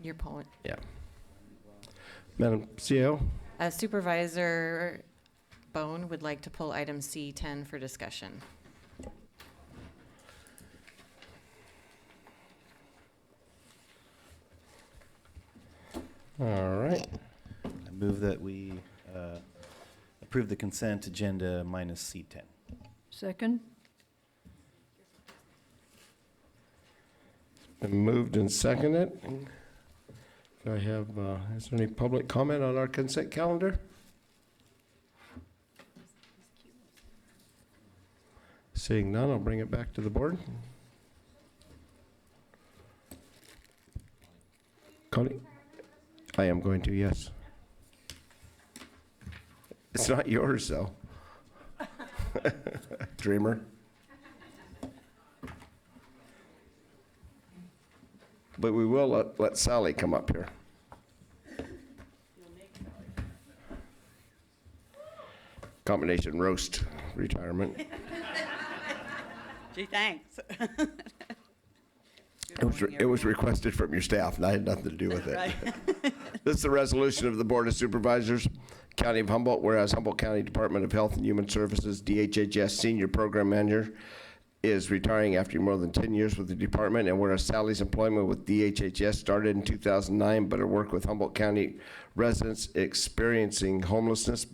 Your point. Yeah. Madam CEO? Supervisor Bohn would like to pull item C10 for discussion. All right. I move that we approve the consent agenda minus C10. Second? Been moved and seconded. Do I have, is there any public comment on our consent calendar? Seeing none, I'll bring it back to the board. Connie? I am going to, yes. It's not yours, though. Dreamer. But we will let Sally come up here. Combination roast retirement. Gee, thanks. It was requested from your staff, and I had nothing to do with it. Right. This is the resolution of the Board of Supervisors, County of Humboldt, whereas Humboldt County Department of Health and Human Services, DHHS Senior Program Manager, is retiring after more than 10 years with the department, and whereas Sally's employment with DHHS started in 2009, but her work with Humboldt County residents experiencing homelessness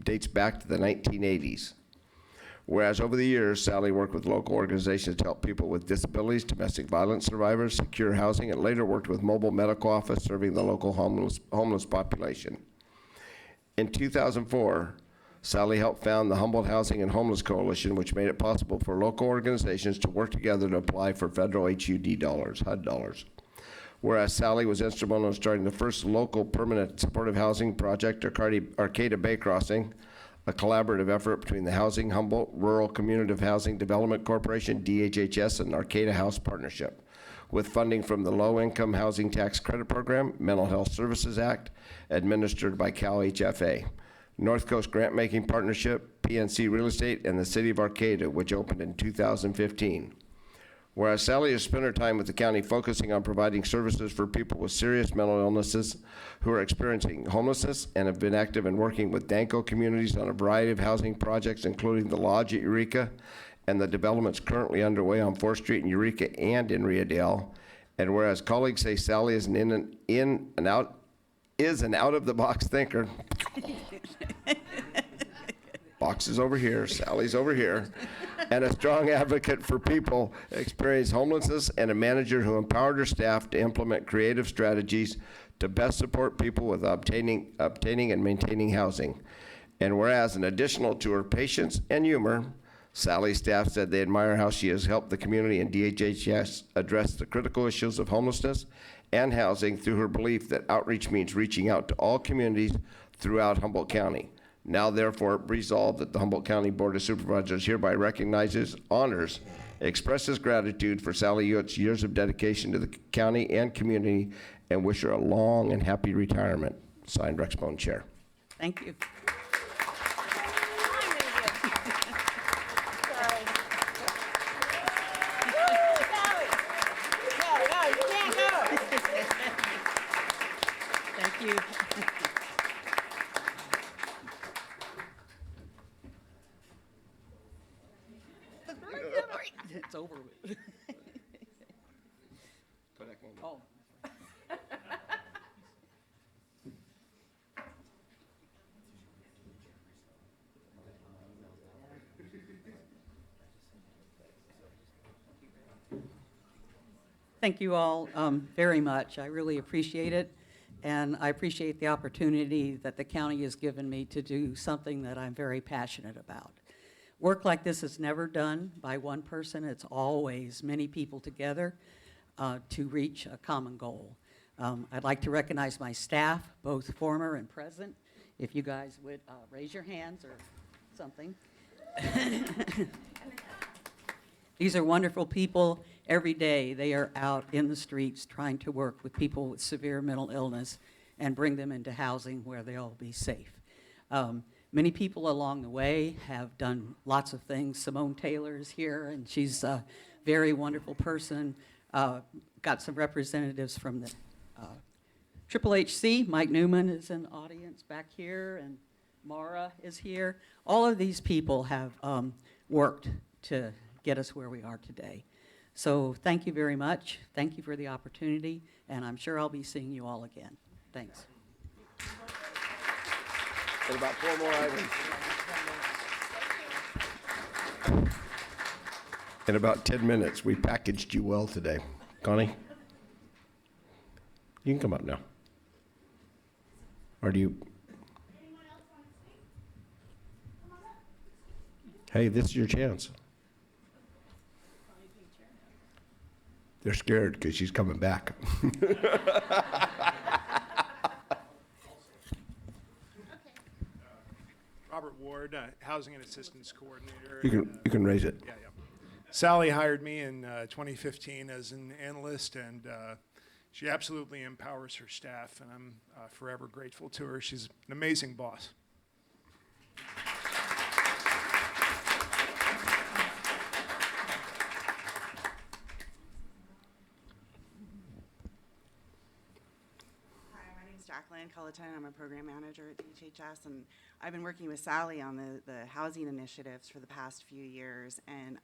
dates back to the 1980s. Whereas over the years, Sally worked with local organizations to help people with disabilities, domestic violence survivors, secure housing, and later worked with mobile medical office serving the local homeless population. In 2004, Sally helped found the Humboldt Housing and Homeless Coalition, which made it possible for local organizations to work together to apply for federal HUD dollars. Whereas Sally was instrumental in starting the first local permanent supportive housing project, Arcata Bay Crossing, a collaborative effort between the Housing Humboldt Rural Community Housing Development Corporation, DHHS, and Arcata House Partnership, with funding from the Low Income Housing Tax Credit Program, Mental Health Services Act, administered by CalHFA, North Coast Grant Making Partnership, PNC Real Estate, and the City of Arcata, which opened in 2015. Whereas Sally has spent her time with the county focusing on providing services for people with serious mental illnesses who are experiencing homelessness, and have been active in working with Danco communities on a variety of housing projects, including the Lodge at Eureka and the developments currently underway on 4th Street in Eureka and in Riadale. And whereas colleagues say Sally is an out-of-the-box thinker, box is over here, Sally's over here, and a strong advocate for people experiencing homelessness, and a manager who empowered her staff to implement creative strategies to best support people with obtaining and maintaining housing. And whereas, in addition to her patience and humor, Sally's staff said they admire how she has helped the community and DHHS address the critical issues of homelessness and housing through her belief that outreach means reaching out to all communities throughout Humboldt County. Now, therefore, resolved that the Humboldt County Board of Supervisors hereby recognizes, honors, expresses gratitude for Sally Yutt's years of dedication to the county and community, and wish her a long and happy retirement. Signed, Rex Bohn, Chair. Thank you. Thank you. It's over with. Oh. Thank you all very much. I really appreciate it. And I appreciate the opportunity that the county has given me to do something that I'm very passionate about. Work like this is never done by one person. It's always many people together to reach a common goal. I'd like to recognize my staff, both former and present. If you guys would raise your hands or something. These are wonderful people. Every day they are out in the streets trying to work with people with severe mental illness and bring them into housing where they'll be safe. Many people along the way have done lots of things. Simone Taylor is here, and she's a very wonderful person. Got some representatives from the Triple HC, Mike Newman is in the audience back here, and Mara is here. All of these people have worked to get us where we are today. So thank you very much. Thank you for the opportunity, and I'm sure I'll be seeing you all again. Thanks. And about 4 more items. In about 10 minutes. We packaged you well today. Connie? You can come up now. Or do you? Hey, this is your chance. They're scared because she's coming back. Robert Ward, Housing and Assistance Coordinator. You can raise it. Yeah. Sally hired me in 2015 as an analyst, and she absolutely empowers her staff, and I'm forever grateful to her. She's an amazing boss. Jacqueline Culleton. I'm a program manager at DHHS, and I've been working with Sally on the housing initiatives for the past few years, and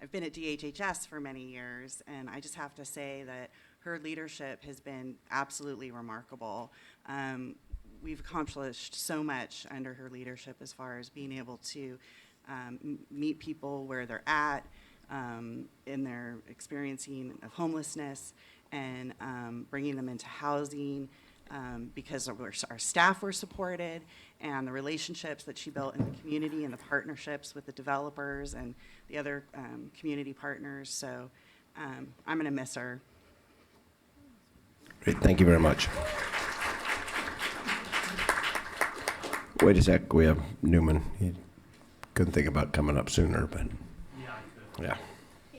I've been at DHHS for many years, and I just have to say that her leadership has been absolutely remarkable. We've accomplished so much under her leadership as far as being able to meet people where they're at in their experiencing of homelessness, and bringing them into housing, because our staff were supported, and the relationships that she built in the community and the partnerships with the developers and the other community partners. So I'm going to miss her. Great, thank you very much. Wait a sec, we have Newman. He couldn't think about coming up sooner, but Yeah, I could. yeah.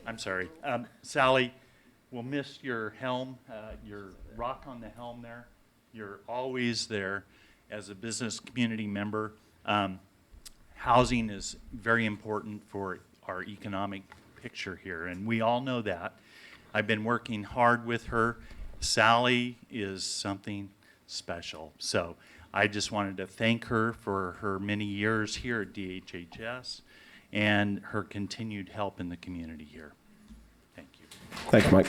I'm sorry. Sally, we'll miss your helm, your rock on the helm there. You're always there as a business community member. Housing is very important for our economic picture here, and we all know that. I've been working hard with her. Sally is something special. So I just wanted to thank her for her many years here at DHHS and her continued help in the community here. Thank you. Thanks, Mike.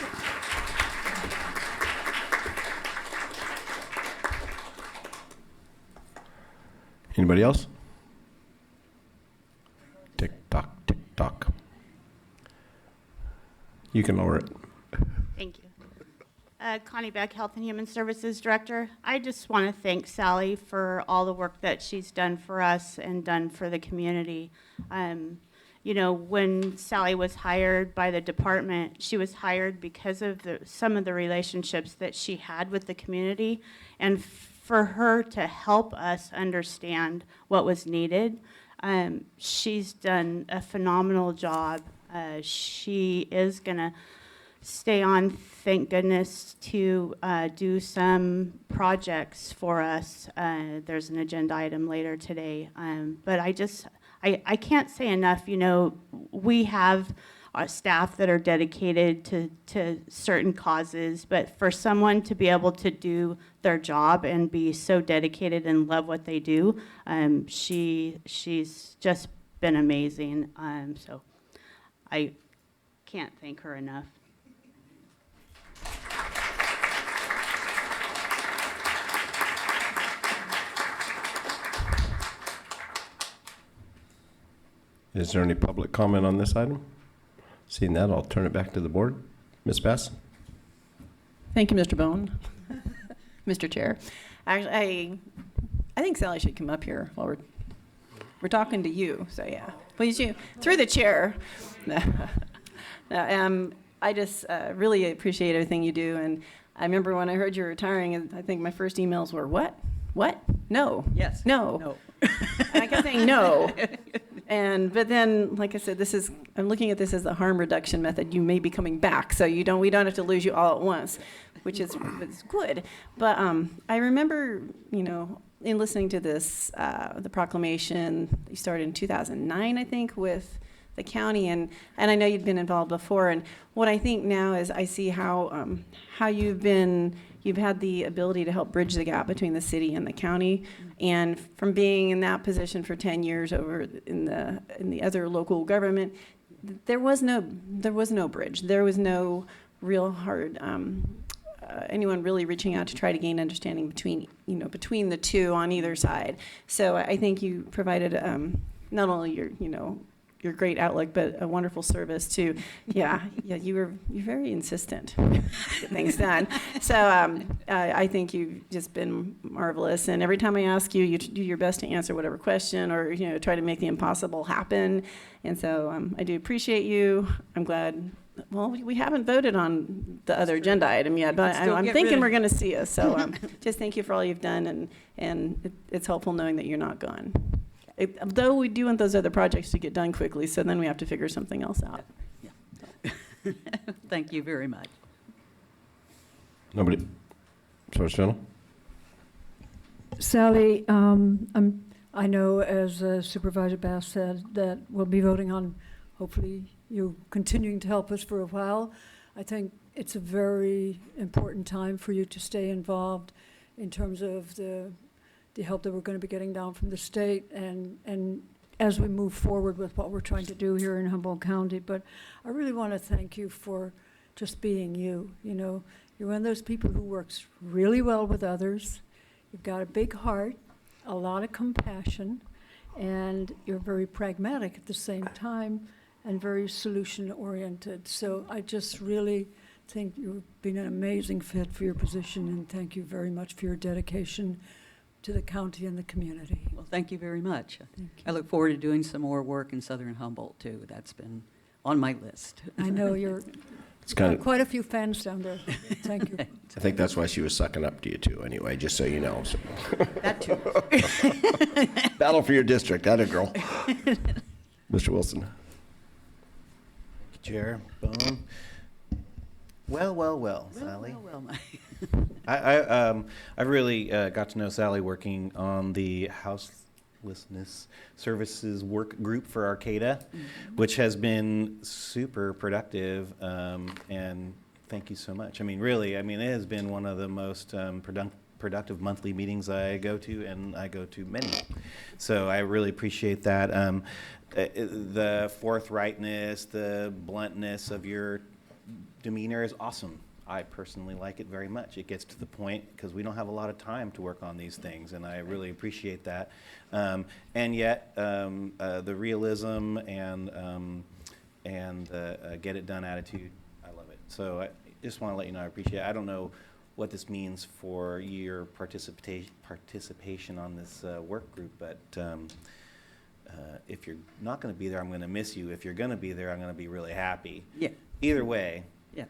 Anybody else? Tick tock, tick tock. You can lower it. Thank you. Connie Beck, Health and Human Services Director. I just want to thank Sally for all the work that she's done for us and done for the community. You know, when Sally was hired by the department, she was hired because of some of the relationships that she had with the community, and for her to help us understand what was needed. She's done a phenomenal job. She is going to stay on, thank goodness, to do some projects for us. There's an agenda item later today. But I can't say enough. You know, we have staff that are dedicated to certain causes, but for someone to be able to do their job and be so dedicated and love what they do, she's just been amazing. So I can't thank her enough. Is there any public comment on this item? Seeing that, I'll turn it back to the board. Ms. Bass? Thank you, Mr. Bohn. Mr. Chair. Actually, I think Sally should come up here while we're talking to you. So yeah, please, you through the chair. I just really appreciate everything you do, and I remember when I heard you're retiring, and I think my first emails were, "What? What? No. Yes. No. No. And I kept saying no." But then, like I said, I'm looking at this as a harm reduction method. You may be coming back, so we don't have to lose you all at once, which is good. But I remember, you know, in listening to this, the proclamation, you started in 2009, I think, with the county, and I know you'd been involved before. And what I think now is I see how you've had the ability to help bridge the gap between the city and the county. And from being in that position for 10 years over in the other local government, there was no bridge. There was no real hard anyone really reaching out to try to gain understanding between the two on either side. So I think you provided not only your great outlook, but a wonderful service too. Yeah, you're very insistent to get things done. So I think you've just been marvelous. And every time I ask you, you do your best to answer whatever question or try to make the impossible happen. And so I do appreciate you. I'm glad. Well, we haven't voted on the other agenda item yet, but I'm thinking we're going to see us. So just thank you for all you've done, and it's helpful knowing that you're not gone. Though we do want those other projects to get done quickly, so then we have to figure something else out. Yeah. Thank you very much. Nobody? Fennell? Sally, I know, as Supervisor Bass said, that we'll be voting on, hopefully, you continuing to help us for a while. I think it's a very important time for you to stay involved in terms of the help that we're going to be getting down from the state and as we move forward with what we're trying to do here in Humboldt County. But I really want to thank you for just being you. You're one of those people who works really well with others. You've got a big heart, a lot of compassion, and you're very pragmatic at the same time and very solution-oriented. So I just really think you've been an amazing fit for your position, and thank you very much for your dedication to the county and the community. Well, thank you very much. Thank you. I look forward to doing some more work in Southern Humboldt, too. That's been on my list. I know you've got quite a few fans down there. Thank you. I think that's why she was sucking up to you too, anyway, just so you know. So. That, too. Battle for your district, that a girl. Mr. Wilson. Chair, Bohn. Well, Sally. Well, I really got to know Sally working on the houselessness services work group for Arcata, which has been super productive, and thank you so much. It has been one of the most productive monthly meetings I go to, and I go to many. So I really appreciate that. The forthrightness, the bluntness of your demeanor is awesome. I personally like it very much. It gets to the point because we don't have a lot of time to work on these things, and I really appreciate that. And yet, the realism and the get it done attitude, I love it. So I just want to let you know I appreciate it. I don't know what this means for your participation on this work group, but if you're not going to be there, I'm going to miss you. If you're going to be there, I'm going to be really happy. Yeah. Either way. Yeah.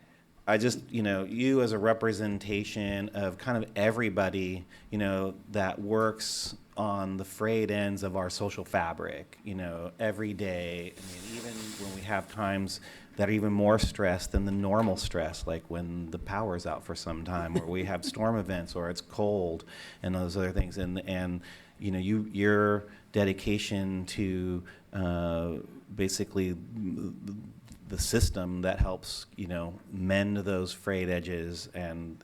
I just, you as a representation of kind of everybody, that works on the frayed ends of our social fabric, every day. Even when we have times that are even more stressed than the normal stress, like when the power's out for some time, or we have storm events, or it's cold, and those other things. And your dedication to basically the system that helps mend those frayed edges, and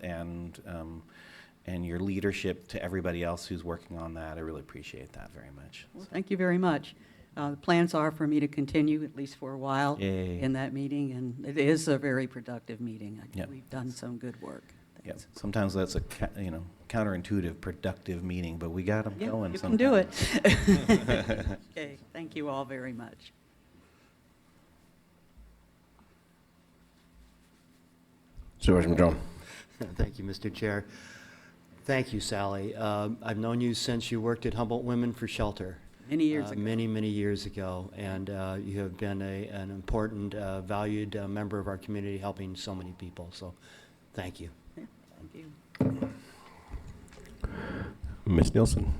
your leadership to everybody else who's working on that. I really appreciate that very much. Well, thank you very much. The plans are for me to continue at least for a while Yay. in that meeting, and it is a very productive meeting. Yep. We've done some good work. Yep. Sometimes that's a counterintuitive, productive meeting, but we got them going. You sometimes. can do it. Okay, thank you all very much. Supervisor Madrone. Thank you, Mr. Chair. Thank you, Sally. I've known you since you worked at Humboldt Women for Shelter. Many years ago. Many years ago. And you have been an important, valued member of our community, helping so many people. So thank you. Yeah, thank you. Ms. Nielsen.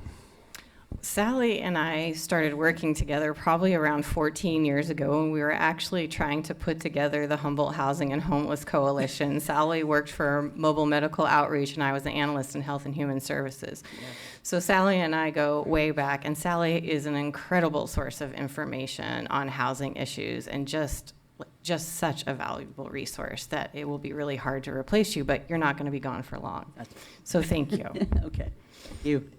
Sally and I started working together probably around 14 years ago when we were actually trying to put together the Humboldt Housing and Homeless Coalition. Sally worked for Mobile Medical Outreach, and I was the analyst in Health and Human Services. So Sally and I go way back, and Sally is an incredible source of information on housing issues and just such a valuable resource that it will be really hard to replace you, but you're not going to be gone for long. So thank you. Okay, thank you.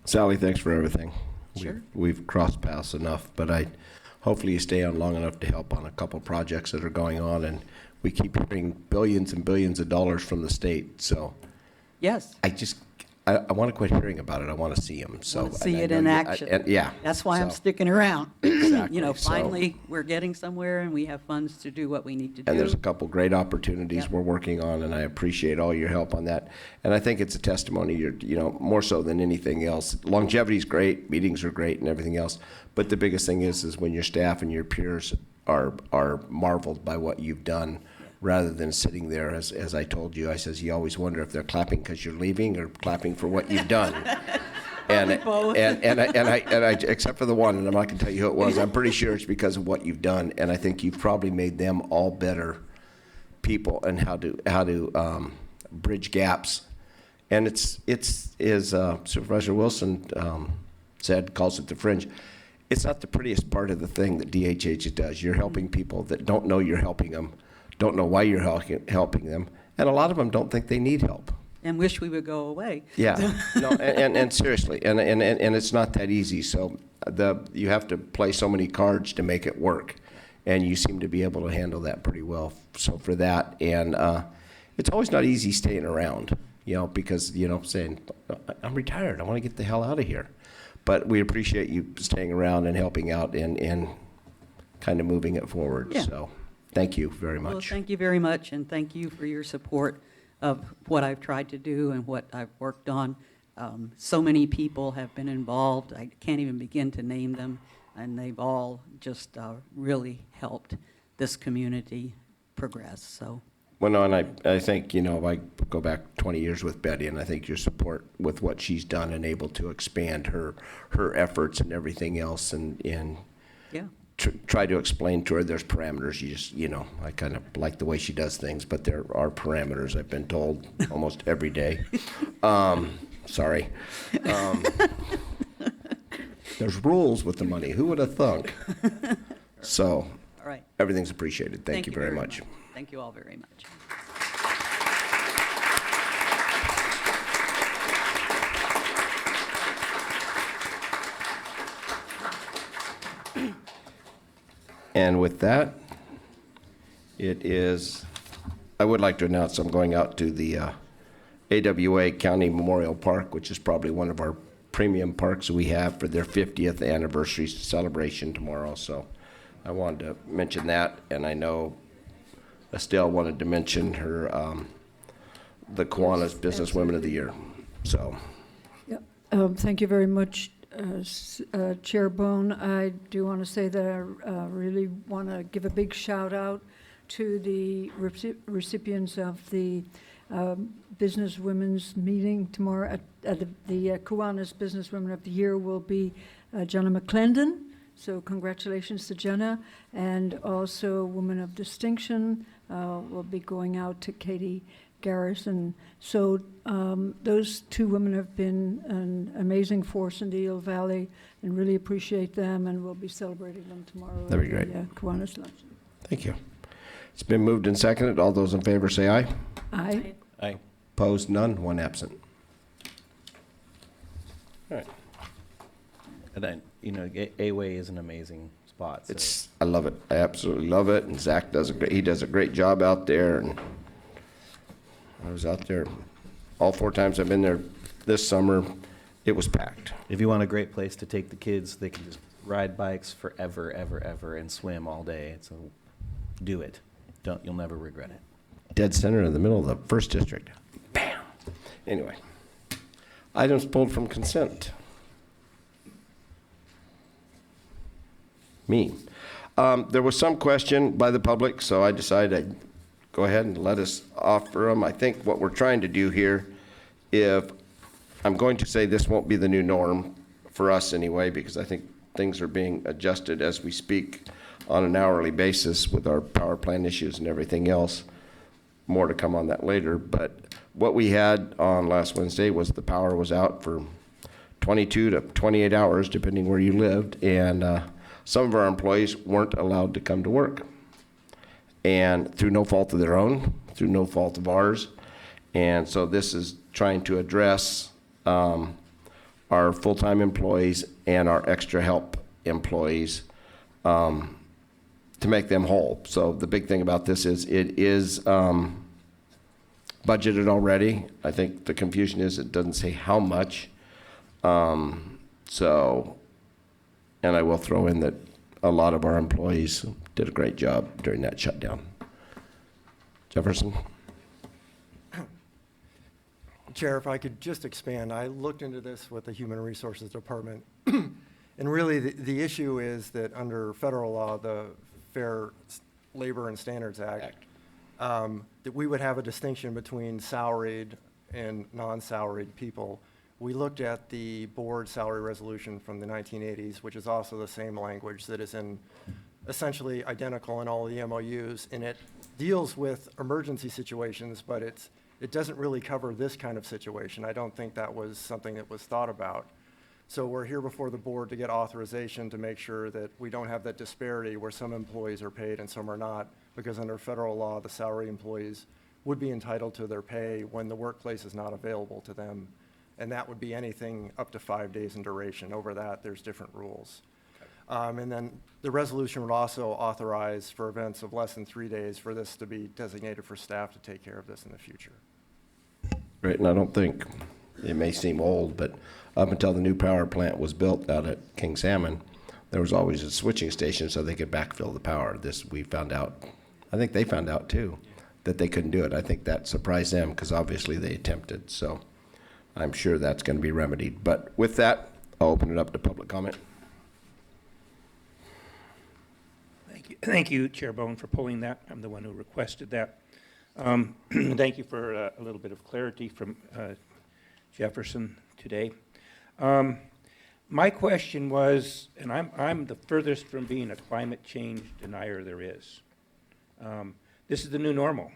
Sally, thanks for everything. Sure. We've crossed paths enough, but hopefully you stay on long enough to help on a couple projects that are going on, and we keep hearing billions and billions of dollars from the state, so Yes. I want to quit hearing about it. I want to see them, so. Want to see and I it know in you- action. Yeah. That's why I'm so- sticking around. Exactly. You know, So- finally, we're getting somewhere and we have funds to do what we need to do. And there's a couple great opportunities Yep. we're working on, and I appreciate all your help on that. And I think it's a testimony, more so than anything else. Longevity's great, meetings are great, and everything else. But the biggest thing is when your staff and your peers are marveled by what you've done, rather than sitting there, as I told you, I says, you always wonder if they're clapping because you're leaving or clapping for what you've done. And Both. and I except for the one, and I'm not gonna tell you who it was, I'm pretty sure it's because of what you've done, and I think you've probably made them all better people and how to bridge gaps. And it's as Supervisor Wilson calls it the fringe. It's not the prettiest part of the thing that DHH does. You're helping people that don't know you're helping them, don't know why you're helping them, and a lot of them don't think they need help. And wish we would go away. Yeah, no, and seriously, and it's not that easy. So you have to play so many cards to make it work, and you seem to be able to handle that pretty well. So for that, and it's always not easy staying around, because saying I'm retired, I want to get the hell out of here. But we appreciate you staying around and helping out and kind of moving it forward. Yeah. So thank you very much. Well, thank you very much, and thank you for your support of what I've tried to do and what I've worked on. So many people have been involved. I can't even begin to name them, and they've all just really helped this community progress. So, Well, no, and I think, I go back 20 years with Betty, and I think your support with what she's done and able to expand her efforts and everything else, and yeah. try to explain to her there's parameters. You just, I kind of like the way she does things, but there are parameters, I've been told almost every day. Sorry. There's rules with the money. Who would have thunk? So, All right. everything's appreciated. Thank you very much. Thank you all very much. And with that, I would like to announce I'm going out to the AWA County Memorial Park, which is probably one of our premium parks we have, for their 50th anniversary celebration tomorrow. So I wanted to mention that, and I know Estelle wanted to mention her, the Kiwanis Business Women of the Year. So, Thank you very much, Chair Bohn. I do want to say that I really want to give a big shout out to the recipients of the Business Women's meeting tomorrow. At the Kiwanis Business Women of the Year will be Jenna McClendon. So congratulations to Jenna. And also Woman of Distinction will be going out to Katie Garrison. So those two women have been an amazing force in the Eel Valley, and really appreciate them, and we'll be celebrating them tomorrow. That'd be great. At the Kiwanis luncheon. thank you. It's been moved and seconded. All those in favor say aye. Aye. Aye. Opposed, none, one absent. All right. And A-Way is an amazing spot. So. I love it. I absolutely love it. And Zach does a great job out there. And I was out there all 4 times I've been there this summer. It was packed. If you want a great place to take the kids, they can just ride bikes forever, ever, and swim all day. So do it. You'll never regret it. Dead center in the middle of the first district. Bam. Anyway, items pulled from consent. Me. There was some question by the public, so I decided I'd go ahead and let us offer them. I think what we're trying to do here, if I'm going to say this won't be the new norm for us anyway, because I think things are being adjusted as we speak on an hourly basis with our power plant issues and everything else. More to come on that later. But what we had on last Wednesday was the power was out for 22 to 28 hours, depending where you lived, and some of our employees weren't allowed to come to work. And through no fault of their own, through no fault of ours. And so this is trying to address our full-time employees and our extra help employees to make them whole. So the big thing about this is it is budgeted already. I think the confusion is it doesn't say how much. And I will throw in that a lot of our employees did a great job during that shutdown. Jefferson? Chair, if I could just expand, I looked into this with the Human Resources Department, and really the issue is that under federal law, the Fair Labor and Standards Act, that we would have a distinction between salaried and non-salaried people. We looked at the board salary resolution from the 1980s, which is also the same language that is in essentially identical in all the MOUs, and it deals with emergency situations, but it doesn't really cover this kind of situation. I don't think that was something that was thought about. So we're here before the board to get authorization to make sure that we don't have that disparity where some employees are paid and some are not, because under federal law, the salary employees would be entitled to their pay when the workplace is not available to them. And that would be anything up to 5 days in duration. Over that, there's different rules. And then the resolution would also authorize for events of less than 3 days for this to be designated for staff to take care of this in the future. Right, and I don't think, it may seem old, but up until the new power plant was built out at King Salmon, there was always a switching station so they could backfill the power. This, we found out, I think they found out too, that they couldn't do it. I think that surprised them because obviously they attempted. So I'm sure that's going to be remedied. But with that, I'll open it up to public comment. Thank you, Chair Bohn, for pulling that. I'm the one who requested that. Thank you for a little bit of clarity from Jefferson today. My question was, and I'm the furthest from being a climate change denier there is. This is the new normal.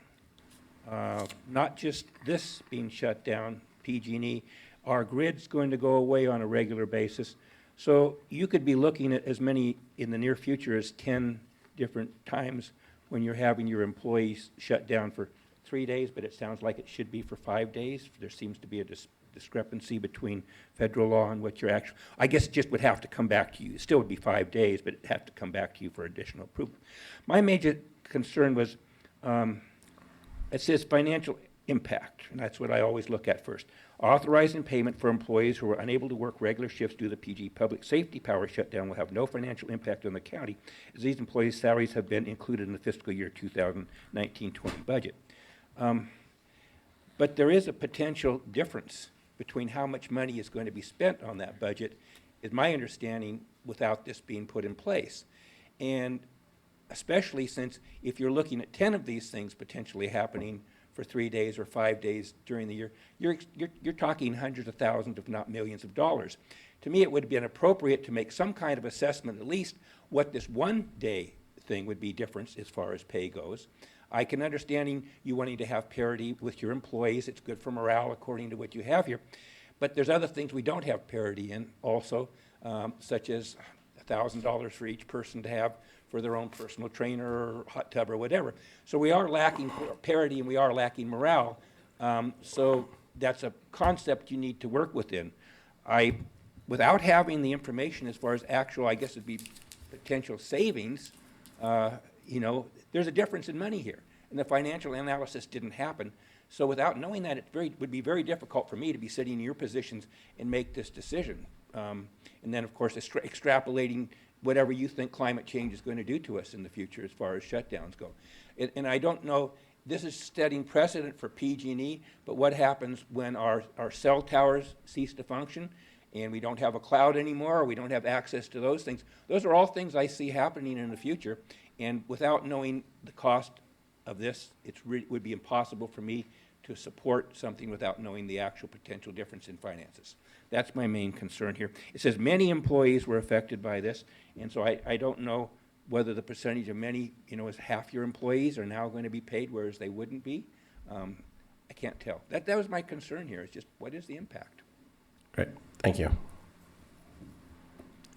Not just this being shut down, PG&E, our grid's going to go away on a regular basis. So you could be looking at as many in the near future as 10 different times when you're having your employees shut down for 3 days, but it sounds like it should be for 5 days. There seems to be a discrepancy between federal law and what you're actually, I guess it just would have to come back to you. It still would be 5 days, but it'd have to come back to you for additional approval. My major concern was, it says financial impact, and that's what I always look at first. Authorizing payment for employees who are unable to work regular shifts due to the PG public safety power shutdown will have no financial impact on the county, as these employees' salaries have been included in the fiscal year 2019-20 budget. But there is a potential difference between how much money is going to be spent on that budget, is my understanding, without this being put in place. And especially since if you're looking at 10 of these things potentially happening for 3 days or 5 days during the year, you're talking hundreds of thousands, if not millions of dollars. To me, it would have been appropriate to make some kind of assessment, at least what this 1 day thing would be different as far as pay goes. I can understand you wanting to have parity with your employees. It's good for morale according to what you have here. But there's other things we don't have parity in also, such as $1,000 for each person to have for their own personal trainer or hot tub or whatever. So we are lacking parity and we are lacking morale. So that's a concept you need to work within. Without having the information as far as actual, I guess it'd be potential savings, there's a difference in money here. And the financial analysis didn't happen. So without knowing that, it would be very difficult for me to be sitting in your positions and make this decision. And then, of course, extrapolating whatever you think climate change is going to do to us in the future as far as shutdowns go. And I don't know, this is setting precedent for PG&E, but what happens when our cell towers cease to function and we don't have a cloud anymore, or we don't have access to those things? Those are all things I see happening in the future, and without knowing the cost of this, it would be impossible for me to support something without knowing the actual potential difference in finances. That's my main concern here. It says many employees were affected by this, and so I don't know whether the percentage of many, is half your employees are now going to be paid, whereas they wouldn't be. I can't tell. That was my concern here, is just what is the impact? Great, thank you.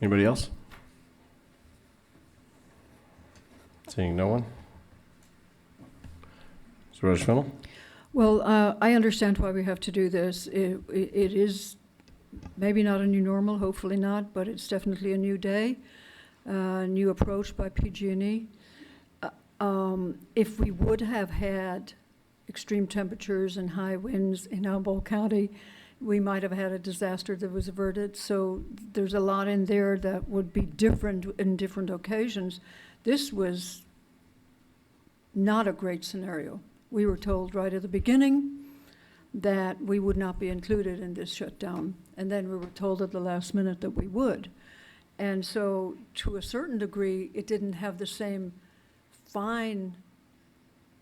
Anybody else? Seeing no one? Supervisor Fennell? Well, I understand why we have to do this. It is maybe not a new normal, hopefully not, but it's definitely a new day, a new approach by PG&E. If we would have had extreme temperatures and high winds in Humboldt County, we might have had a disaster that was averted. So there's a lot in there that would be different in different occasions. This was not a great scenario. We were told right at the beginning that we would not be included in this shutdown, and then we were told at the last minute that we would. And so to a certain degree, it didn't have the same fine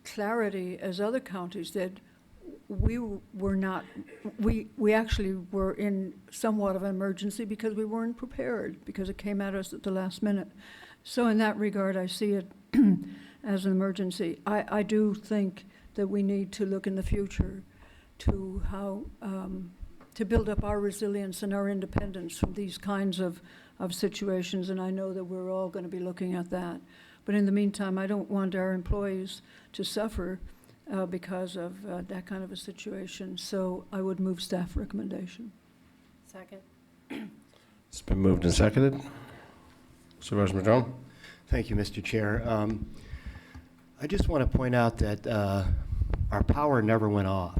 clarity as other counties did. We were not, we actually were in somewhat of an emergency because we weren't prepared, because it came at us at the last minute. So in that regard, I see it as an emergency. I do think that we need to look in the future to how to build up our resilience and our independence from these kinds of situations, and I know that we're all going to be looking at that. But in the meantime, I don't want our employees to suffer because of that kind of a situation. So I would move staff recommendation. Second. It's been moved and seconded. Supervisor Madrone? Thank you, Mr. Chair. I just want to point out that our power never went off.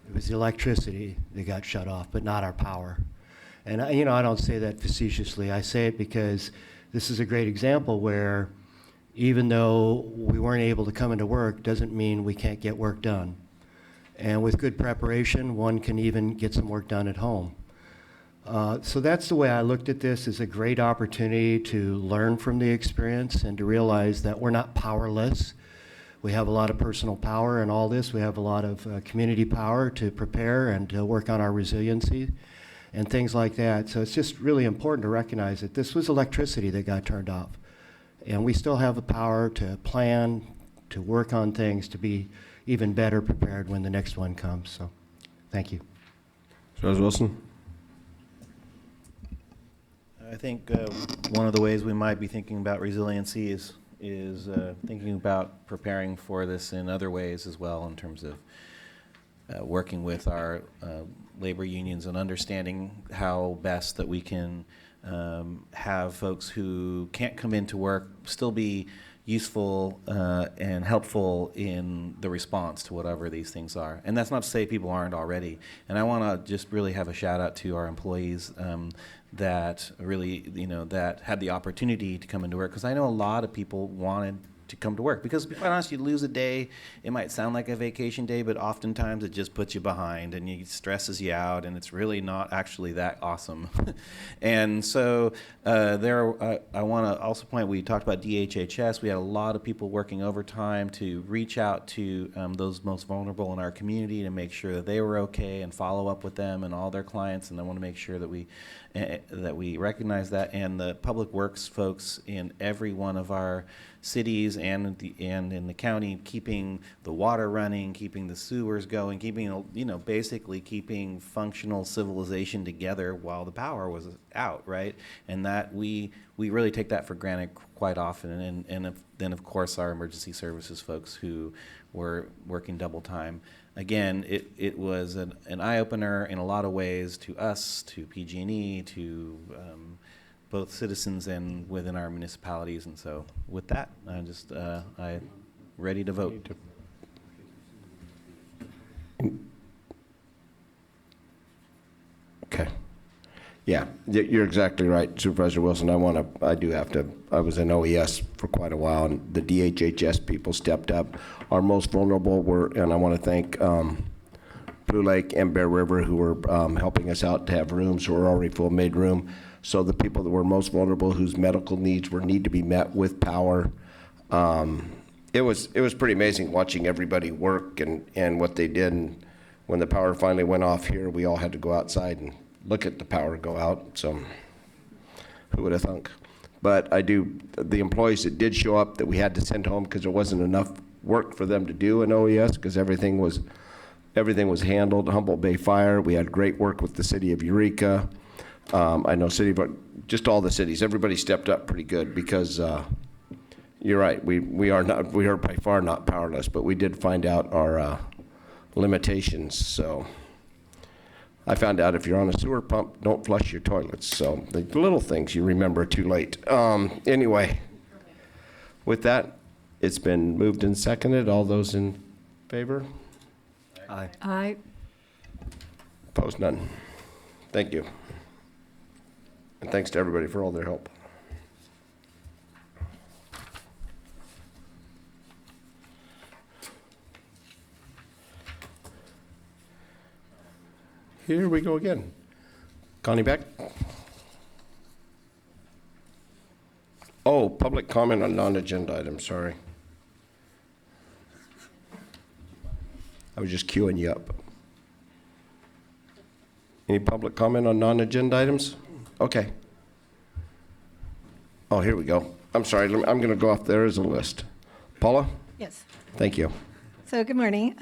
It was the electricity that got shut off, but not our power. And I don't say that facetiously. I say it because this is a great example where even though we weren't able to come into work, doesn't mean we can't get work done. And with good preparation, one can even get some work done at home. So that's the way I looked at this, as a great opportunity to learn from the experience and to realize that we're not powerless. We have a lot of personal power in all this. We have a lot of community power to prepare and to work on our resiliency and things like that. So it's just really important to recognize that this was electricity that got turned off. And we still have the power to plan, to work on things, to be even better prepared when the next one comes. So thank you. Supervisor Wilson? I think one of the ways we might be thinking about resiliency is thinking about preparing for this in other ways as well, in terms of working with our labor unions and understanding how best that we can have folks who can't come into work still be useful and helpful in the response to whatever these things are. And that's not to say people aren't already. And I want to just really have a shout out to our employees that really, that had the opportunity to come into work, because I know a lot of people wanted to come to work, because to be quite honest, you lose a day, it might sound like a vacation day, but oftentimes it just puts you behind and it stresses you out, and it's really not actually that awesome. And so I want to also point, we talked about DHHS, we had a lot of people working overtime to reach out to those most vulnerable in our community to make sure that they were okay and follow up with them and all their clients, and I want to make sure that we recognize that, and the public works folks in every one of our cities and in the county, keeping the water running, keeping the sewers going, keeping, basically keeping functional civilization together while the power was out, right? And that we really take that for granted quite often. And then of course our emergency services folks who were working double time. Again, it was an eye-opener in a lot of ways to us, to PG&E, to both citizens and within our municipalities. And so with that, I'm ready to vote. Okay. Yeah, you're exactly right, Supervisor Wilson. I was in OES for quite a while, and the DHHS people stepped up. Our most vulnerable and I want to thank Blue Lake and Bear River, who were helping us out to have rooms, who were already full, made room. So the people that were most vulnerable, whose medical needs need to be met with power, it was pretty amazing watching everybody work and what they did. And when the power finally went off here, we all had to go outside and look at the power go out. So who would have thunk? But the employees that did show up that we had to send home because there wasn't enough work for them to do in OES because everything was handled. Humboldt Bay Fire, we had great work with the city of Eureka. I know just all the cities, everybody stepped up pretty good because you're right, we are by far not powerless, but we did find out our limitations. So I found out if you're on a sewer pump, don't flush your toilets. So the little things you remember too late. Anyway, with that, it's been moved and seconded. All those in favor? Aye. Aye. Opposed? None. Thank you. And thanks to everybody for all their help. Here we go again. Connie Beck. Oh, public comment on non-agenda items, sorry. I was just queuing you up. Any public comment on non-agenda items? Okay. Oh, here we go. I'm sorry, I'm going to go off there as a list. Paula? Yes. Thank you. So good morning.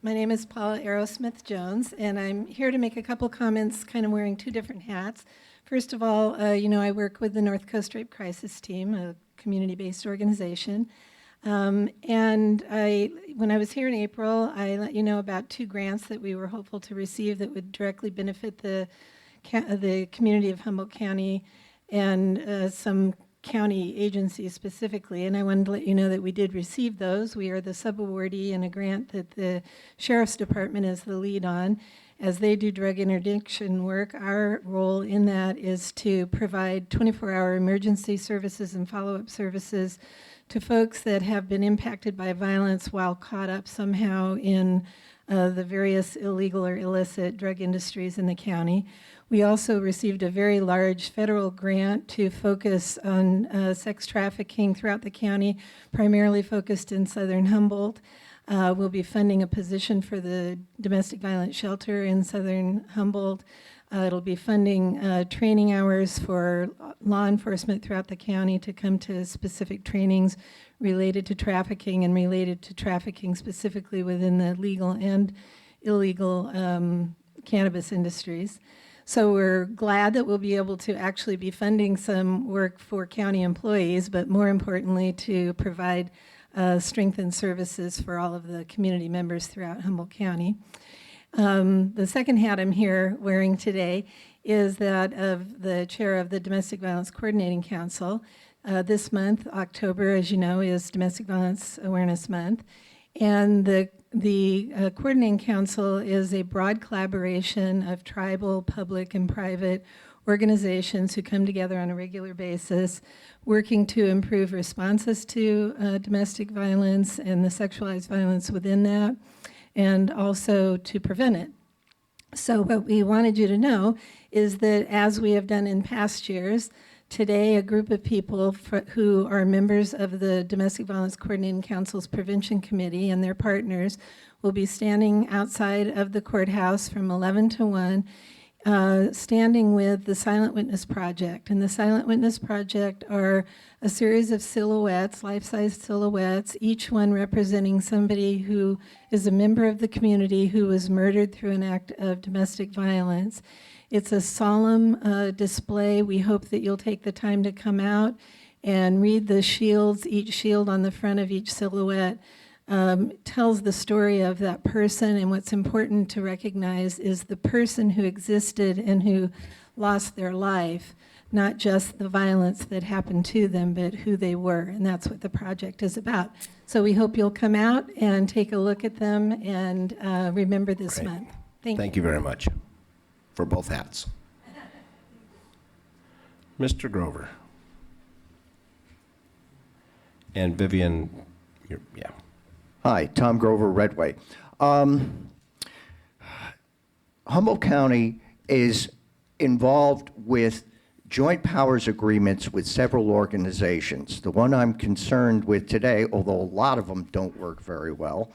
My name is Paula Aerosmith Jones, and I'm here to make a couple comments, kind of wearing two different hats. First of all, I work with the North Coast Rape Crisis Team, a community-based organization. And when I was here in April, I let you know about 2 grants that we were hopeful to receive that would directly benefit the community of Humboldt County and some county agencies specifically. And I wanted to let you know that we did receive those. We are the sub-awardee in a grant that the Sheriff's Department is the lead on. As they do drug interdiction work, our role in that is to provide 24-hour emergency services and follow-up services to folks that have been impacted by violence while caught up somehow in the various illegal or illicit drug industries in the county. We also received a very large federal grant to focus on sex trafficking throughout the county, primarily focused in southern Humboldt. We'll be funding a position for the domestic violence shelter in southern Humboldt. It'll be funding training hours for law enforcement throughout the county to come to specific trainings related to trafficking and related to trafficking specifically within the legal and illegal cannabis industries. So we're glad that we'll be able to actually be funding some work for county employees, but more importantly to provide strengthened services for all of the community members throughout Humboldt County. The second hat I'm here wearing today is that of the chair of the Domestic Violence Coordinating Council. This month, October, as you know, is Domestic Violence Awareness Month. And the Coordinating Council is a broad collaboration of tribal, public, and private organizations who come together on a regular basis, working to improve responses to domestic violence and the sexualized violence within that, and also to prevent it. So what we wanted you to know is that as we have done in past years, today a group of people who are members of the Domestic Violence Coordinating Council's Prevention Committee and their partners will be standing outside of the courthouse from 11 to 1, standing with the Silent Witness Project. And the Silent Witness Project are a series of silhouettes, life-size silhouettes, each one representing somebody who is a member of the community who was murdered through an act of domestic violence. It's a solemn display. We hope that you'll take the time to come out and read the shields. Each shield on the front of each silhouette tells the story of that person, and what's important to recognize is the person who existed and who lost their life, not just the violence that happened to them, but who they were, and that's what the project is about. So we hope you'll come out and take a look at them and remember this month. Thank you very much for both hats. Mr. Grover. And Vivian, yeah. Hi, Tom Grover, Redway. Humboldt County is involved with joint powers agreements with several organizations. The one I'm concerned with today, although a lot of them don't work very well,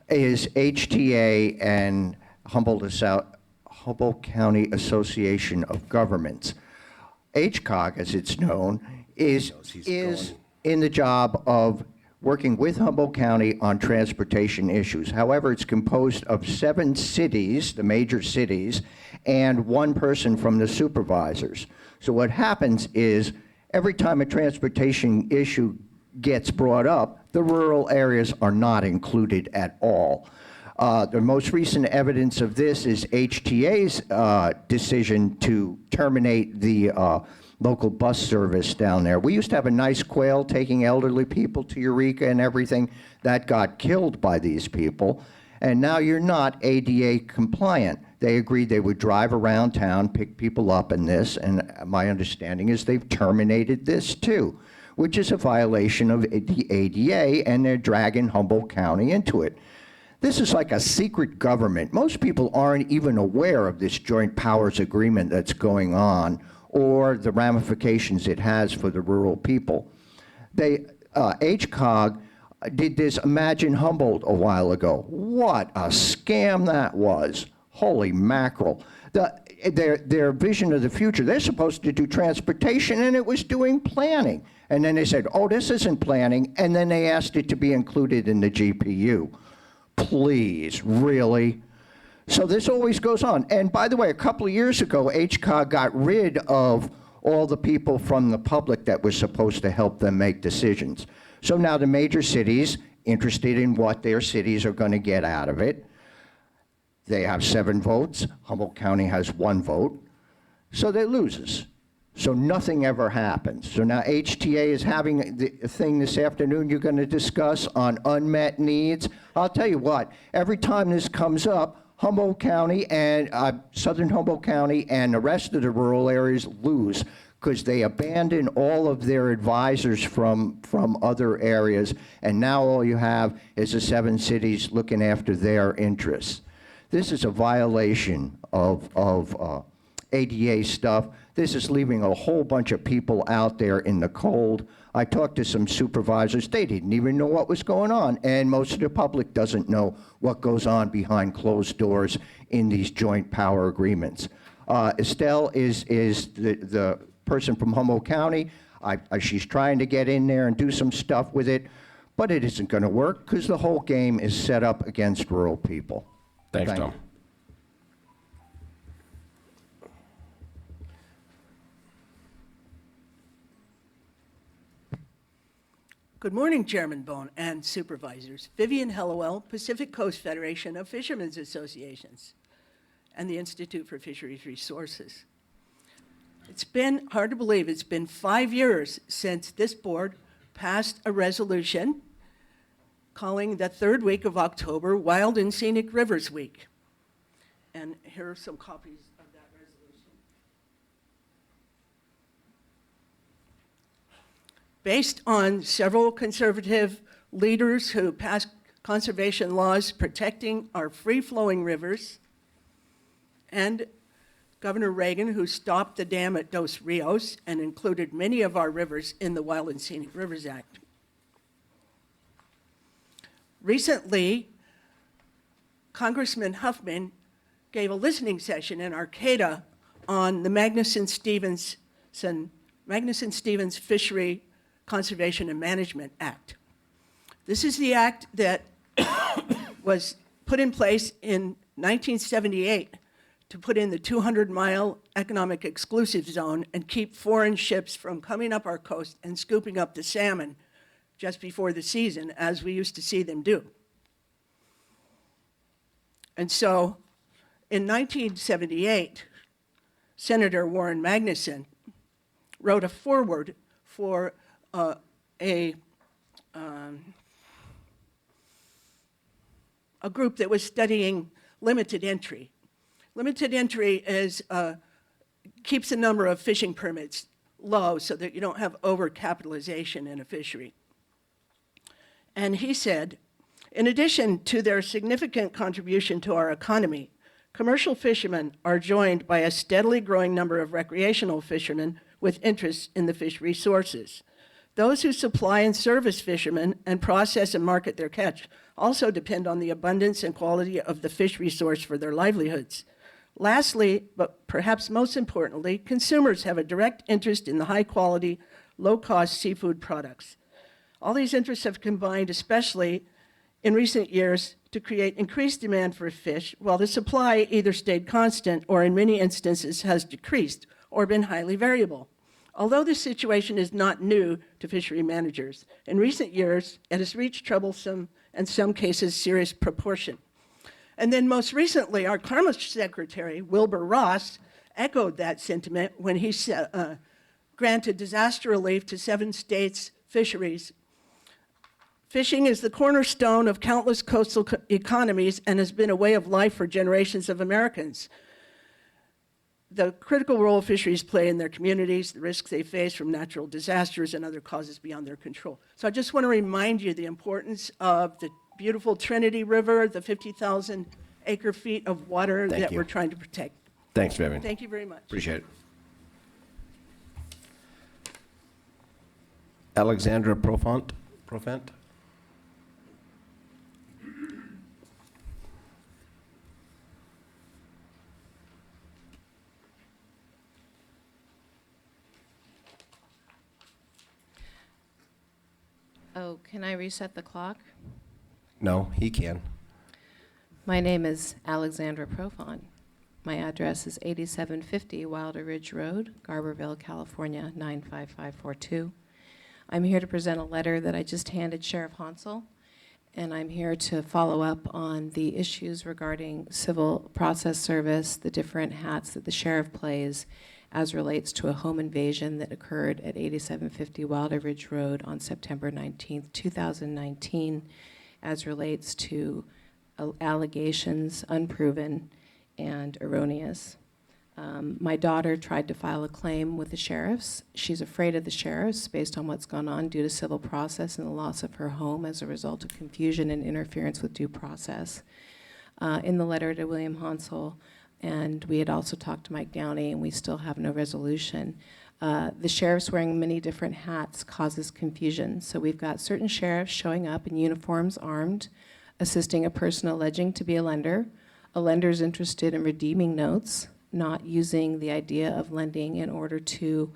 is HTA and Humboldt County Association of Governments. HCOG, as it's known, is in the job of working with Humboldt County on transportation issues. However, it's composed of 7 cities, the major cities, and 1 person from the supervisors. So what happens is every time a transportation issue gets brought up, the rural areas are not included at all. The most recent evidence of this is HTA's decision to terminate the local bus service down there. We used to have a nice quail taking elderly people to Eureka and everything. That got killed by these people. And now you're not ADA compliant. They agreed they would drive around town, pick people up in this, and my understanding is they've terminated this too, which is a violation of the ADA, and they're dragging Humboldt County into it. This is like a secret government. Most people aren't even aware of this joint powers agreement that's going on or the ramifications it has for the rural people. HCOG did this Imagine Humboldt a while ago. What a scam that was. Holy mackerel. Their vision of the future, they're supposed to do transportation, and it was doing planning. And then they said, oh, this isn't planning, and then they asked it to be included in the GPU. Please, really? So this always goes on. And by the way, a couple of years ago, HCOG got rid of all the people from the public that were supposed to help them make decisions. So now the major cities, interested in what their cities are going to get out of it, they have 7 votes. Humboldt County has 1 vote. So they loses. So nothing ever happens. So now HTA is having the thing this afternoon you're going to discuss on unmet needs. I'll tell you what, every time this comes up, Humboldt County and Southern Humboldt County and the rest of the rural areas lose because they abandon all of their advisors from other areas, and now all you have is the 7 cities looking after their interests. This is a violation of ADA stuff. This is leaving a whole bunch of people out there in the cold. I talked to some supervisors. They didn't even know what was going on, and most of the public doesn't know what goes on behind closed doors in these joint power agreements. Estelle is the person from Humboldt County. She's trying to get in there and do some stuff with it, but it isn't going to work because the whole game is set up against rural people. Thanks, Thank Tom. you. Good morning, Chairman Bohn and supervisors. Vivian Hellewell, Pacific Coast Federation of Fishermen's Associations and the Institute for Fisheries Resources. It's been hard to believe, it's been 5 years since this board passed a resolution calling the 3rd week of October Wild and Scenic Rivers Week. And here are some copies of that resolution. Based on several conservative leaders who passed conservation laws protecting our free-flowing rivers, and Governor Reagan, who stopped the dam at Dos Rios and included many of our rivers in the Wild and Scenic Rivers Act. Recently, Congressman Huffman gave a listening session in Arcata on the Magnuson-Stevens Fishery Conservation and Management Act. This is the act that was put in place in 1978 to put in the 200-mile economic exclusive zone and keep foreign ships from coming up our coast and scooping up the salmon just before the season, as we used to see them do. And so, in 1978, Senator Warren Magnuson wrote a foreword for a group that was studying limited entry. Limited entry keeps the number of fishing permits low so that you don't have overcapitalization in a fishery. And he said, in addition to their significant contribution to our economy, commercial fishermen are joined by a steadily growing number of recreational fishermen with interests in the fish resources. Those who supply and service fishermen and process and market their catch also depend on the abundance and quality of the fish resource for their livelihoods. Lastly, but perhaps most importantly, consumers have a direct interest in the high-quality, low-cost seafood products. All these interests have combined, especially in recent years, to create increased demand for fish, while the supply either stayed constant or in many instances has decreased or been highly variable. Although this situation is not new to fishery managers, in recent years it has reached troublesome and some cases serious proportion. And then most recently, our Commerce Secretary, Wilbur Ross, echoed that sentiment when he granted disaster relief to 7 states' fisheries. Fishing is the cornerstone of countless coastal economies and has been a way of life for generations of Americans. The critical role fisheries play in their communities, the risks they face from natural disasters and other causes beyond their control. So I just want to remind you the importance of the beautiful Trinity River, the 50,000 acre feet of water that we're trying to protect. Thanks, Vivian. Thank you very much. Appreciate it. Alexandra Profant. Oh, can I reset the clock? No, he can. My name is Alexandra Profant. My address is 8750 Wilder Ridge Road, Garberville, California, 95542. I'm here to present a letter that I just handed Sheriff Hansel, and I'm here to follow up on the issues regarding civil process service, the different hats that the sheriff plays as relates to a home invasion that occurred at 8750 Wilder Ridge Road on September 19th, 2019, as relates to allegations unproven and erroneous. My daughter tried to file a claim with the sheriffs. She's afraid of the sheriffs based on what's gone on due to civil process and the loss of her home as a result of confusion and interference with due process. In the letter to William Hansel, and we had also talked to Mike Downey, and we still have no resolution. The sheriffs wearing many different hats causes confusion. So we've got certain sheriffs showing up in uniforms, armed, assisting a person alleging to be a lender. A lender's interested in redeeming notes, not using the idea of lending in order to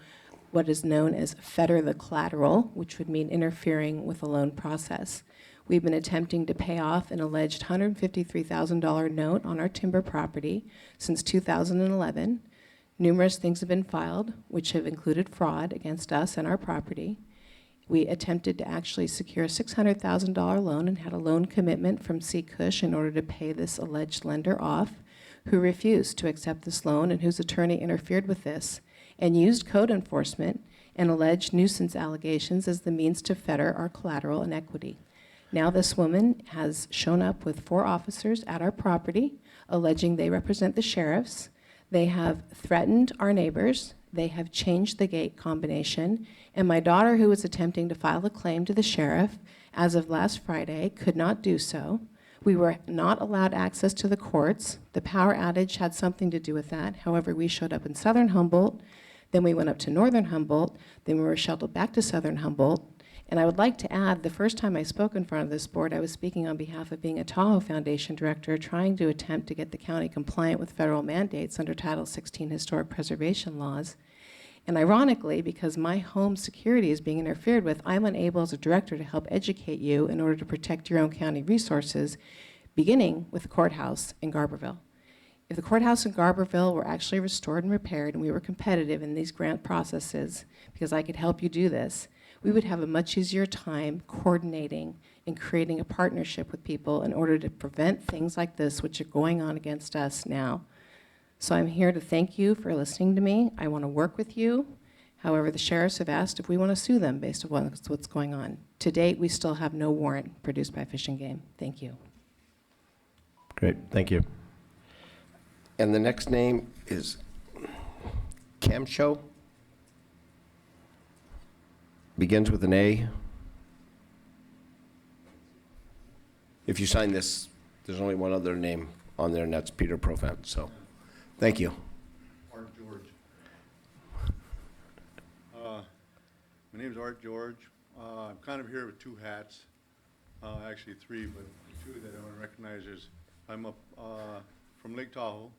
what is known as fetter the collateral, which would mean interfering with the loan process. We've been attempting to pay off an alleged $153,000 note on our timber property since 2011. Numerous things have been filed, which have included fraud against us and our property. We attempted to actually secure a $600,000 loan and had a loan commitment from C. Cush in order to pay this alleged lender off, who refused to accept this loan and whose attorney interfered with this and used code enforcement and alleged nuisance allegations as the means to fetter our collateral and equity. Now this woman has shown up with 4 officers at our property, alleging they represent the sheriffs. They have threatened our neighbors. They have changed the gate combination. And my daughter, who was attempting to file a claim to the sheriff as of last Friday, could not do so. We were not allowed access to the courts. The power outage had something to do with that. However, we showed up in southern Humboldt. Then we went up to northern Humboldt. Then we were shuttled back to southern Humboldt. And I would like to add, the first time I spoke in front of this board, I was speaking on behalf of being a Tahoe Foundation director, trying to attempt to get the county compliant with federal mandates under Title 16 historic preservation laws. And ironically, because my home security is being interfered with, I'm unable as a director to help educate you in order to protect your own county resources, beginning with the courthouse in Garberville. If the courthouse in Garberville were actually restored and repaired and we were competitive in these grant processes, because I could help you do this, we would have a much easier time coordinating and creating a partnership with people in order to prevent things like this, which are going on against us now. So I'm here to thank you for listening to me. I want to work with you. However, the sheriffs have asked if we want to sue them based on what's going on. To date, we still have no warrant produced by Fish and Game. Thank you. Great, thank you. And the next name is Camsho. Begins with an A. If you sign this, there's only one other name on there, and that's Peter Profant. So, thank you. Or George. My name is Art George. I'm kind of here with two hats, actually three, but the two that I want to recognize is I'm up from Lake Tahoe,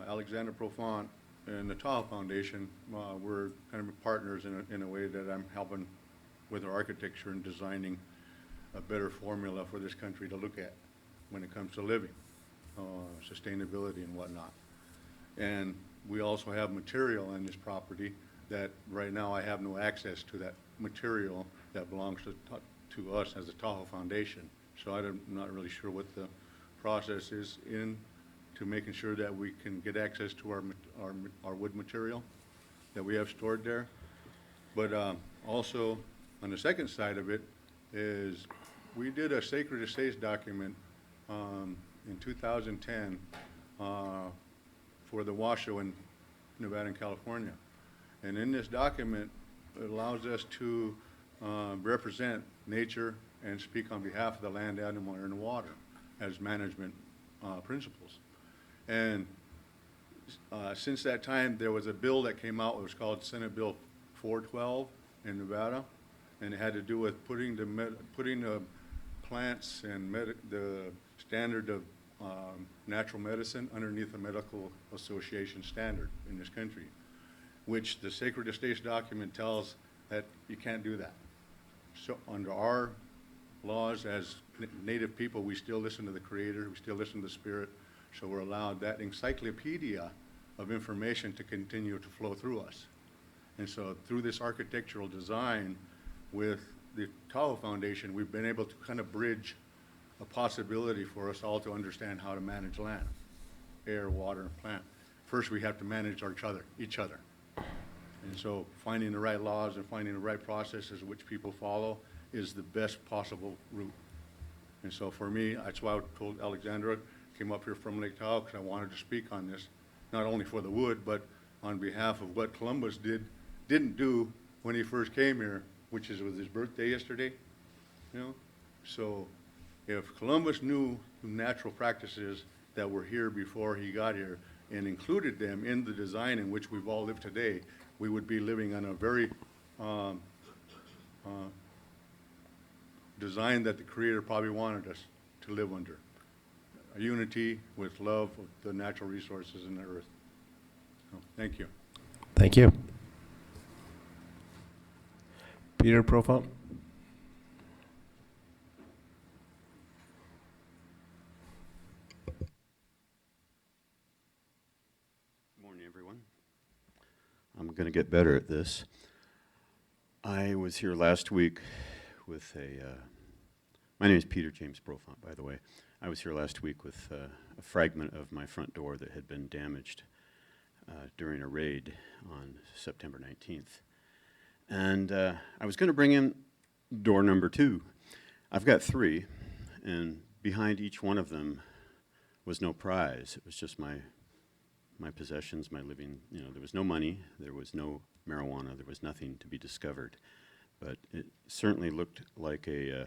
Alexander Profant and the Tahoe Foundation. We're kind of partners in a way that I'm helping with our architecture and designing a better formula for this country to look at when it comes to living, sustainability and whatnot. And we also have material on this property that right now I have no access to that material that belongs to us as the Tahoe Foundation. So I'm not really sure what the process is to making sure that we can get access to our wood material that we have stored there. But also on the second side of it is we did a Sacred Estates document in 2010 for the Washoe in Nevada and California. And in this document, it allows us to represent nature and speak on behalf of the land, animal, and water as management principles. And since that time, there was a bill that came out. It was called Senate Bill 412 in Nevada, and it had to do with putting the plants and the standard of natural medicine underneath the Medical Association standard in this country, which the Sacred Estates document tells that you can't do that. So under our laws as Native people, we still listen to the Creator, we still listen to the Spirit, so we're allowed that encyclopedia of information to continue to flow through us. And so through this architectural design with the Tahoe Foundation, we've been able to kind of bridge a possibility for us all to understand how to manage land, air, water, and plant. First, we have to manage each other. And so finding the right laws and finding the right processes which people follow is the best possible route. And so for me, that's why I told Alexandra, came up here from Lake Tahoe, because I wanted to speak on this, not only for the wood, but on behalf of what Columbus didn't do when he first came here, which was his birthday yesterday, you know? So if Columbus knew natural practices that were here before he got here and included them in the design in which we've all lived today, we would be living on a very design that the Creator probably wanted us to live under. A unity with love of the natural resources in the earth. So, thank you. Thank you. Peter Profant. Good morning, everyone. I'm going to get better at this. I was here last week with my name is Peter James Profant, by the way. I was here last week with a fragment of my front door that had been damaged during a raid on September 19th. And I was going to bring in door number 2. I've got 3, and behind each one of them was no prize. It was just my possessions, my living. You know, there was no money, there was no marijuana, there was nothing to be discovered. But it certainly looked like a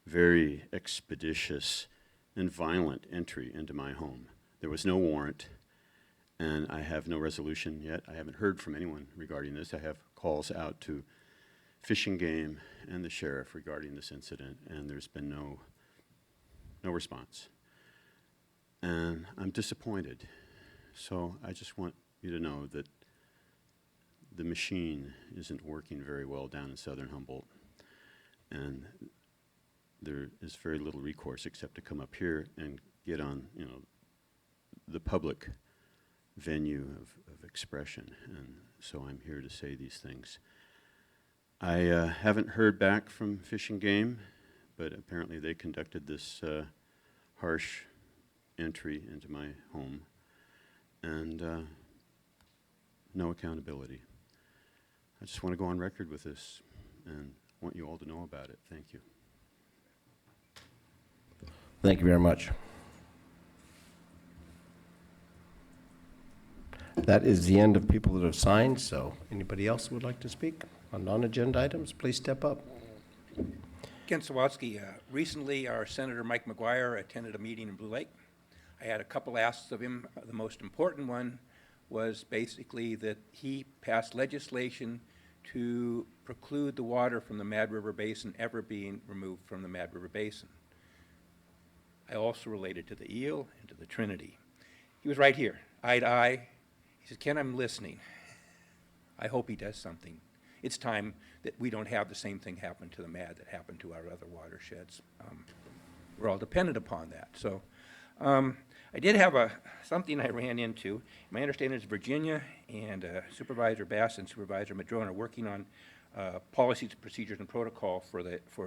very expeditious and violent entry into my home. There was no warrant, and I have no resolution yet. I haven't heard from anyone regarding this. I have calls out to Fish and Game and the sheriff regarding this incident, and there's been no response. And I'm disappointed. So I just want you to know that the machine isn't working very well down in southern Humboldt, and there is very little recourse except to come up here and get on, you know, the public venue of expression. And so I'm here to say these things. I haven't heard back from Fish and Game, but apparently they conducted this harsh entry into my home, and no accountability. I just want to go on record with this and want you all to know about it. Thank you. Thank you very much. That is the end of people that have signed, so anybody else would like to speak on non-agenda items, please step up. Ken Sawatsky, recently our Senator Mike McGuire attended a meeting in Blue Lake. I had a couple asks of him. The most important one was basically that he passed legislation to preclude the water from the Mad River Basin ever being removed from the Mad River Basin. I also related to the Eel and to the Trinity. He was right here, eye to eye. He said, Ken, I'm listening. I hope he does something. It's time that we don't have the same thing happen to the Mad that happened to our other watersheds. We're all dependent upon that. So I did have something I ran into. My understanding is Virginia and Supervisor Bass and Supervisor Madrone are working on policies, procedures, and protocol for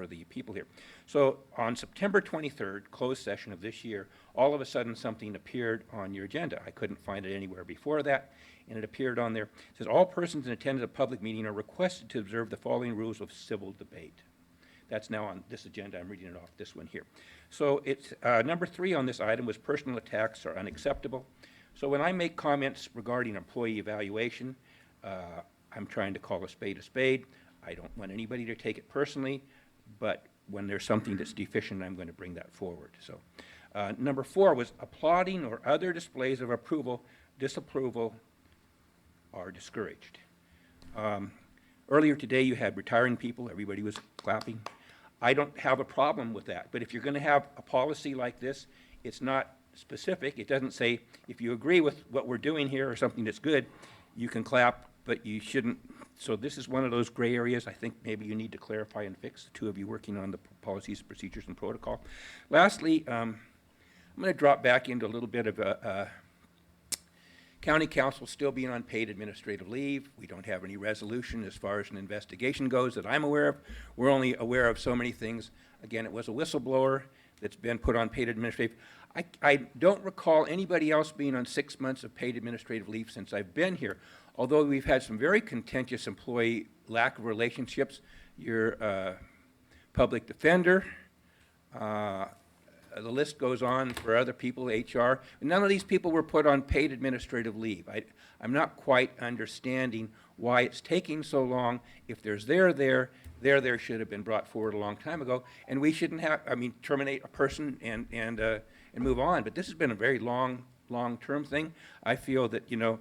the people here. So on September 23rd, closed session of this year, all of a sudden something appeared on your agenda. I couldn't find it anywhere before that, and it appeared on there. It says, all persons in attendance of a public meeting are requested to observe the following rules of civil debate. That's now on this agenda. I'm reading it off this one here. So it's number 3 on this item was personal attacks are unacceptable. So when I make comments regarding employee evaluation, I'm trying to call a spade a spade. I don't want anybody to take it personally, but when there's something that's deficient, I'm going to bring that forward. So number 4 was applauding or other displays of approval, disapproval are discouraged. Earlier today, you had retiring people. Everybody was clapping. I don't have a problem with that. But if you're going to have a policy like this, it's not specific. It doesn't say if you agree with what we're doing here or something that's good, you can clap, but you shouldn't. So this is one of those gray areas I think maybe you need to clarify and fix, the two of you working on the policies, procedures, and protocol. Lastly, I'm going to drop back into a little bit of county council still being on paid administrative leave. We don't have any resolution as far as an investigation goes that I'm aware of. We're only aware of so many things. Again, it was a whistleblower that's been put on paid administrative. I don't recall anybody else being on 6 months of paid administrative leave since I've been here, although we've had some very contentious employee lack of relationships. Your public defender, the list goes on for other people, HR. None of these people were put on paid administrative leave. I'm not quite understanding why it's taking so long. If there's there should have been brought forward a long time ago, and we shouldn't have, terminate a person and move on. But this has been a very long-term thing. I feel that, the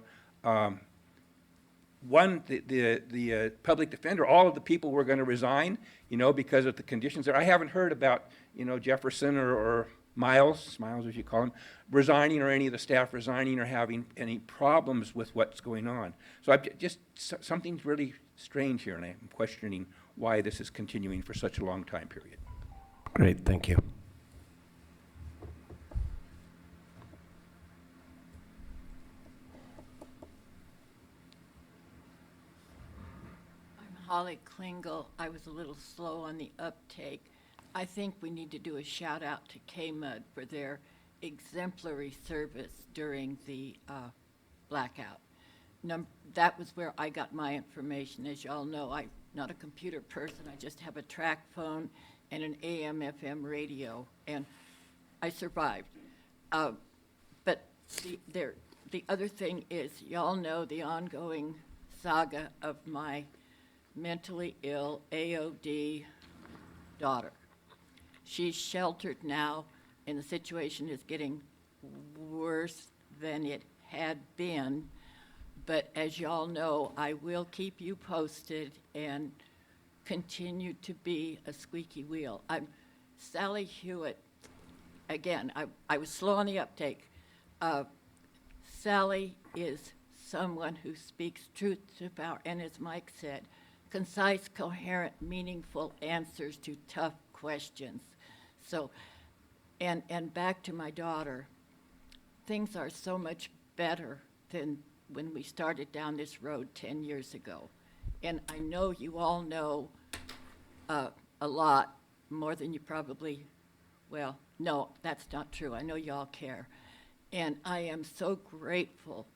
public defender, all of the people were going to resign, because of the conditions there. I haven't heard about, Jefferson or Miles as you call him, resigning, or any of the staff resigning or having any problems with what's going on. So something's really strange here, and I'm questioning why this is continuing for such a long time period. Great, thank you. Holly Klingel. I was a little slow on the uptake. I think we need to do a shout out to KMUD for their exemplary service during the blackout. That was where I got my information. As you all know, I'm not a computer person. I just have a track phone and an AM/FM radio, and I survived. But the other thing is, y'all know the ongoing saga of my mentally ill AOD daughter. She's sheltered now, and the situation is getting worse than it had been. But as y'all know, I will keep you posted and continue to be a squeaky wheel. I'm Sally Hewitt. Again, I was slow on the uptake. Sally is someone who speaks truth to power, and as Mike said, concise, coherent, meaningful answers to tough questions. So, and back to my daughter, things are so much better than when we started down this road 10 years ago. And I know you all know a lot, more than you probably, well, no, that's not true. I know you all care. And I am so grateful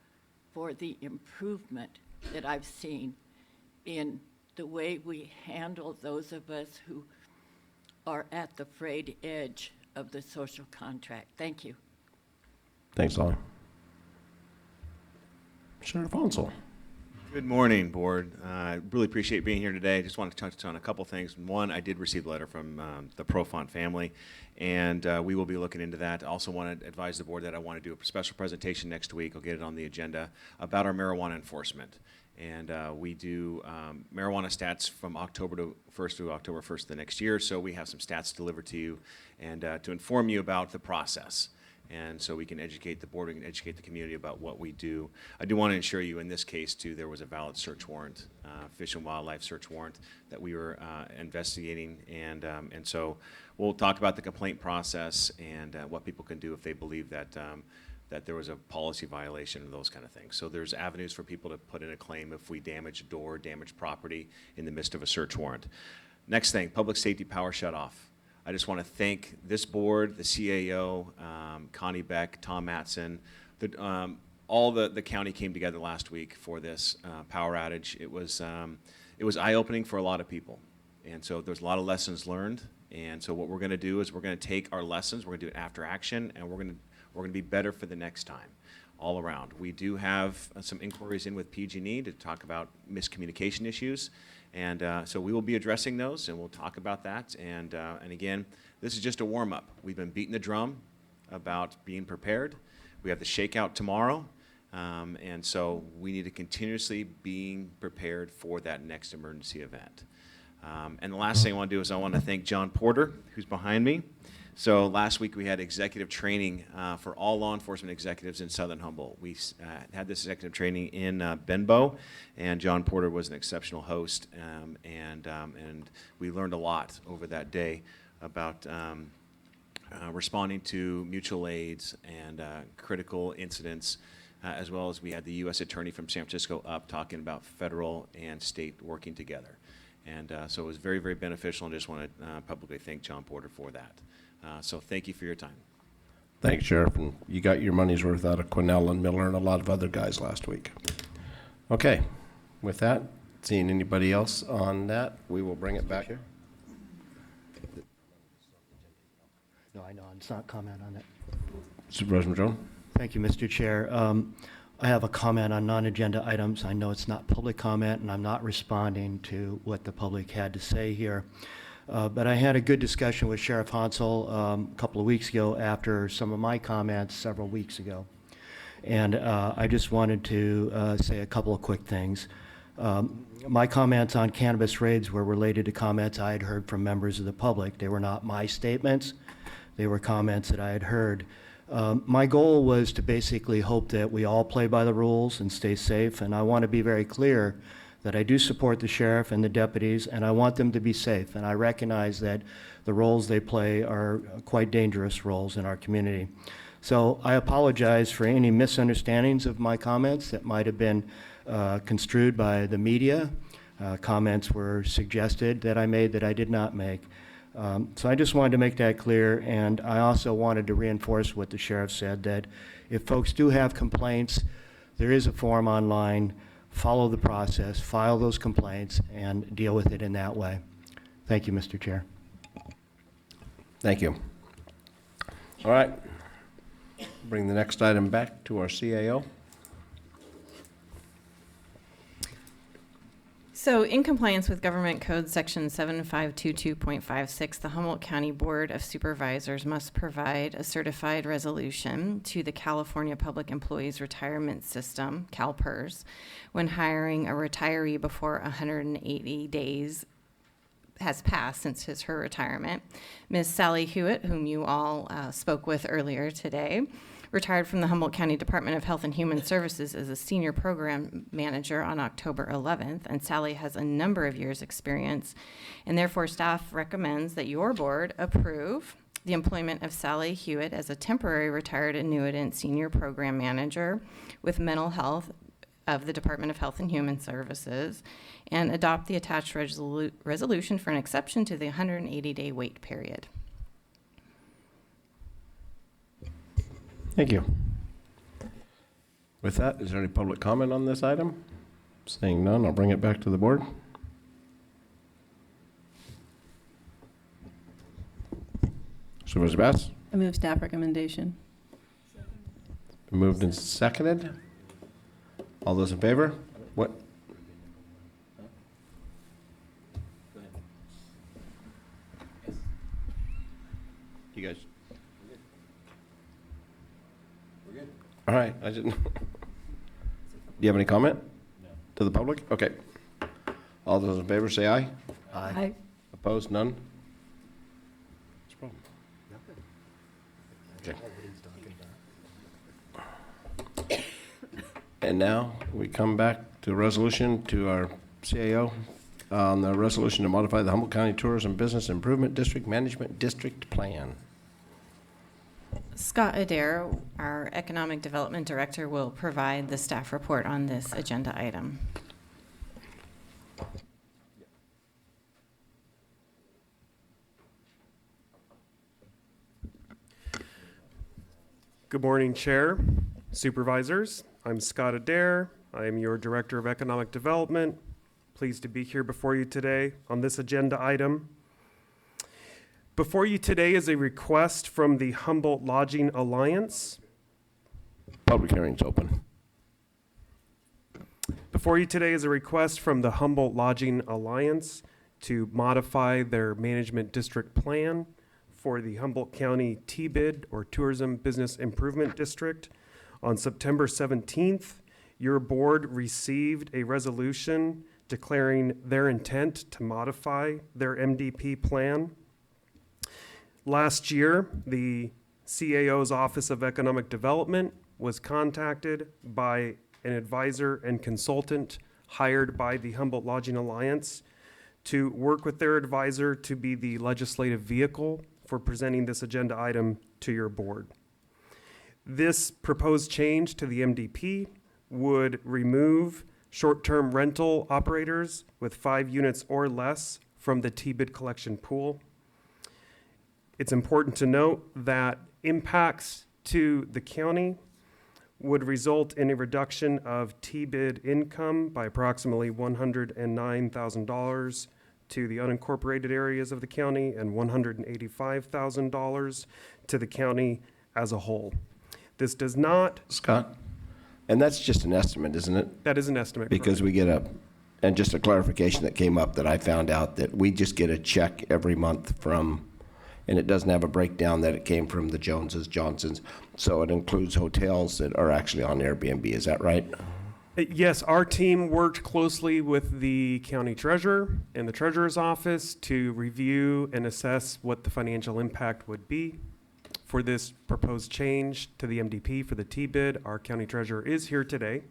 for the improvement that I've seen in the way we handle those of us who are at the frayed edge of the social contract. Thank you. Thanks, Ollie. Senator Fonsel. Good morning, Board. I really appreciate being here today. Just want to touch on a couple things. One, I did receive a letter from the Profont family, and we will be looking into that. I also want to advise the Board that I want to do a special presentation next week. I'll get it on the agenda about our marijuana enforcement. And we do marijuana stats from October 1st to October 1st the next year, so we have some stats delivered to you and to inform you about the process. And so we can educate the board, we can educate the community about what we do. I do want to assure you in this case, too, there was a valid search warrant, Fish and Wildlife search warrant that we were investigating. And so we'll talk about the complaint process and what people can do if they believe that, that there was a policy violation and those kind of things. So there's avenues for people to put in a claim if we damage a door, damage property in the midst of a search warrant. Next thing, public safety power shutoff. I just want to thank this board, the CAO, Connie Beck, Tom Matson, all the county came together last week for this power outage. It was eye-opening for a lot of people. And so there's a lot of lessons learned. And so what we're going to do is we're going to take our lessons, we're going to do it after action, and we're going to be better for the next time, all around. We do have some inquiries in with PG&E to talk about miscommunication issues. And so we will be addressing those, and we'll talk about that. And again, this is just a warm-up. We've been beating the drum about being prepared. We have the shakeout tomorrow, and so we need to continuously being prepared for that next emergency event. And the last thing I want to do is I want to thank John Porter, who's behind me. So last week we had executive training for all law enforcement executives in Southern Humboldt. We had this executive training in Benbow, and John Porter was an exceptional host, and we learned a lot over that day about responding to mutual aids and critical incidents, as well as we had the U.S. Attorney from San Francisco up talking about federal and state working together. And so it was very, very beneficial, and I just want to publicly thank John Porter for that. So thank you for your time. Thanks, Sheriff. And you got your money's worth out of Quinnell and Miller and a lot of other guys last week. Okay. With that, seeing anybody else on that, we will bring it back. No, I know, it's not comment on it. Supervisor Madrone. Thank you, Mr. Chair. I have a comment on non-agenda items. I know it's not public comment, and I'm not responding to what the public had to say here. But I had a good discussion with Sheriff Hansel a couple of weeks ago after some of my comments several weeks ago. And I just wanted to say a couple of quick things. My comments on cannabis raids were related to comments I had heard from members of the public. They were not my statements. They were comments that I had heard. My goal was to basically hope that we all play by the rules and stay safe. And I want to be very clear that I do support the sheriff and the deputies, and I want them to be safe. And I recognize that the roles they play are quite dangerous roles in our community. So I apologize for any misunderstandings of my comments that might have been construed by the media. Comments were suggested that I made that I did not make. So I just wanted to make that clear, and I also wanted to reinforce what the sheriff said, that if folks do have complaints, there is a form online. Follow the process, file those complaints, and deal with it in that way. Thank you, Mr. Chair. Thank you. All right. Bring the next item back to our CAO. So in compliance with Government Code Section 7522.56, the Humboldt County Board of Supervisors must provide a certified resolution to the California Public Employees Retirement System, CalPERS, when hiring a retiree before 180 days has passed since her retirement. Ms. Sally Hewitt, whom you all spoke with earlier today, retired from the Humboldt County Department of Health and Human Services as a senior program manager on October 11th, and Sally has a number of years' experience, and therefore staff recommends that your board approve the employment of Sally Hewitt as a temporary retired annuitant senior program manager with mental health of the Department of Health and Human Services, and adopt the attached resolution for an exception to the 180-day wait period. Thank you. With that, is there any public comment on this item? Seeing none, I'll bring it back to the board. Supervisor Bass? I move staff recommendation. Moved and seconded. All those in favor? What? You guys? We're good. All right, I didn't. Do you have any comment? No. To the public? Okay. All those in favor say aye. Aye. Opposed? None? What's the problem? Okay. And now we come back to a resolution to our CAO on the resolution to modify the Humboldt County Tourism Business Improvement District Management District Plan. Scott Adair, our Economic Development Director, will provide the staff report on this agenda item. Good morning, Chair, Supervisors. I'm Scott Adair. I am your Director of Economic Development. Pleased to be here before you today on this agenda item. Before you today is a request from the Humboldt Lodging Alliance. Public hearing's open. Before you today is a request from the Humboldt Lodging Alliance to modify their management district plan for the Humboldt County TBID, or Tourism Business Improvement District. On September 17th, your board received a resolution declaring their intent to modify their MDP plan. Last year, the CAO's Office of Economic Development was contacted by an advisor and consultant hired by the Humboldt Lodging Alliance to work with their advisor to be the legislative vehicle for presenting this agenda item to your board. This proposed change to the MDP would remove short-term rental operators with 5 units or less from the TBID collection pool. It's important to note that impacts to the county would result in a reduction of TBID income by approximately $109,000 to the unincorporated areas of the county and $185,000 to the county as a whole. This does not... Scott? And that's just an estimate, isn't it? That is an estimate. Because we get and just a clarification that came up that I found out, that we just get a check every month from, and it doesn't have a breakdown that it came from the Joneses, Johnsons. So it includes hotels that are actually on Airbnb. Is that right? Yes, our team worked closely with the county treasurer and the treasurer's office to review and assess what the financial impact would be for this proposed change to the MDP for the TBID. Our county treasurer is here today,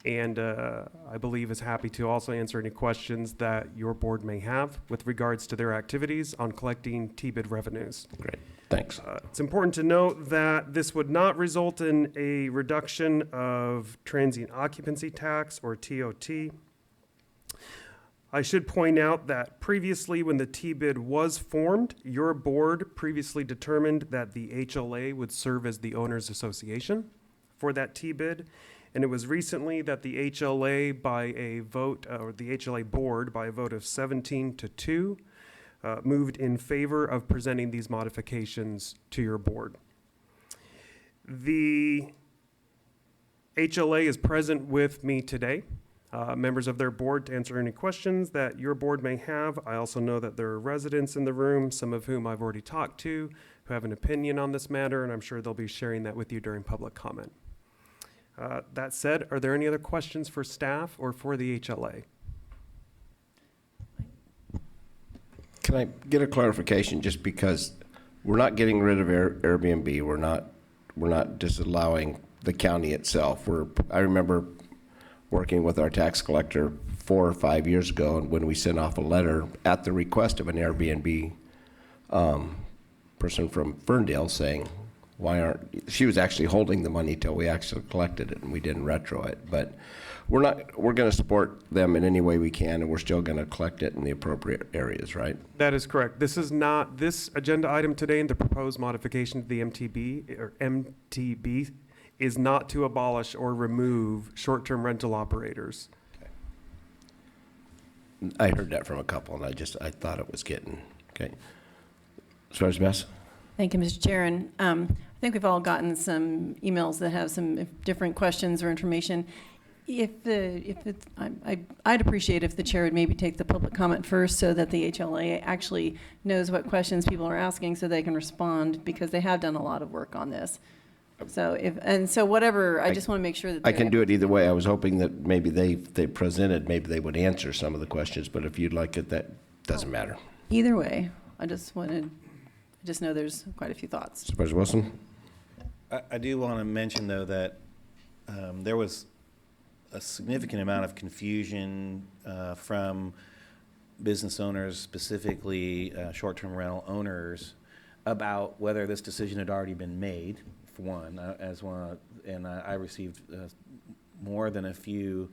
and I believe is happy to also answer any questions that your board may have with regards to their activities on collecting TBID revenues. Great, thanks. It's important to note that this would not result in a reduction of transient occupancy tax, or TOT. I should point out that previously, when the TBID was formed, your board previously determined that the HLA would serve as the owners association for that TBID. And it was recently that the HLA by a vote, or the HLA board by a vote of 17-2, moved in favor of presenting these modifications to your board. The HLA is present with me today. Members of their board to answer any questions that your board may have. I also know that there are residents in the room, some of whom I've already talked to, who have an opinion on this matter, and I'm sure they'll be sharing that with you during public comment. That said, are there any other questions for staff or for the HLA? Can I get a clarification, just because we're not getting rid of Airbnb, we're not disallowing the county itself. I remember working with our tax collector 4 or 5 years ago, and when we sent off a letter at the request of an Airbnb person from Ferndale saying, she was actually holding the money till we actually collected it and we didn't retro it. But we're going to support them in any way we can, and we're still going to collect it in the appropriate areas, right? That is correct. This is not, this agenda item today and the proposed modification to the MTB is not to abolish or remove short-term rental operators. Okay. I heard that from a couple, and I thought it was getting, okay. Supervisor Bass? Thank you, Mr. Chair. And I think we've all gotten some emails that have some different questions or information. I'd appreciate if the chair would maybe take the public comment first so that the HLA actually knows what questions people are asking so they can respond, because they have done a lot of work on this. So whatever, I just want to make sure that I can do it either way. I was hoping that maybe they presented, maybe they would answer some of the questions, but if you'd like it, that doesn't matter. Either way, I just know there's quite a few thoughts. Supervisor Wilson? I do want to mention, though, that there was a significant amount of confusion from business owners, specifically short-term rental owners, about whether this decision had already been made, for one, and I received more than a few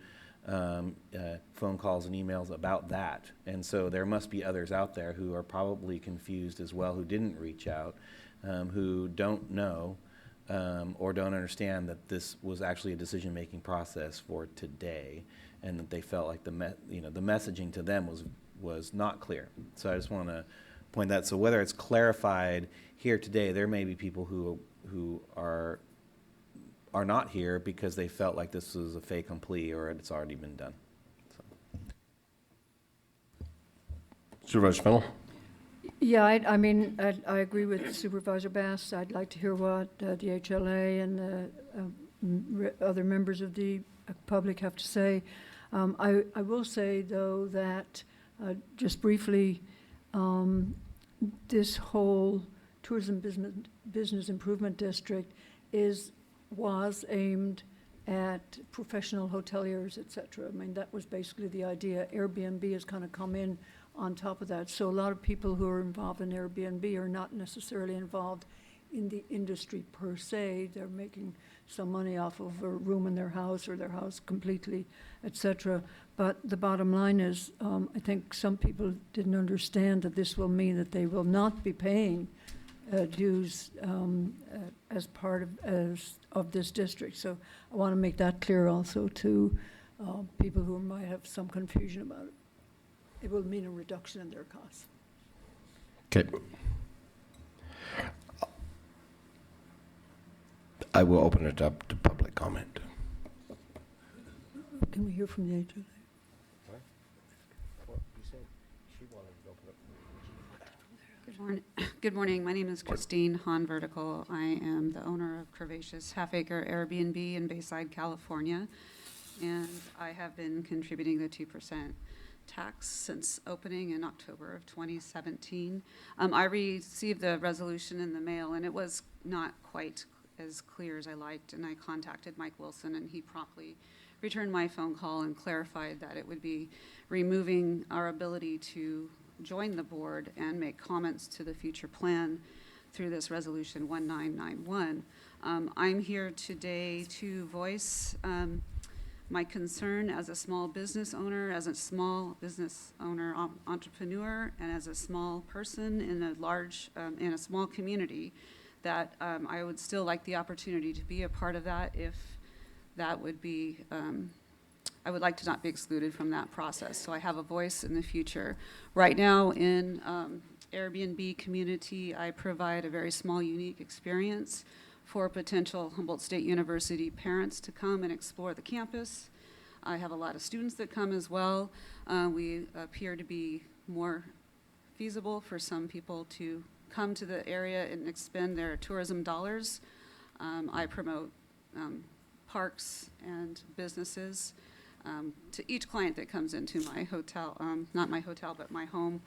phone calls and emails about that. And so there must be others out there who are probably confused as well, who didn't reach out, who don't know or don't understand that this was actually a decision-making process for today, and that they felt like the messaging to them was not clear. So I just want to point that. So whether it's clarified here today, there may be people who are not here because they felt like this was a fait accompli or it's already been done. So. Supervisor Fennell? Yeah, I agree with Supervisor Bass. I'd like to hear what the HLA and the other members of the public have to say. I will say, though, that just briefly, this whole tourism business improvement district was aimed at professional hoteliers, et cetera. I mean, that was basically the idea. Airbnb has kind of come in on top of that. So a lot of people who are involved in Airbnb are not necessarily involved in the industry per se. They're making some money off of a room in their house or their house completely, et cetera. But the bottom line is, I think some people didn't understand that this will mean that they will not be paying dues as part of this district. So I want to make that clear also to people who might have some confusion about it. It will mean a reduction in their costs. Okay. I will open it up to public comment. Can we hear from the HLA? Good morning. My name is Christine Hahn Vertical. I am the owner of Curvaceous Half-Acre Airbnb in Bayside, California, and I have been contributing the 2% tax since opening in October of 2017. I received the resolution in the mail, and it was not quite as clear as I liked, and I contacted Mike Wilson, and he promptly returned my phone call and clarified that it would be removing our ability to join the board and make comments to the future plan through this resolution 1991. I'm here today to voice my concern as a small business owner, entrepreneur, and as a small person in a small community, that I would still like the opportunity to be a part of that if that would be, I would like to not be excluded from that process. So I have a voice in the future. Right now in Airbnb community, I provide a very small, unique experience for potential Humboldt State University parents to come and explore the campus. I have a lot of students that come as well. We appear to be more feasible for some people to come to the area and expend their tourism dollars. I promote parks and businesses to each client that comes into my hotel, not my hotel, but my home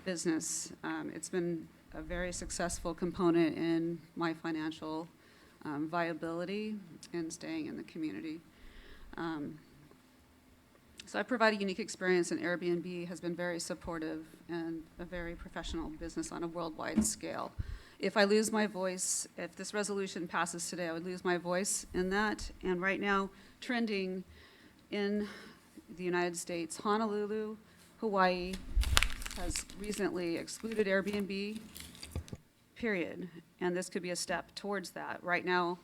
business. It's been a very successful component in my financial viability and staying in the community. So I provide a unique experience, and Airbnb has been very supportive and a very professional business on a worldwide scale. If I lose my voice, if this resolution passes today, I would lose my voice in that. And right now, trending in the United States, Honolulu, Hawaii has recently excluded Airbnb, period. And this could be a step towards that. Right now,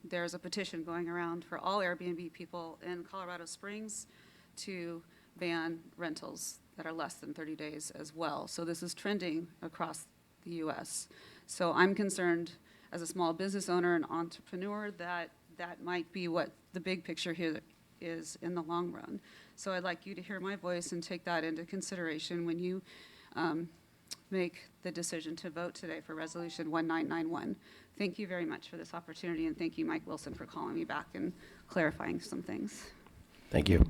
there's a petition going around for all Airbnb people in Colorado Springs to ban rentals that are less than 30 days as well. So this is trending across the U.S. So I'm concerned as a small business owner and entrepreneur that that might be what the big picture here is in the long run. So I'd like you to hear my voice and take that into consideration when you make the decision to vote today for Resolution 1991. Thank you very much for this opportunity, and thank you, Mike Wilson, for calling me back and clarifying some things. Thank you.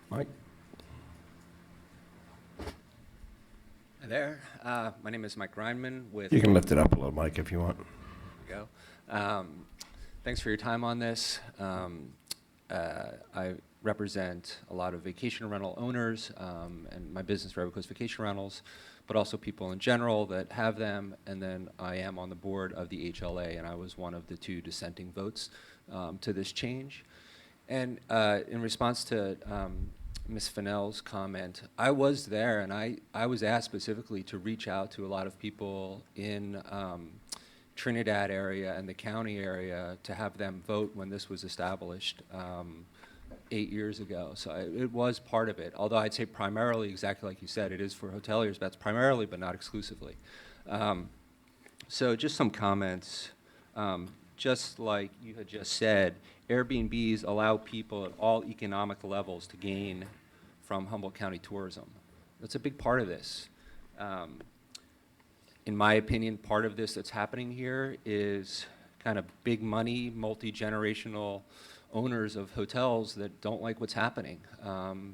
Mike? Hi there. My name is Mike Reinman with... You can lift it up a little, Mike, if you want. There we go. Thanks for your time on this. I represent a lot of vacation rental owners, and my business, Forever Coast Vacation Rentals, but also people in general that have them. And then I am on the board of the HLA, and I was one of the 2 dissenting votes to this change. And in response to Ms. Fennell's comment, I was there, and I was asked specifically to reach out to a lot of people in Trinidad area and the county area to have them vote when this was established 8 years ago. So it was part of it, although I'd say primarily, exactly like you said, it is for hoteliers. That's primarily, but not exclusively. So just some comments. Just like you had just said, Airbnbs allow people at all economic levels to gain from Humboldt County tourism. That's a big part of this. In my opinion, part of this that's happening here is kind of big money, multi-generational owners of hotels that don't like what's happening.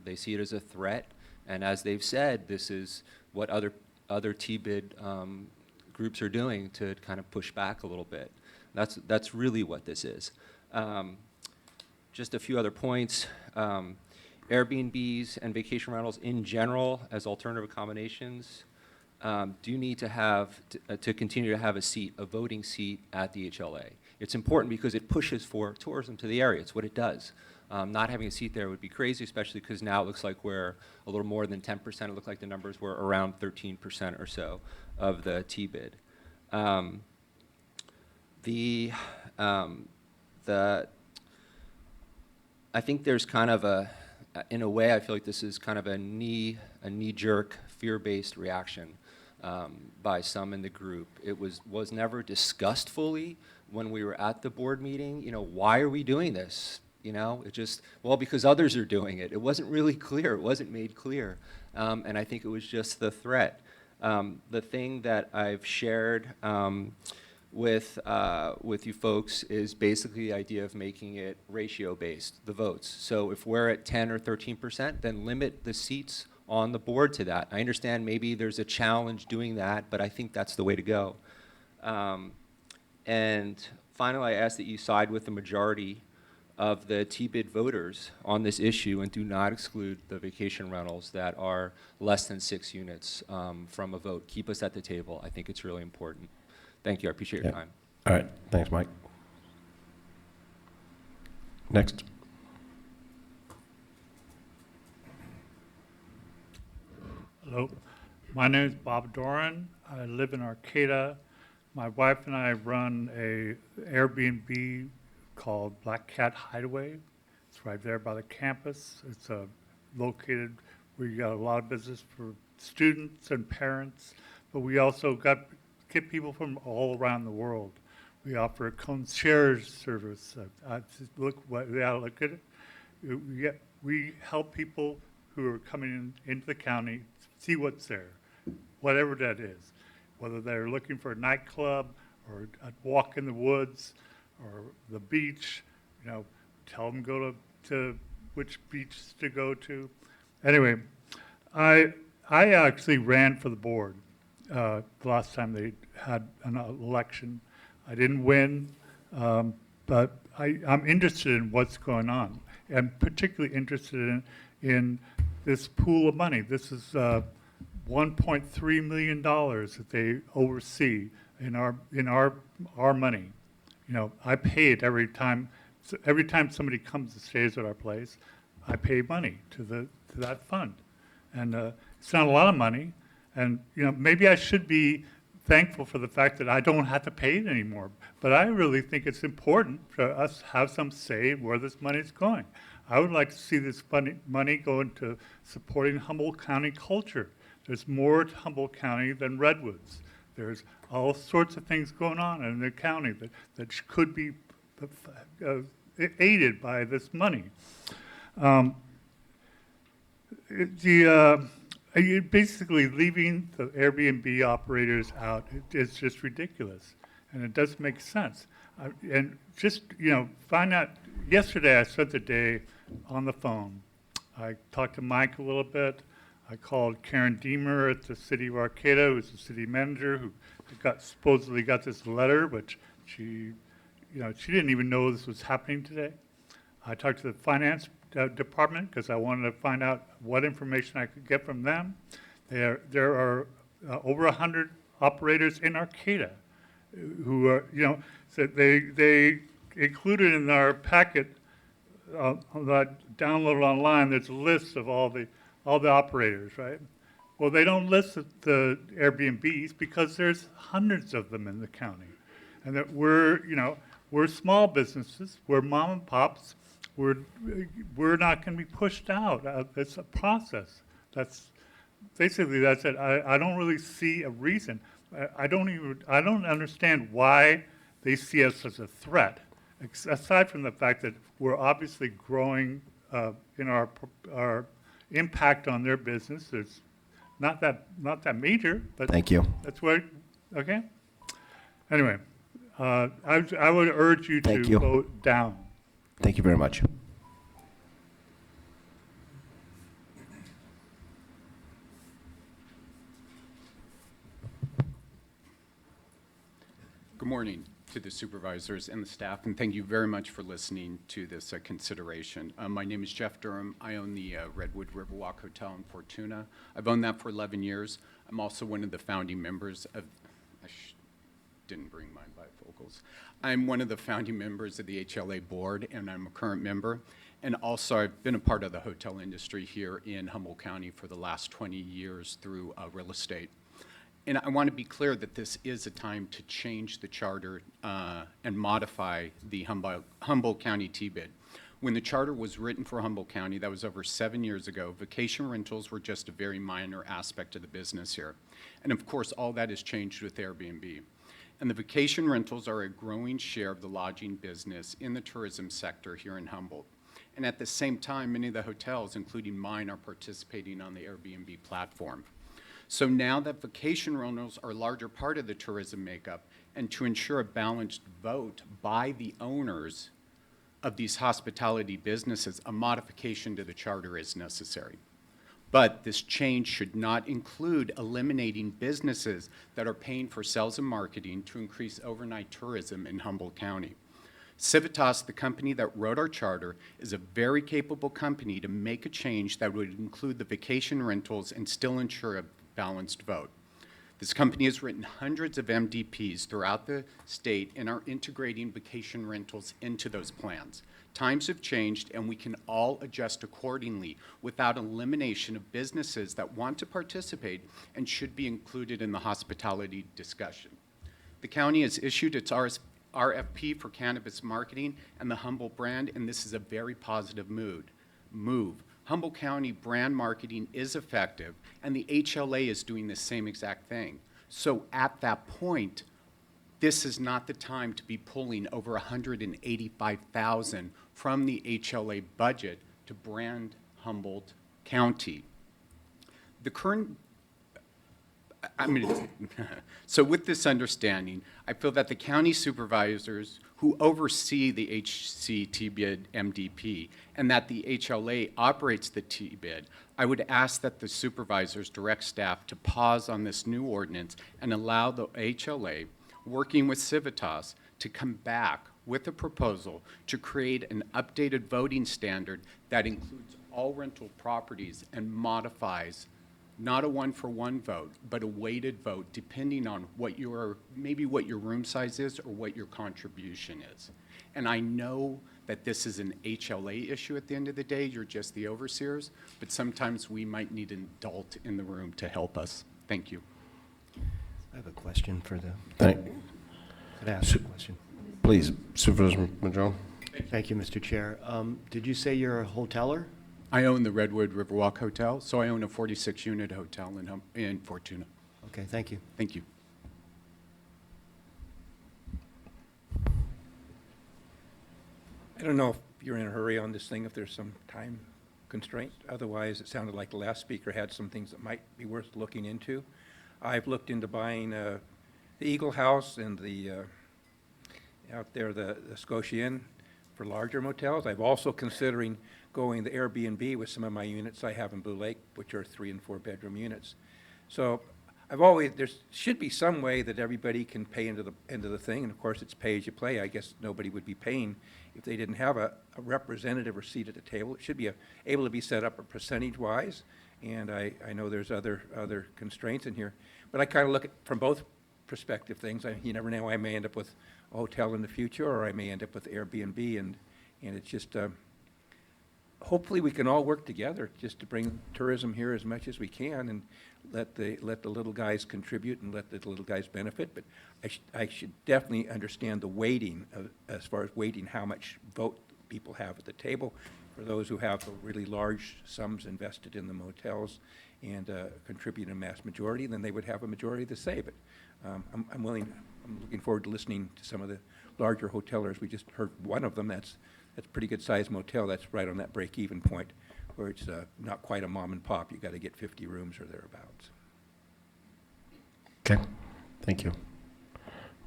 They see it as a threat, and as they've said, this is what other TBID groups are doing to kind of push back a little bit. That's really what this is. Just a few other points. Airbnbs and vacation rentals in general as alternative accommodations do need to have, to continue to have a voting seat at the HLA. It's important because it pushes for tourism to the area. It's what it does. Not having a seat there would be crazy, especially because now it looks like we're a little more than 10%. It looked like the numbers were around 13% or so of the TBID. I think there's kind of in a way, I feel like this is kind of a knee-jerk, fear-based reaction by some in the group. It was never discussed fully when we were at the board meeting. You know, why are we doing this? You know, it just, well, because others are doing it. It wasn't really clear. It wasn't made clear. And I think it was just the threat. The thing that I've shared with you folks is basically the idea of making it ratio-based, the votes. So if we're at 10 or 13%, then limit the seats on the board to that. I understand maybe there's a challenge doing that, but I think that's the way to go. And finally, I ask that you side with the majority of the TBID voters on this issue and do not exclude the vacation rentals that are less than 6 units from a vote. Keep us at the table. I think it's really important. Thank you. I appreciate your time. All right. Thanks, Mike. Next. Hello. My name is Bob Doran. I live in Arcata. My wife and I run a Airbnb called Black Cat Hideaway. It's right there by the campus. It's located where you got a lot of business for students and parents, but we also get people from all around the world. We offer a concierge service. Look at it. We help people who are coming into the county see what's there, whatever that is, whether they're looking for a nightclub or a walk in the woods or the beach. You know, tell them go to which beach to go to. Anyway, I actually ran for the board the last time they had an election. I didn't win, but I'm interested in what's going on, and particularly interested in this pool of money. This is $1.3 million that they oversee in our money. You know, I pay it every time somebody comes and stays at our place. I pay money to that fund, and it's not a lot of money. And you know, maybe I should be thankful for the fact that I don't have to pay it anymore. But I really think it's important for us to have some say where this money is going. I would like to see this money go into supporting Humboldt County culture. There's more to Humboldt County than Redwoods. There's all sorts of things going on in the county that could be aided by this money. Basically leaving the Airbnb operators out is just ridiculous, and it doesn't make sense. And just, find out, yesterday I spent the day on the phone. I talked to Mike a little bit. I called Karen Deemer at the city of Arcata, who's the city manager, who supposedly got this letter, but she didn't even know this was happening today. I talked to the finance department because I wanted to find out what information I could get from them. There are over 100 operators in Arcata who are, so they included in our packet that downloaded online. There's a list of all the operators, right? Well, they don't list the Airbnbs because there's hundreds of them in the county, and that we're small businesses, we're mom and pops. We're not going to be pushed out. It's a process. That's it. I don't really see a reason. I don't understand why they see us as a threat, aside from the fact that we're obviously growing in our impact on their business. It's not that major, but Thank you. That's what. Okay. Anyway, I would urge you to vote down. Thank you very much. Good morning to the supervisors and the staff, and thank you very much for listening to this consideration. My name is Jeff Durham. I own the Redwood Riverwalk Hotel in Fortuna. I've owned that for 11 years. I'm also one of the founding members of, didn't bring my bifocals. I'm one of the founding members of the HLA board, and I'm a current member. And also, I've been a part of the hotel industry here in Humboldt County for the last 20 years through real estate. And I want to be clear that this is a time to change the charter and modify the Humboldt County T-bid. When the charter was written for Humboldt County, that was over 7 years ago, vacation rentals were just a very minor aspect of the business here. And of course, all that has changed with Airbnb. And the vacation rentals are a growing share of the lodging business in the tourism sector here in Humboldt. And at the same time, many of the hotels, including mine, are participating on the Airbnb platform. So now that vacation rentals are a larger part of the tourism makeup, and to ensure a balanced vote by the owners of these hospitality businesses, a modification to the charter is necessary. But this change should not include eliminating businesses that are paying for sales and marketing to increase overnight tourism in Humboldt County. Civitas, the company that wrote our charter, is a very capable company to make a change that would include the vacation rentals and still ensure a balanced vote. This company has written hundreds of MDPs throughout the state and are integrating vacation rentals into those plans. Times have changed, and we can all adjust accordingly without elimination of businesses that want to participate and should be included in the hospitality discussion. The county has issued its RFP for cannabis marketing and the Humboldt brand, and this is a very positive move. Humboldt County brand marketing is effective, and the HLA is doing the same exact thing. So at that point, this is not the time to be pulling over $185,000 from the HLA budget to brand Humboldt County. The current, so with this understanding, I feel that the county supervisors who oversee the HCT-bid MDP and that the HLA operates the T-bid, I would ask that the supervisors direct staff to pause on this new ordinance and allow the HLA, working with Civitas, to come back with a proposal to create an updated voting standard that includes all rental properties and modifies not a one-for-one vote, but a weighted vote depending on what maybe what your room size is or what your contribution is. And I know that this is an HLA issue at the end of the day, you're just the overseers, but sometimes we might need an adult in the room to help us. Thank you. I have a question for the... Could I ask a question? Please, Supervisor Madrone. Thank you, Mr. Chair. Did you say you're a hoteler? I own the Redwood Riverwalk Hotel, so I own a 46-unit hotel in Fortuna. Okay, thank you. Thank you. I don't know if you're in a hurry on this thing, if there's some time constraint. Otherwise, it sounded like the last speaker had some things that might be worth looking into. I've looked into buying the Eagle House and the out there, the Scotia Inn for larger motels. I've also considering going the Airbnb with some of my units I have in Blue Lake, which are 3 and 4 bedroom units. So there should be some way that everybody can pay into the thing, and of course it's pay as you play. I guess nobody would be paying if they didn't have a representative or seat at the table. It should be able to be set up percentage-wise, and I know there's other constraints in here. But I kind of look at from both perspective things. You never know, I may end up with a hotel in the future, or I may end up with Airbnb, and it's just, hopefully we can all work together just to bring tourism here as much as we can, and let the little guys contribute and let the little guys benefit. But I should definitely understand the weighting as far as weighting how much vote people have at the table. For those who have really large sums invested in the motels and contribute a mass majority, then they would have a majority to say. But I'm looking forward to listening to some of the larger hotelers. We just heard one of them. That's a pretty good sized motel. That's right on that break-even point, where it's not quite a mom and pop. You got to get 50 rooms or thereabouts. Okay, thank you.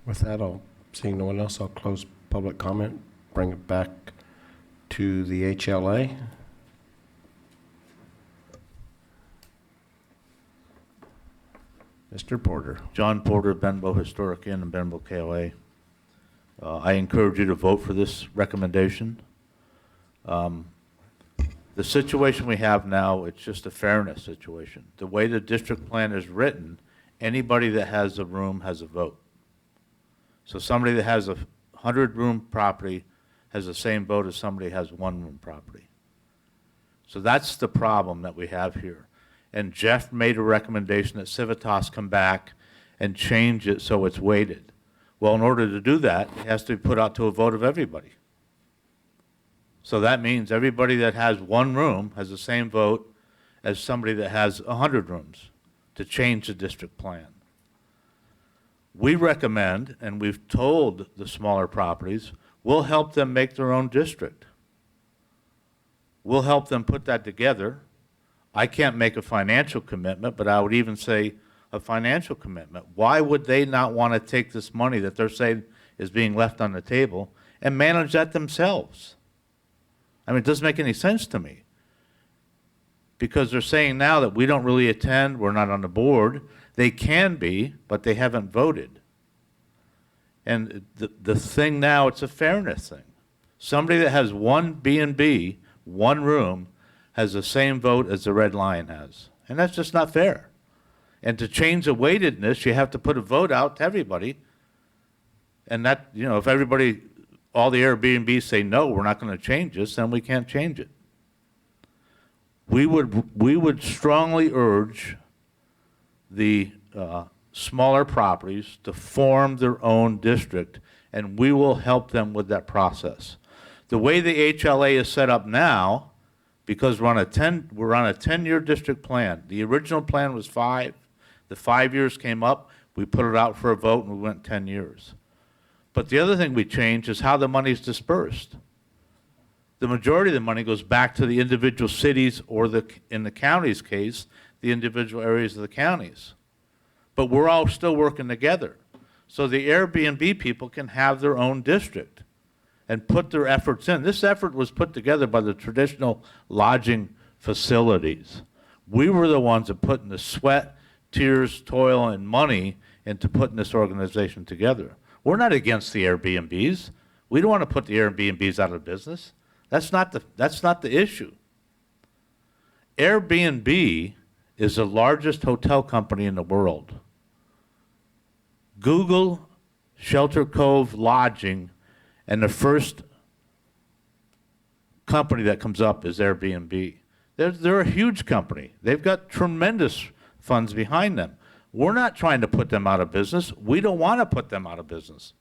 With that, seeing no one else, I'll close public comment, bring it back to the HLA. Mr. Porter. John Porter, Benbow Historic Inn and Benbow KOA. I encourage you to vote for this recommendation. The situation we have now, it's just a fairness situation. The way the district plan is written, anybody that has a room has a vote. So somebody that has a 100-room property has the same vote as somebody who has 1-room property. So that's the problem that we have here. And Jeff made a recommendation that Civitas come back and change it so it's weighted. Well, in order to do that, it has to be put out to a vote of everybody. So that means everybody that has 1 room has the same vote as somebody that has 100 rooms to change the district plan. We recommend, and we've told the smaller properties, we'll help them make their own district. We'll help them put that together. I can't make a financial commitment, but I would even say a financial commitment. Why would they not want to take this money that they're saying is being left on the table and manage that themselves? I mean, it doesn't make any sense to me. Because they're saying now that we don't really attend, we're not on the board. They can be, but they haven't voted. And the thing now, it's a fairness thing. Somebody that has 1 B&B, 1 room, has the same vote as the Red Lion has. And that's just not fair. And to change the weightedness, you have to put a vote out to everybody. And that, you know, if everybody, all the Airbnbs say, no, we're not going to change this, then we can't change it. We would strongly urge the smaller properties to form their own district, and we will help them with that process. The way the HLA is set up now, because we're on a 10-year district plan. The original plan was 5. The 5 years came up. We put it out for a vote, and we went 10 years. But the other thing we changed is how the money is dispersed. The majority of the money goes back to the individual cities, or in the county's case, the individual areas of the counties. But we're all still working together. So the Airbnb people can have their own district and put their efforts in. This effort was put together by the traditional lodging facilities. We were the ones that put in the sweat, tears, toil, and money into putting this organization together. We're not against the Airbnbs. We don't want to put the Airbnbs out of business. That's not the issue. Airbnb is the largest hotel company in the world. Google Shelter Cove Lodging, and the first company that comes up is Airbnb. They're a huge company. They've got tremendous funds behind them. We're not trying to put them out of business. We don't want to put them out of business.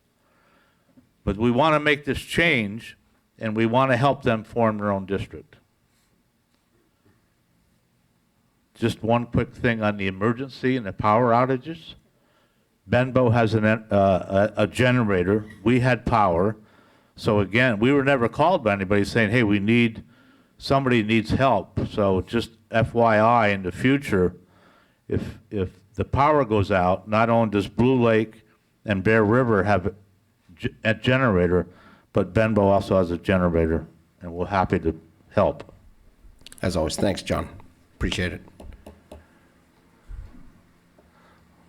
But we want to make this change, and we want to help them form their own district. Just one quick thing on the emergency and the power outages. Benbow has a generator. We had power. So again, we were never called by anybody saying, hey, somebody needs help. So just FYI, in the future, if the power goes out, not only does Blue Lake and Bear River have a generator, but Benbow also has a generator, and we're happy to help. As always, thanks, John. Appreciate it.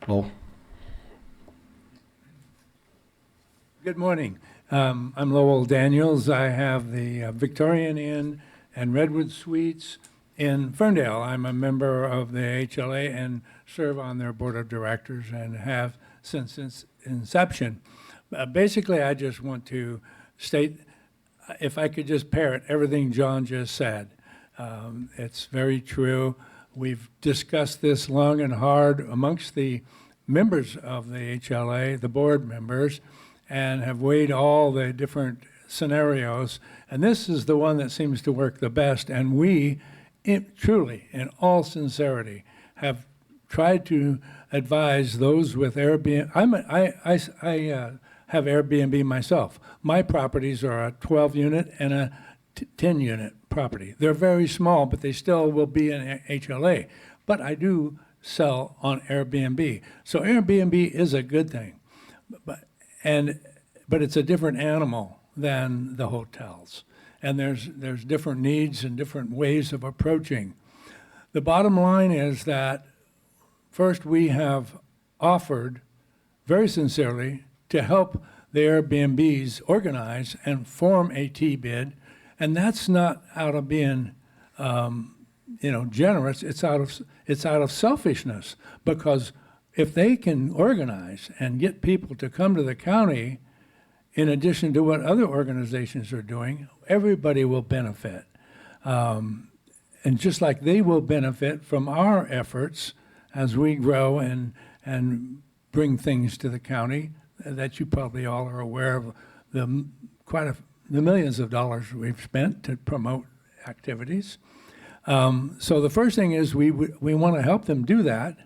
Lowell? Good morning. I'm Lowell Daniels. I have the Victorian Inn and Redwood Suites in Ferndale. I'm a member of the HLA and serve on their board of directors and have since its inception. Basically, I just want to state, if I could just parrot everything John just said. It's very true. We've discussed this long and hard amongst the members of the HLA, the board members, and have weighed all the different scenarios. And this is the one that seems to work the best. And we, truly, in all sincerity, have tried to advise those with Airbnb. I have Airbnb myself. My properties are a 12-unit and a 10-unit property. They're very small, but they still will be in HLA. But I do sell on Airbnb. So Airbnb is a good thing. But it's a different animal than the hotels. And there's different needs and different ways of approaching. The bottom line is that first we have offered very sincerely to help the Airbnbs organize and form a T-bid, and that's not out of being generous. It's out of selfishness, because if they can organize and get people to come to the county, in addition to what other organizations are doing, everybody will benefit. And just like they will benefit from our efforts as we grow and bring things to the county, that you probably all are aware of the millions of dollars we've spent to promote activities. So the first thing is we want to help them do that.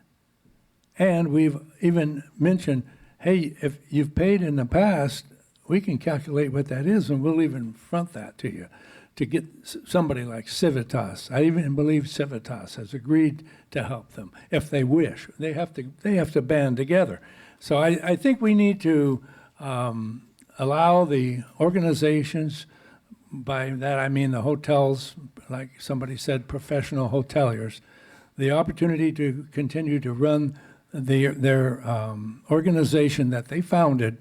And we've even mentioned, hey, if you've paid in the past, we can calculate what that is, and we'll even front that to you to get somebody like Civitas. I even believe Civitas has agreed to help them if they wish. They have to band together. So I think we need to allow the organizations, by that I mean the hotels, like somebody said, professional hoteliers, the opportunity to continue to run their organization that they founded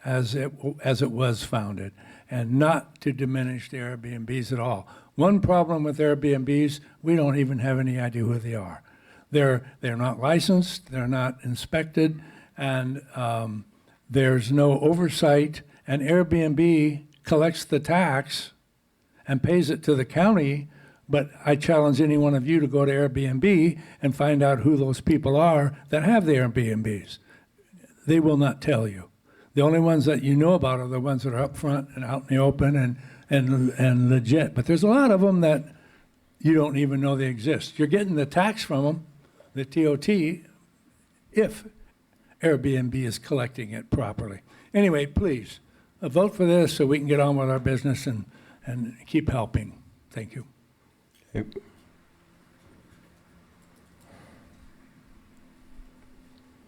as it was founded, and not to diminish the Airbnbs at all. One problem with Airbnbs, we don't even have any idea who they are. They're not licensed, they're not inspected, and there's no oversight, and Airbnb collects the tax and pays it to the county, but I challenge any one of you to go to Airbnb and find out who those people are that have the Airbnbs. They will not tell you. The only ones that you know about are the ones that are up front and out in the open and legit. But there's a lot of them that you don't even know they exist. You're getting the tax from them, the TOT, if Airbnb is collecting it properly. Anyway, please, vote for this so we can get on with our business and keep helping. Thank you.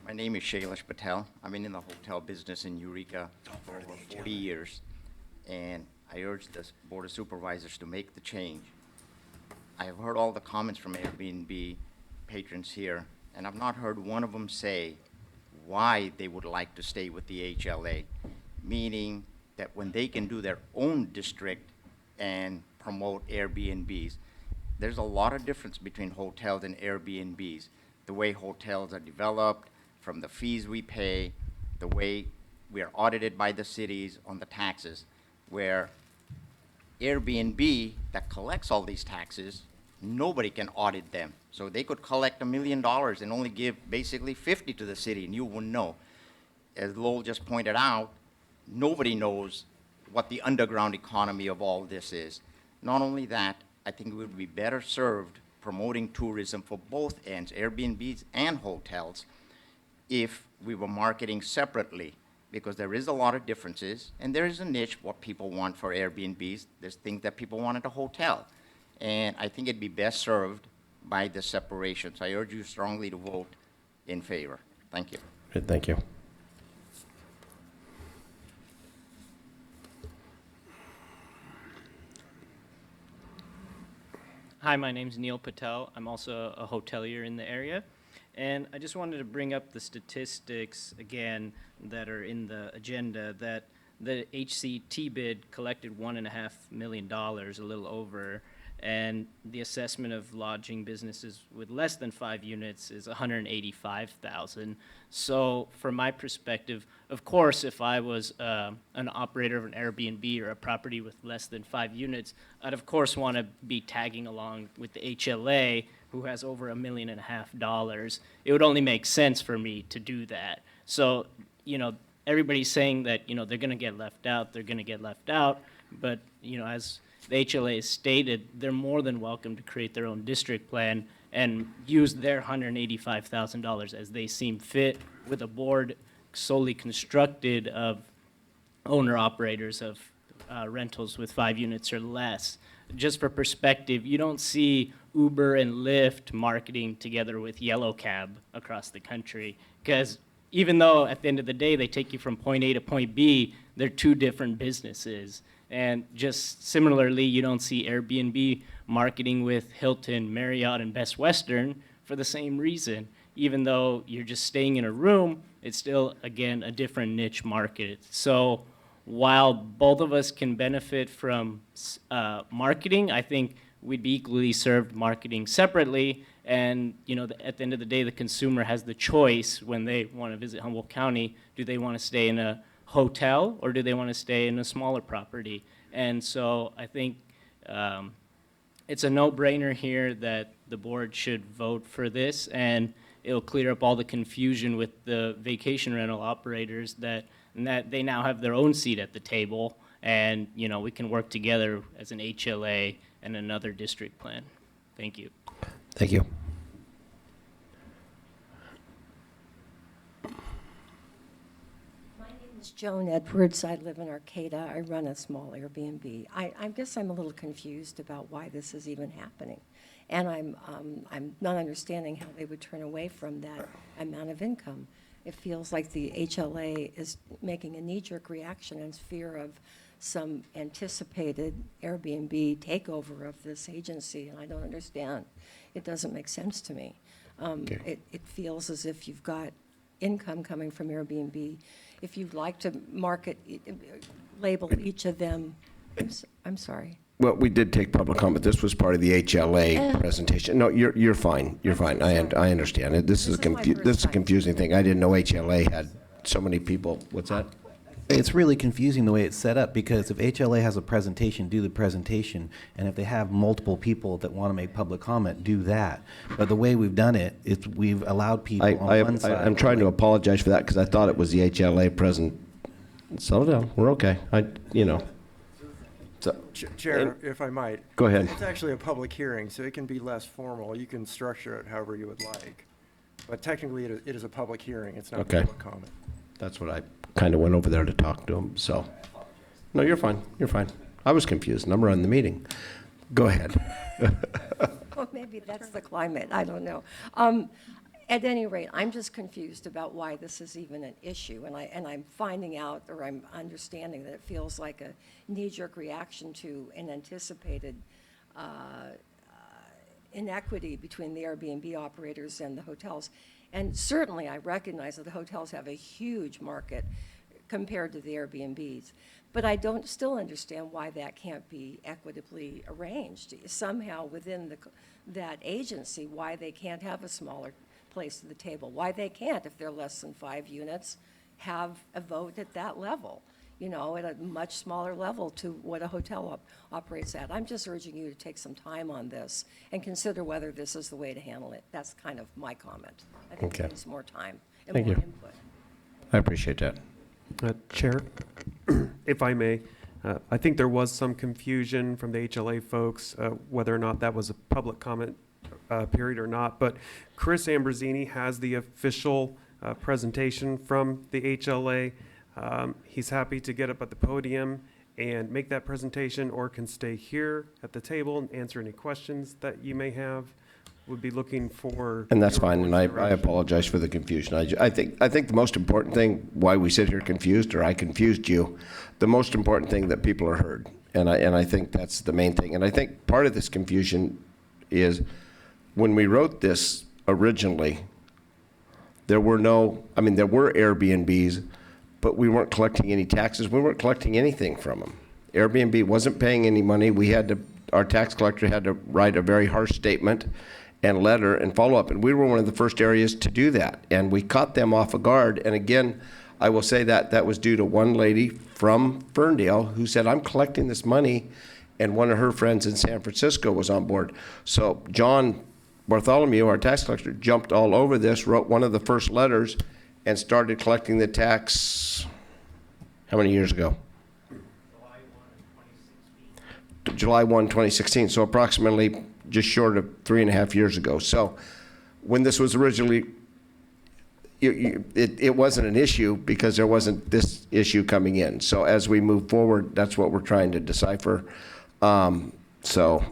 My name is Shailesh Patel. I've been in the hotel business in Eureka for over 40 years, and I urge the Board of Supervisors to make the change. I have heard all the comments from Airbnb patrons here, and I've not heard one of them say why they would like to stay with the HLA, meaning that when they can do their own district and promote Airbnbs. There's a lot of difference between hotels and Airbnbs. The way hotels are developed, from the fees we pay, the way we are audited by the cities on the taxes, where Airbnb that collects all these taxes, nobody can audit them. So they could collect $1 million and only give basically 50 to the city, and you wouldn't know. As Lowell just pointed out, nobody knows what the underground economy of all this is. Not only that, I think we would be better served promoting tourism for both ends, Airbnbs and hotels, if we were marketing separately, because there is a lot of differences, and there is a niche what people want for Airbnbs. There's things that people want at a hotel. And I think it'd be best served by the separation. So I urge you strongly to vote in favor. Thank you. Good, thank you. Hi, my name's Neil Patel. I'm also a hotelier in the area. And I just wanted to bring up the statistics again that are in the agenda, that the HCT bid collected $1.5 million, a little over, and the assessment of lodging businesses with less than 5 units is $185,000. So from my perspective, of course, if I was an operator of an Airbnb or a property with less than 5 units, I'd of course want to be tagging along with the HLA, who has over $1.5 million. It would only make sense for me to do that. So, you know, everybody's saying that, you know, they're going to get left out, but, you know, as the HLA has stated, they're more than welcome to create their own district plan and use their $185,000 as they seem fit, with a board solely constructed of owner-operators of rentals with 5 units or less. Just for perspective, you don't see Uber and Lyft marketing together with Yellow Cab across the country, because even though at the end of the day they take you from point A to point B, they're 2 different businesses. And just similarly, you don't see Airbnb marketing with Hilton, Marriott, and Best Western for the same reason. Even though you're just staying in a room, it's still, again, a different niche market. So while both of us can benefit from marketing, I think we'd be equally served marketing separately. And, you know, at the end of the day, the consumer has the choice when they want to visit Humboldt County. Do they want to stay in a hotel, or do they want to stay in a smaller property? And so I think it's a no-brainer here that the board should vote for this, and it'll clear up all the confusion with the vacation rental operators that they now have their own seat at the table, and, you know, we can work together as an HLA and another district plan. Thank you. Thank you. Joan Edwards. I live in Arcata. I run a small Airbnb. I guess I'm a little confused about why this is even happening. And I'm not understanding how they would turn away from that amount of income. It feels like the HLA is making a knee-jerk reaction and fear of some anticipated Airbnb takeover of this agency, and I don't understand. It doesn't make sense to me. It feels as if you've got income coming from Airbnb. If you'd like to market, label each of them, I'm sorry. Well, we did take public comment. This was part of the HLA presentation. No, you're fine. You're fine. I understand it. This is a confusing thing. I didn't know HLA had so many people. What's that? It's really confusing the way it's set up, because if HLA has a presentation, do the presentation, and if they have multiple people that want to make public comment, do that. But the way we've done it, we've allowed people on one side. I'm trying to apologize for that, because I thought it was the HLA present. Settle down. We're okay. So, Chair, if I might. Go ahead. It's actually a public hearing, so it can be less formal. You can structure it however you would like. But technically, it is a public hearing. It's not public comment. That's what I kind of went over there to talk to him, so. No, you're fine. You're fine. I was confused. I'm running the meeting. Go ahead. Well, maybe that's the climate. I don't know. At any rate, I'm just confused about why this is even an issue, and I'm finding out, or I'm understanding that it feels like a knee-jerk reaction to an anticipated inequity between the Airbnb operators and the hotels. And certainly, I recognize that the hotels have a huge market compared to the Airbnbs, but I don't still understand why that can't be equitably arranged somehow within that agency. Why they can't have a smaller place at the table, why they can't, if they're less than 5 units, have a vote at that level, you know, at a much smaller level to what a hotel operates at. I'm just urging you to take some time on this and consider whether this is the way to handle it. That's kind of my comment. I think it needs more time and Thank more you. input. I appreciate that. Chair, if I may, I think there was some confusion from the HLA folks whether or not that was a public comment period or not, but Chris Ambrosini has the official presentation from the HLA. He's happy to get up at the podium and make that presentation, or can stay here at the table and answer any questions that you may have. Would be looking for. And that's your fine, and I direction. apologize for the confusion. I think the most important thing, why we sit here confused, or I confused you, the most important thing that people are heard. And I think that's the main thing. And I think part of this confusion is when we wrote this originally, there were Airbnbs, but we weren't collecting any taxes. We weren't collecting anything from them. Airbnb wasn't paying any money. Our tax collector had to write a very harsh statement and letter and follow up. And we were one of the first areas to do that. And we caught them off guard. And again, I will say that was due to one lady from Ferndale who said, I'm collecting this money, and one of her friends in San Francisco was on board. So John Bartholomew, our tax collector, jumped all over this, wrote one of the first letters, and started collecting the tax, how many years ago? July 1, 2016, so approximately just short of 3.5 years ago. So when this was originally, it wasn't an issue because there wasn't this issue coming in. So as we move forward, that's what we're trying to decipher. So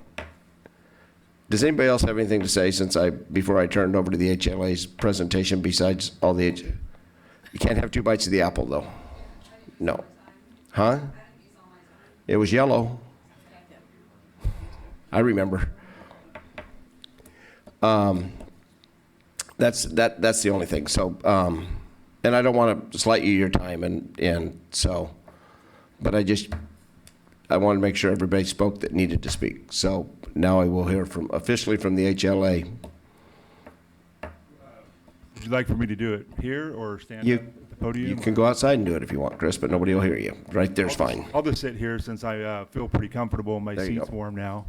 does anybody else have anything to say before I turn it over to the HLA's presentation besides all the, you can't have two bites of the apple though. No. Huh? It was yellow. I remember. That's the only thing. So, and I don't want to slight you your time, and so, but I want to make sure everybody spoke that needed to speak. So now I will hear officially from the HLA. Would you like for me to do it here or stand up at the podium? You can go outside and do it if you want, Chris, but nobody will hear you. Right there's fine. I'll just sit here since I feel pretty comfortable. My There you seat's go. warm now.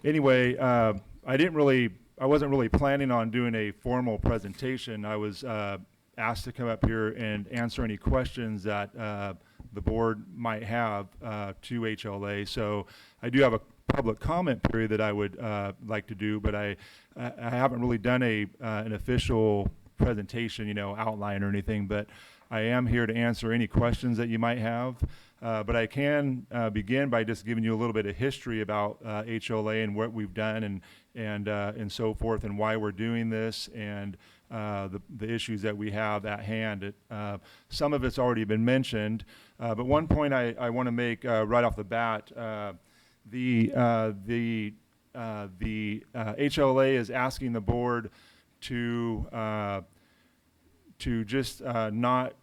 Anyway, I wasn't really planning on doing a formal presentation. I was asked to come up here and answer any questions that the board might have to HLA. So I do have a public comment period that I would like to do, but I haven't really done an official presentation, outline or anything, but I am here to answer any questions that you might have. But I can begin by just giving you a little bit of history about HLA and what we've done and so forth, and why we're doing this, and the issues that we have at hand. Some of it's already been mentioned, but one point I want to make right off the bat: the HLA is asking the board to just not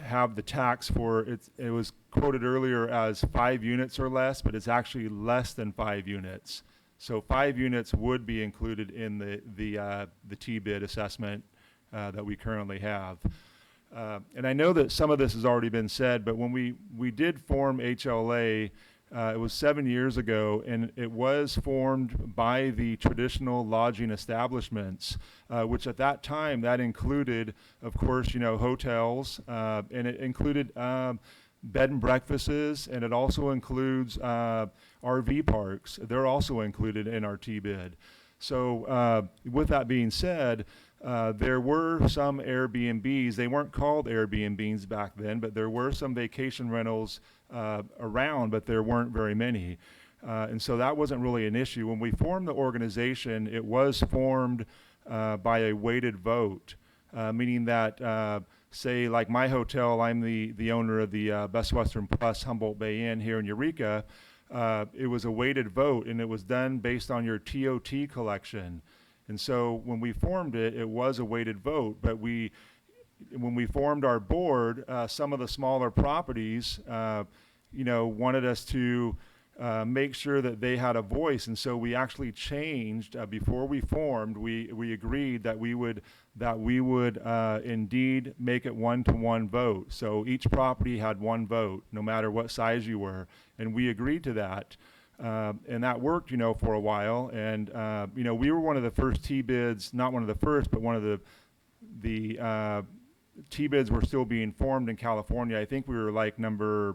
have the tax for it was quoted earlier as 5 units or less, but it's actually less than 5 units. So 5 units would be included in the T-bid assessment that we currently have. And I know that some of this has already been said, but when we did form HLA, it was 7 years ago, and it was formed by the traditional lodging establishments, which at that time, that included, of course, hotels, and it included bed and breakfasts, and it also includes RV parks. They're also included in our T-bid. So with that being said, there were some Airbnbs. They weren't called Airbnbs back then, but there were some vacation rentals around, but there weren't very many. And so that wasn't really an issue. When we formed the organization, it was formed by a weighted vote, meaning that, say, like my hotel, I'm the owner of the Best Western Plus Humboldt Bay Inn here in Eureka. It was a weighted vote, and it was done based on your TOT collection. And so when we formed it, it was a weighted vote, but when we formed our board, some of the smaller properties, wanted us to make sure that they had a voice, and so we actually changed before we formed. We agreed that we would indeed make it 1-to-1 vote. So each property had 1 vote, no matter what size you were, and we agreed to that. And that worked, for a while. And, we were one of the first T-bids, not one of the first, but one of the T-bids were still being formed in California. I think we were like number,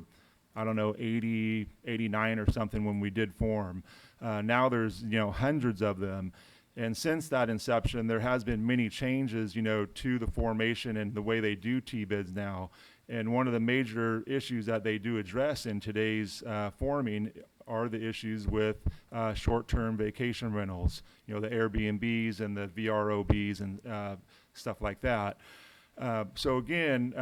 80, 89 or something when we did form. Now there's, hundreds of them. And since that inception, there has been many changes, to the formation and the way they do T-bids now. And one of the major issues that they do address in today's forming are the issues with short-term vacation rentals, you know, the Airbnbs and the VROBs and stuff like that. So again,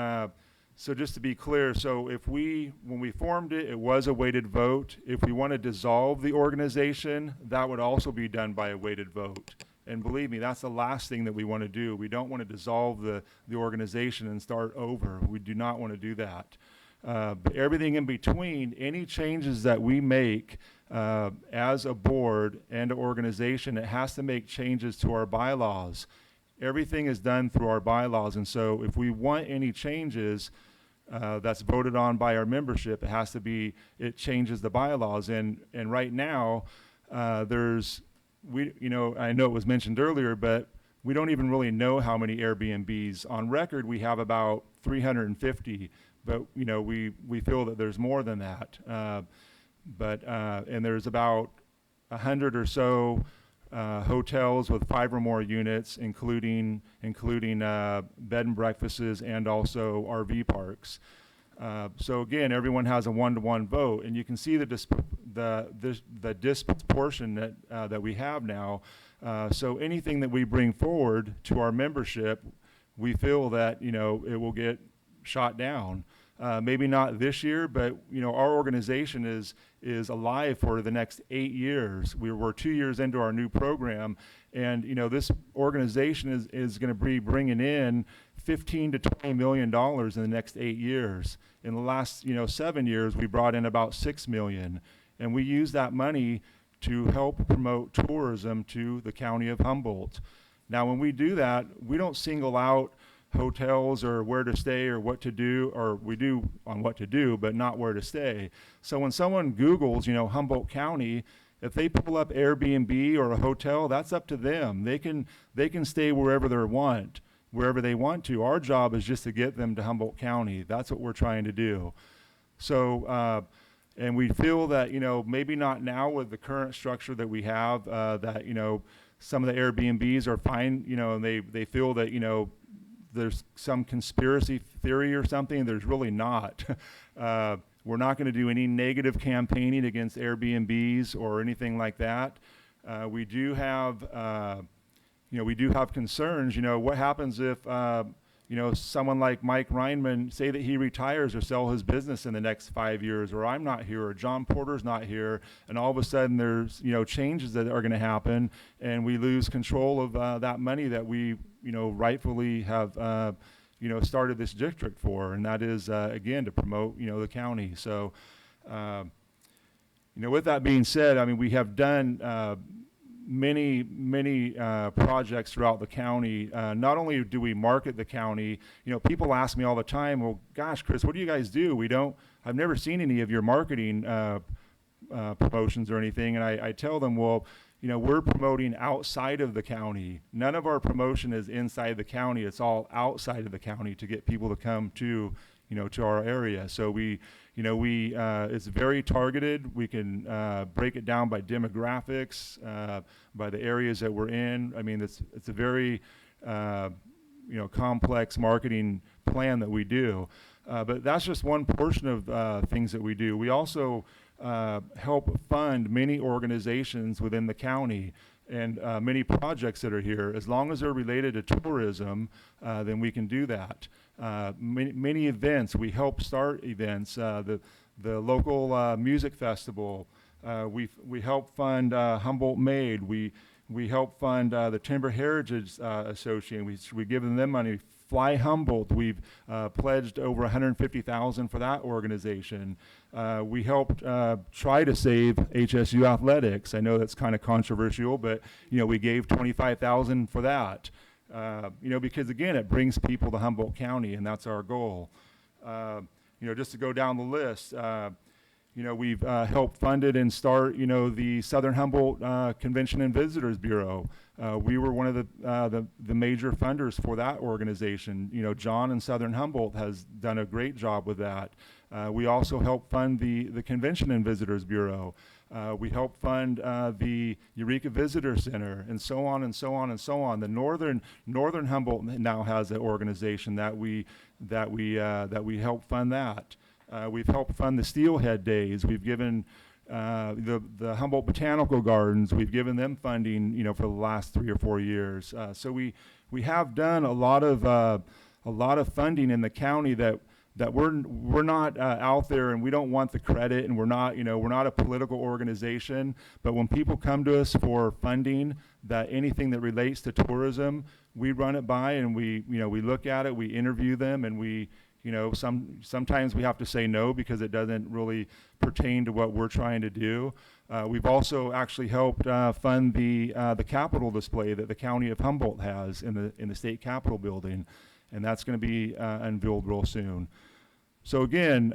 so just to be clear, so when we formed it, it was a weighted vote. If we want to dissolve the organization, that would also be done by a weighted vote. And believe me, that's the last thing that we want to do. We don't want to dissolve the organization and start over. We do not want to do that. But everything in between, any changes that we make as a board and an organization, it has to make changes to our bylaws. Everything is done through our bylaws, and so if we want any changes that's voted on by our membership, it changes the bylaws. And right now, I know it was mentioned earlier, but we don't even really know how many Airbnbs. On record, we have about 350, but you know, we feel that there's more than that. And there's about 100 or so hotels with 5 or more units, including bed and breakfasts and also RV parks. So again, everyone has a 1-to-1 vote, and you can see the disproportion that we have now. So anything that we bring forward to our membership, we feel that, you know, it will get shot down. Maybe not this year, but you know, our organization is alive for the next 8 years. We're 2 years into our new program, and you know, this organization is going to be bringing in $15 to $20 million in the next 8 years. In the last 7 years, we brought in about $6 million, and we use that money to help promote tourism to the county of Humboldt. Now, when we do that, we don't single out hotels or where to stay or what to do, or we do on what to do, but not where to stay. So when someone Googles, Humboldt County, if they pull up Airbnb or a hotel, that's up to them. They can stay wherever they want to. Our job is just to get them to Humboldt County. That's what we're trying to do. So, and we feel that, maybe not now with the current structure that we have, that, some of the Airbnbs are fine, and they feel that, there's some conspiracy theory or something. There's really not. We're not going to do any negative campaigning against Airbnbs or anything like that. We do have, concerns. What happens if, someone like Mike Reinman, say that he retires or sell his business in the next 5 years, or I'm not here, or John Porter's not here, and all of a sudden there's, changes that are going to happen, and we lose control of that money that we, rightfully have, started this district for, and that is, again, to promote, the county. So, with that being said, I mean, we have done many projects throughout the county. Not only do we market the county, people ask me all the time, well, gosh, Chris, what do you guys do? I've never seen any of your marketing promotions or anything, and I tell them, well, we're promoting outside of the county. None of our promotion is inside the county. It's all outside of the county to get people to come to, to our area. So it's very targeted. We can break it down by demographics, by the areas that we're in. I mean, it's a very, complex marketing plan that we do. But that's just one portion of things that we do. We also help fund many organizations within the county and many projects that are here. As long as they're related to tourism, then we can do that. Many events, we help start events. The local music festival, we help fund Humboldt Made. We help fund the Timber Heritage Association. We give them money. Fly Humboldt, we've pledged over $150,000 for that organization. We helped try to save HSU athletics. I know that's kind of controversial, but we gave $25,000 for that. Because again, it brings people to Humboldt County, and that's our goal. Just to go down the list, we've helped funded and start, the Southern Humboldt Convention and Visitors Bureau. We were one of the major funders for that organization. John in Southern Humboldt has done a great job with that. We also help fund the Convention and Visitors Bureau. We help fund the Eureka Visitor Center, and so on and so on and so on. The Northern Humboldt now has an organization that we that we help fund that. We've helped fund the Steelhead Days. We've given the Humboldt Botanical Gardens, we've given them funding, for the last 3 or 4 years. So we have done a lot of funding in the county that we're not out there, and we don't want the credit, and we're not a political organization. But when people come to us for funding, that anything that relates to tourism, we run it by, and we look at it, we interview them, and we. Sometimes we have to say no because it doesn't really pertain to what we're trying to do. We've also actually helped fund the Capitol display that the County of Humboldt has in the State Capitol building, and that's going to be unveiled real soon. So again,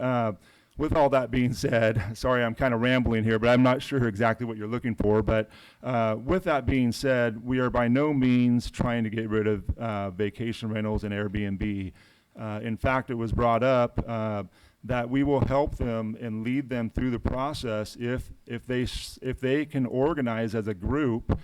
with all that being said, sorry I'm kind of rambling here, but I'm not sure exactly what you're looking for. But with that being said, we are by no means trying to get rid of vacation rentals and Airbnb. In fact, it was brought up that we will help them and lead them through the process if they can organize as a group.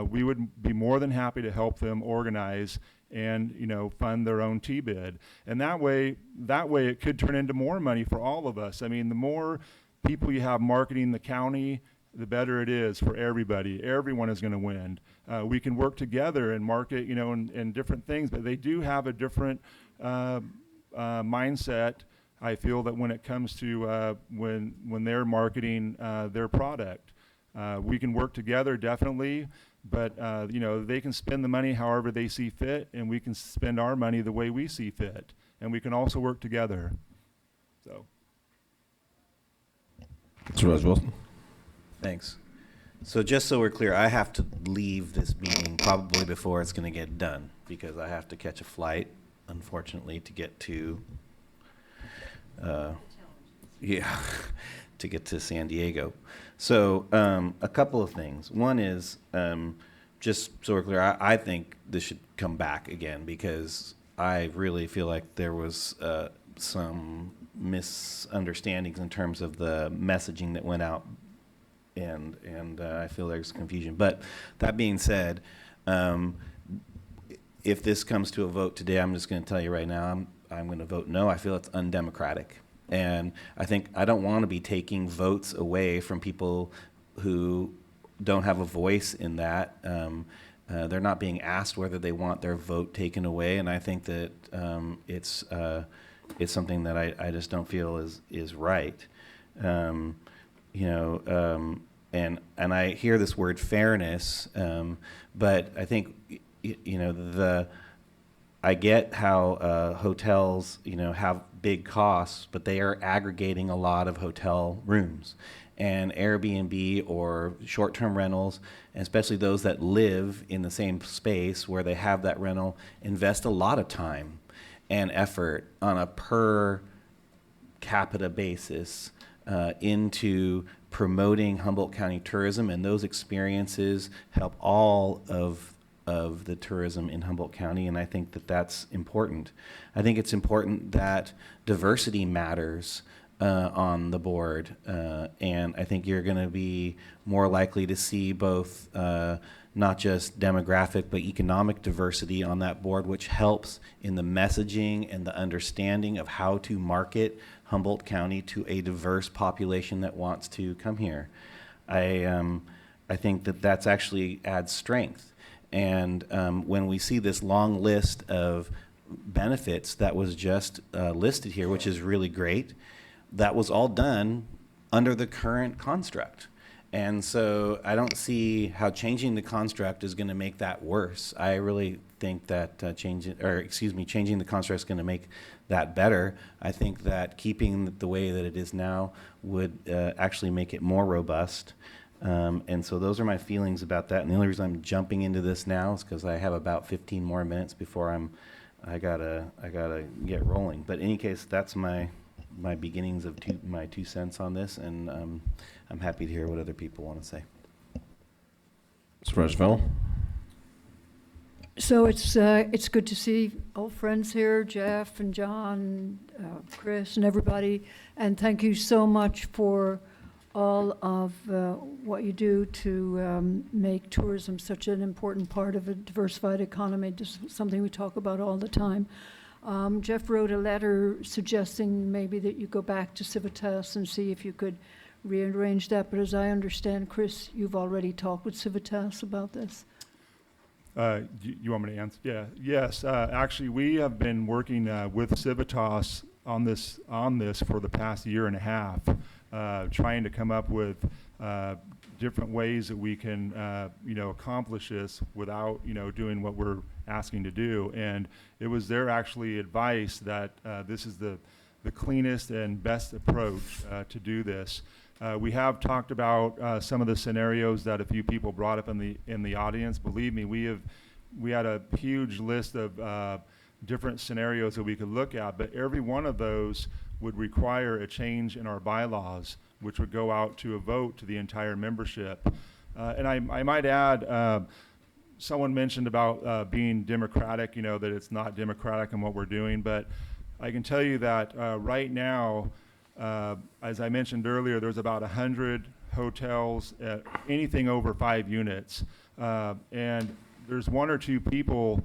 We would be more than happy to help them organize and fund their own T-bid. And that way it could turn into more money for all of us. I mean, the more people you have marketing the county, the better it is for everybody. Everyone is going to win. We can work together and market, and different things, but they do have a different mindset. I feel that when it comes to when they're marketing their product, we can work together definitely, but they can spend the money however they see fit, and we can spend our money the way we see fit, and we can also work together. So, Supervisor Wilson. Thanks. So just so we're clear, I have to leave this meeting probably before it's going to get done because I have to catch a flight, unfortunately, to get to to get to San Diego. So a couple of things. One is, just so we're clear, I think this should come back again because I really feel like there was some misunderstandings in terms of the messaging that went out, and I feel there's confusion. But that being said, if this comes to a vote today, I'm just going to tell you right now, I'm going to vote no. I feel it's undemocratic. And I don't want to be taking votes away from people who don't have a voice in that. They're not being asked whether they want their vote taken away. And I think that it's something that I just don't feel is right. And I hear this word fairness, but I think I get how hotels have big costs, but they are aggregating a lot of hotel rooms, and Airbnb or short-term rentals, and especially those that live in the same space where they have that rental, invest a lot of time and effort on a per capita basis into promoting Humboldt County tourism, and those experiences help all of the tourism in Humboldt County, and I think that that's important. I think it's important that diversity matters on the board, and I think you're going to be more likely to see both not just demographic but economic diversity on that board, which helps in the messaging and the understanding of how to market Humboldt County to a diverse population that wants to come here. I think that that's actually adds strength. And when we see this long list of benefits that was just listed here, which is really great, that was all done under the current construct. And so I don't see how changing the construct is going to make that worse. I really think that changing the construct is going to make that better. I think that keeping the way that it is now would actually make it more robust. And so those are my feelings about that. And the only reason I'm jumping into this now is because I have about 15 more minutes before I gotta get rolling. But in any case, that's my beginnings of my 2 cents on this, and I'm happy to hear what other people want to say. Supervisor Fennell. So it's good to see old friends here, Jeff and John, Chris, and everybody. And thank you so much for all of what you do to make tourism such an important part of a diversified economy, just something we talk about all the time. Jeff wrote a letter suggesting maybe that you go back to Civitas and see if you could rearrange that. But as I understand, Chris, you've already talked with Civitas about this. You want me to answer? Yeah. Yes. Actually, we have been working with Civitas on this for the past year and a half, trying to come up with different ways that we can, accomplish this without, doing what we're asking to do. And it was their actually advice that this is the cleanest and best approach to do this. We have talked about some of the scenarios that a few people brought up in the audience. Believe me, we had a huge list of different scenarios that we could look at, but every one of those would require a change in our bylaws, which would go out to a vote to the entire membership. And I might add, someone mentioned about being democratic, that it's not democratic in what we're doing, but I can tell you that right now, as I mentioned earlier, there's about 100 hotels, anything over 5 units, and there's 1 or 2 people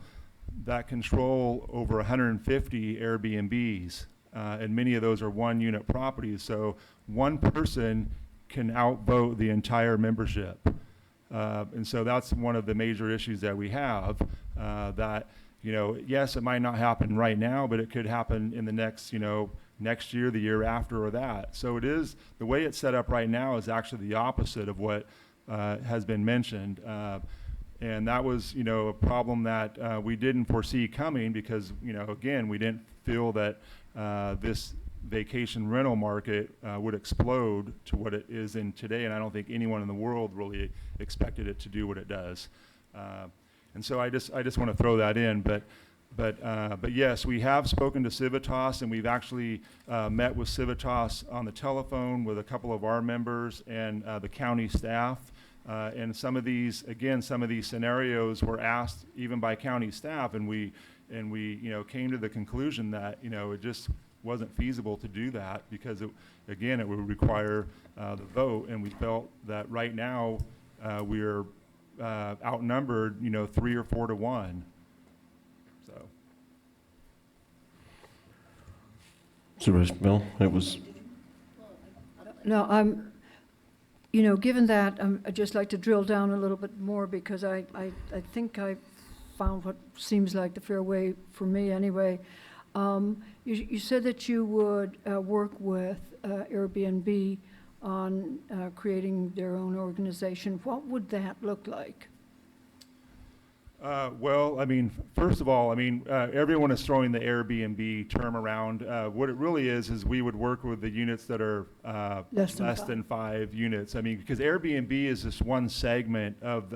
that control over 150 Airbnbs, and many of those are 1-unit properties. So one person can outvote the entire membership, and so that's one of the major issues that we have. That yes, it might not happen right now, but it could happen in the next next year, the year after, or that. So it is, the way it's set up right now is actually the opposite of what has been mentioned. And that was, a problem that we didn't foresee coming because, again, we didn't feel that this vacation rental market would explode to what it is in today. And I don't think anyone in the world really expected it to do what it does. And so I just want to throw that in. But yes, we have spoken to Civitas, and we've actually met with Civitas on the telephone with a couple of our members and the county staff. And some of these scenarios were asked even by county staff, and we came to the conclusion that it just wasn't feasible to do that because it would require the vote, and we felt that right now we're outnumbered 3 or 4 to 1. So. Supervisor Bill, it was. No, given that, I'd just like to drill down a little bit more because I think I found what seems like the fair way for me anyway. You said that you would work with Airbnb on creating their own organization. What would that look like? Well, first of all, everyone is throwing the Airbnb term around. What it really is we would work with the units that are less than 5 units. Because Airbnb is just one segment of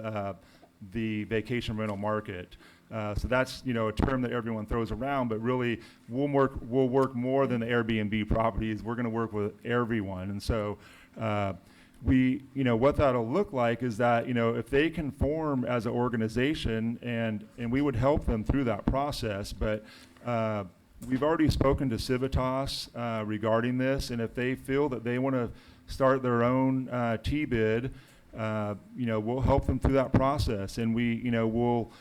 the vacation rental market. So that's a term that everyone throws around, but really we'll work more than the Airbnb properties. We're going to work with everyone, and so. What that'll look like is that, if they can form as an organization and we would help them through that process, but we've already spoken to Civitas regarding this, and if they feel that they want to start their own T-bid, we'll help them through that process, and we'll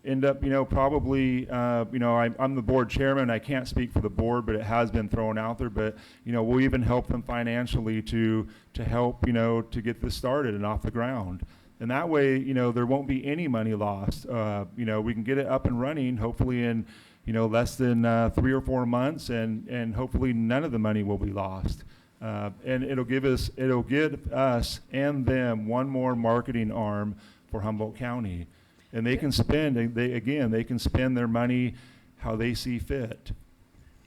end up, probably, I'm the board chairman. I can't speak for the board, but it has been thrown out there. But, we'll even help them financially to help, to get this started and off the ground. And that way, there won't be any money lost. We can get it up and running, hopefully in, less than 3 or 4 months, and hopefully none of the money will be lost. And it'll give us and them one more marketing arm for Humboldt County. And they can spend, they can spend their money how they see fit.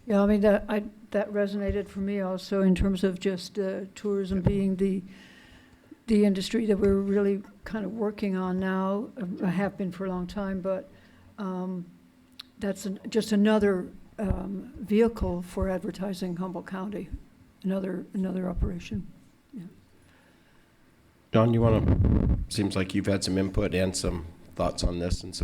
Yeah, that resonated for me also in terms of just tourism being the industry that we're really kind of working on now. I have been for a long time, but that's just another vehicle for advertising Humboldt County, another operation. Yeah. Don, seems like you've had some input and some thoughts on this and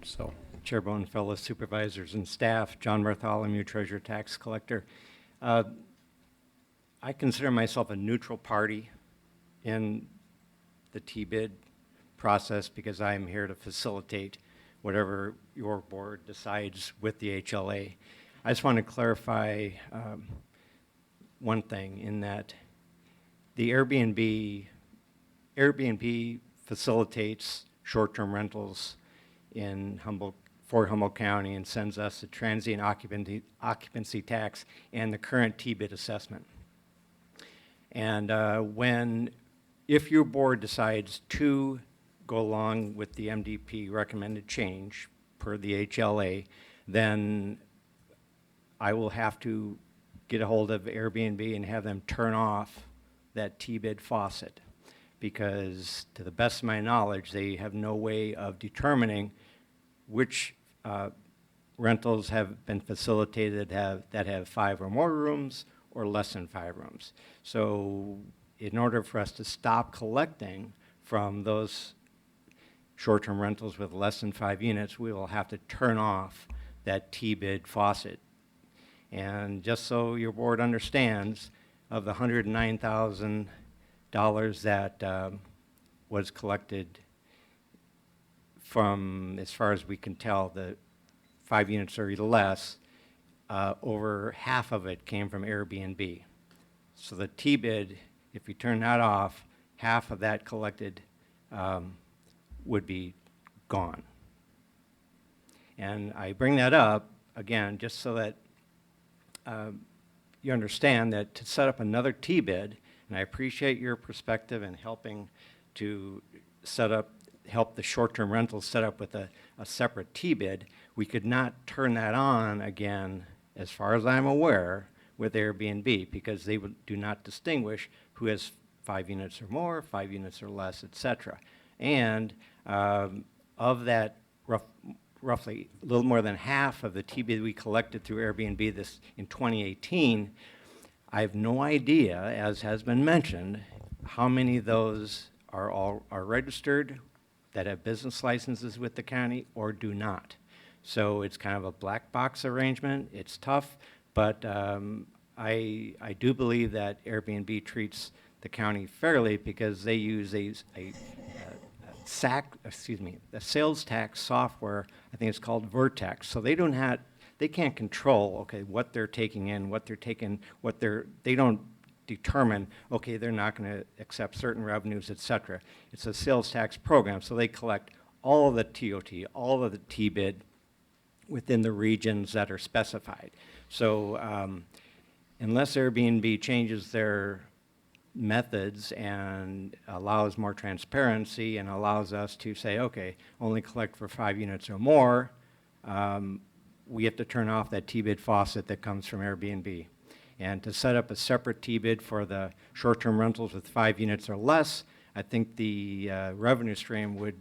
so. Chair Bohn, fellow supervisors and staff, John Bartholomew, Treasurer Tax Collector. I consider myself a neutral party in the T-bid process because I am here to facilitate whatever your board decides with the HLA. I just want to clarify one thing in that the Airbnb facilitates short-term rentals in Fort Humboldt County and sends us the transient occupancy tax and the current T-bid assessment. And if your board decides to go along with the MDP recommended change per the HLA, then I will have to get a hold of Airbnb and have them turn off that T-bid faucet, because to the best of my knowledge, they have no way of determining which rentals have been facilitated that have 5 or more rooms or less than 5 rooms. So in order for us to stop collecting from those short-term rentals with less than 5 units, we will have to turn off that T-bid faucet. And just so your board understands, of the $109,000 that was collected from, as far as we can tell, the 5 units or less, over half of it came from Airbnb. So the T-bid, if you turn that off, half of that collected would be gone. And I bring that up, again, just so that you understand that to set up another T-bid, and I appreciate your perspective in helping to help the short-term rentals set up with a separate T-bid, we could not turn that on again, as far as I'm aware, with Airbnb, because they do not distinguish who has 5 units or more, 5 units or less, etc. And of that roughly a little more than half of the T-bid we collected through Airbnb in 2018, I have no idea, as has been mentioned, how many of those are registered, that have business licenses with the county, or do not. So it's kind of a black box arrangement. It's tough, but I do believe that Airbnb treats the county fairly, because they use a sales tax software. I think it's called Vertex. So they can't control, okay, what they're taking in, they don't determine, okay, they're not going to accept certain revenues, etc. It's a sales tax program, so they collect all of the TOT, all of the T-bid within the regions that are specified. So unless Airbnb changes their methods and allows more transparency and allows us to say, okay, only collect for 5 units or more, we have to turn off that T-bid faucet that comes from Airbnb. And to set up a separate T-bid for the short-term rentals with 5 units or less, I think the revenue stream would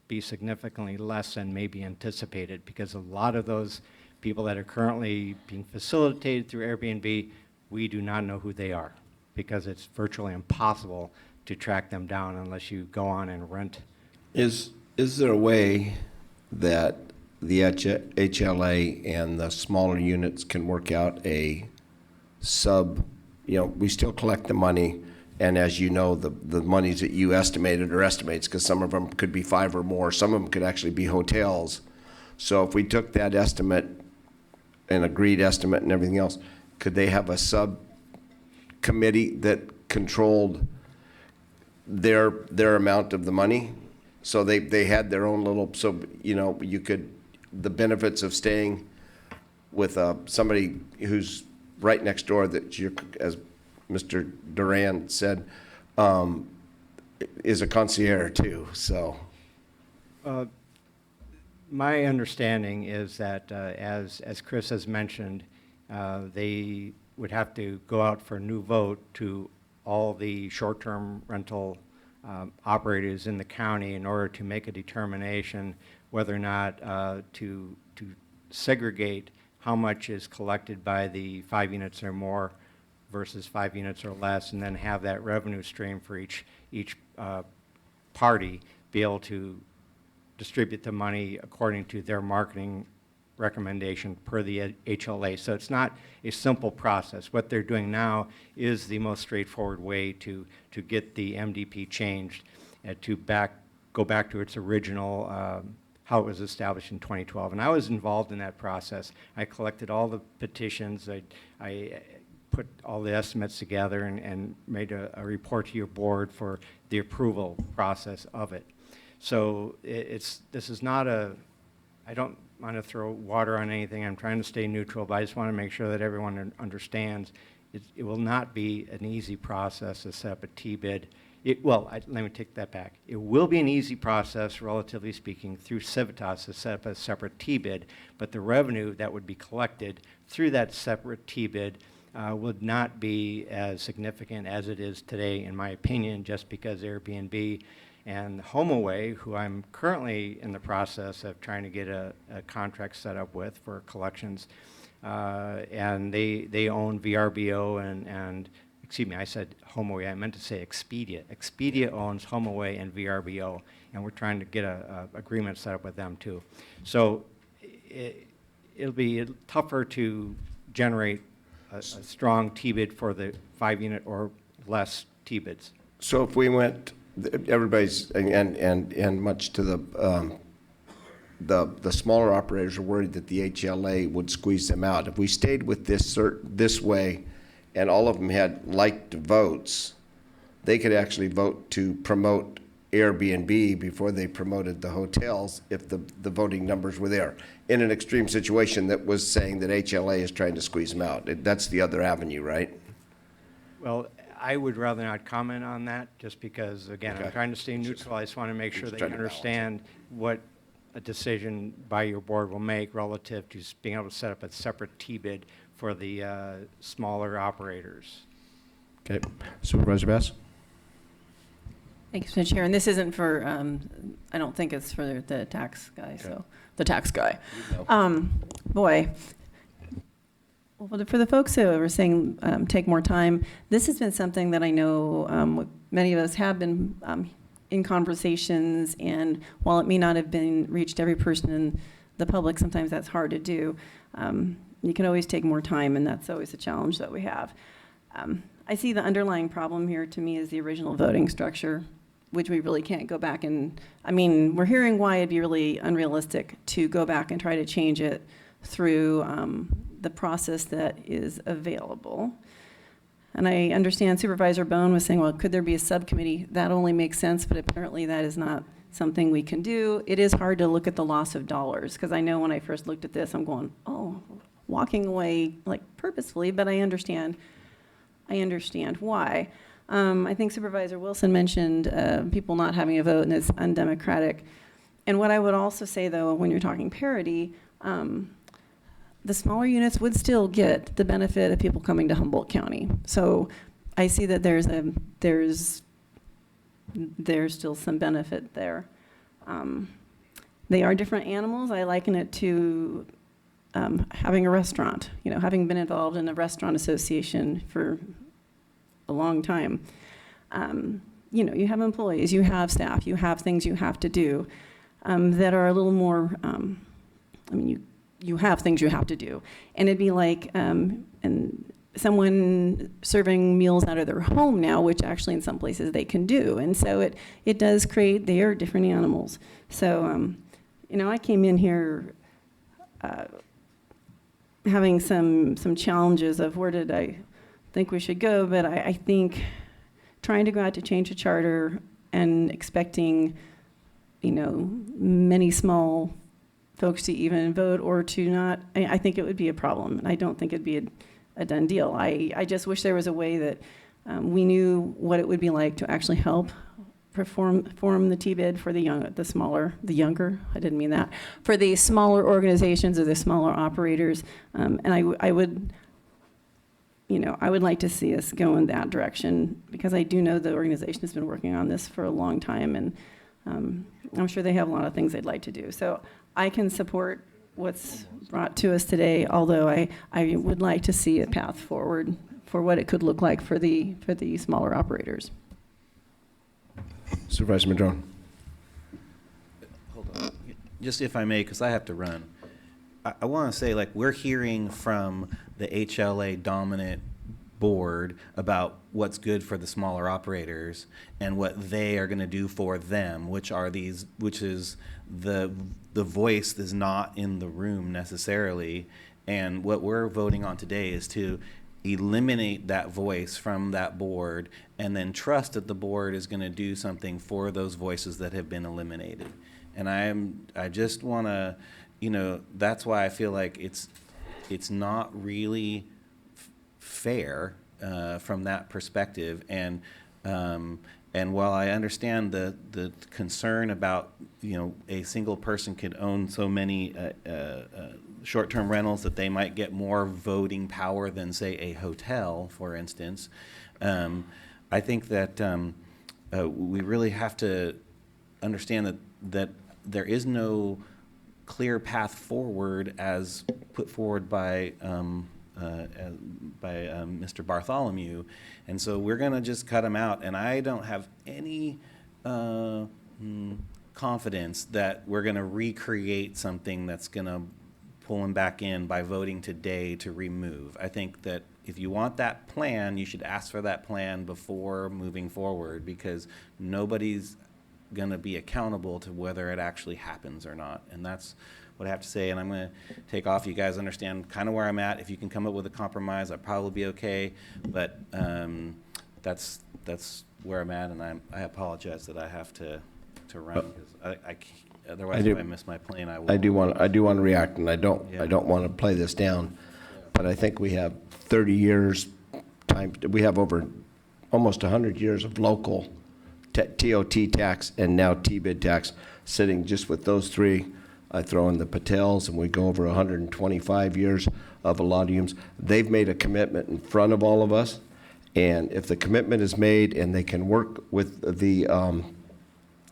be significantly less than maybe anticipated, because a lot of those people that are currently being facilitated through Airbnb, we do not know who they are, because it's virtually impossible to track them down unless you go on and rent. Is there a way that the HLA and the smaller units can work out a we still collect the money, and as you know, the monies that you estimated are estimates, because some of them could be 5 or more, some of them could actually be hotels. So if we took that estimate, an agreed estimate and everything else, could they have a subcommittee that controlled their amount of the money? So they had their own little, you could, the benefits of staying with somebody who's right next door, that as Mr. Duran said, is a concierge too, so. My understanding is that, as Chris has mentioned, they would have to go out for a new vote to all the short-term rental operators in the county in order to make a determination whether or not to segregate how much is collected by the 5 units or more versus 5 units or less, and then have that revenue stream for each party be able to distribute the money according to their marketing recommendation per the HLA. So it's not a simple process. What they're doing now is the most straightforward way to get the MDP changed and to go back to its original how it was established in 2012. And I was involved in that process. I collected all the petitions. I put all the estimates together and made a report to your board for the approval process of it. So this is not I don't want to throw water on anything. I'm trying to stay neutral, but I just want to make sure that everyone understands it will not be an easy process to set up a T-bid. Let me take that back. It will be an easy process, relatively speaking, through Civitas to set up a separate T-bid, but the revenue that would be collected through that separate T-bid would not be as significant as it is today, in my opinion, just because Airbnb and HomeAway, who I'm currently in the process of trying to get a contract set up with for collections, and they own VRBO and excuse me, I said HomeAway, I meant to say Expedia. Expedia owns HomeAway and VRBO, and we're trying to get a agreement set up with them too. So it'll be tougher to generate a strong T-bid for the 5-unit or less T-bids. So if we went, everybody's, and much to the smaller operators are worried that the HLA would squeeze them out. If we stayed with this way, and all of them had liked votes, they could actually vote to promote Airbnb before they promoted the hotels if the voting numbers were there. In an extreme situation that was saying that HLA is trying to squeeze them out. That's the other avenue, right? Well, I would rather not comment on that, just because, again, I'm trying to stay neutral. I just want to make sure that you understand what a decision by your board will make relative to being able to set up a separate T-bid for the smaller operators. Okay. Supervisor Bass? Thank you, Mr. Chair. And this isn't for, I don't think it's for the tax guy, so, the tax guy. Boy. Well, for the folks who are saying take more time, this has been something that I know many of us have been in conversations, and while it may not have been reached every person in the public, sometimes that's hard to do. You can always take more time, and that's always a challenge that we have. I see the underlying problem here to me is the original voting structure, which we really can't go back and, I mean, we're hearing why it'd be really unrealistic to go back and try to change it through the process that is available. And I understand Supervisor Bohn was saying, well, could there be a subcommittee? That only makes sense, but apparently that is not something we can do. It is hard to look at the loss of dollars, because I know when I first looked at this, I'm going, oh, walking away like purposefully, but I understand why. I think Supervisor Wilson mentioned people not having a vote, and it's undemocratic. And what I would also say, though, when you're talking parity, the smaller units would still get the benefit of people coming to Humboldt County. So I see that there's still some benefit there. They are different animals. I liken it to having a restaurant, having been involved in a restaurant association for a long time. You have employees, you have staff, you have things you have to do that are a little more, you have things you have to do. And it'd be like and someone serving meals out of their home now, which actually in some places they can do. And so it does create, they are different animals. So, I came in here having some challenges of where did I think we should go, but I think trying to go out to change a charter and expecting, many small folks to even vote or to not, I think it would be a problem. I don't think it'd be a done deal. I just wish there was a way that we knew what it would be like to actually help form the T-bid for the younger, I didn't mean that, for the smaller organizations or the smaller operators. And I would like to see us go in that direction, because I do know the organization has been working on this for a long time, and I'm sure they have a lot of things they'd like to do. So I can support what's brought to us today, although I would like to see a path forward for what it could look like for the smaller operators. Supervisor Madrone. Hold on. Just if I may, because I have to run. I want to say, we're hearing from the HLA dominant board about what's good for the smaller operators and what they are going to do for them, which is the voice is not in the room necessarily. And what we're voting on today is to eliminate that voice from that board and then trust that the board is going to do something for those voices that have been eliminated. And I just want to, that's why I feel like it's not really fair from that perspective. And while I understand the concern about a single person could own so many short-term rentals that they might get more voting power than, say, a hotel, for instance, I think that we really have to understand that there is no clear path forward as put forward by Mr. Bartholomew, and so we're going to just cut him out. And I don't have any confidence that we're going to recreate something that's going to pull him back in by voting today to remove. I think that if you want that plan, you should ask for that plan before moving forward, because nobody's going to be accountable to whether it actually happens or not. And that's what I have to say, and I'm going to take off. You guys understand kind of where I'm at. If you can come up with a compromise, I'll probably be okay. But that's where I'm at, and I apologize that I have to run, because I can't, otherwise if I miss my plane, I will. I do want to react, and I don't want to play this down, but I think we have 30 years time. We have over almost 100 years of local TOT tax and now T-bid tax sitting just with those three. I throw in the Patels, and we go over 125 years of allottiums. They've made a commitment in front of all of us, and if the commitment is made and they can work with the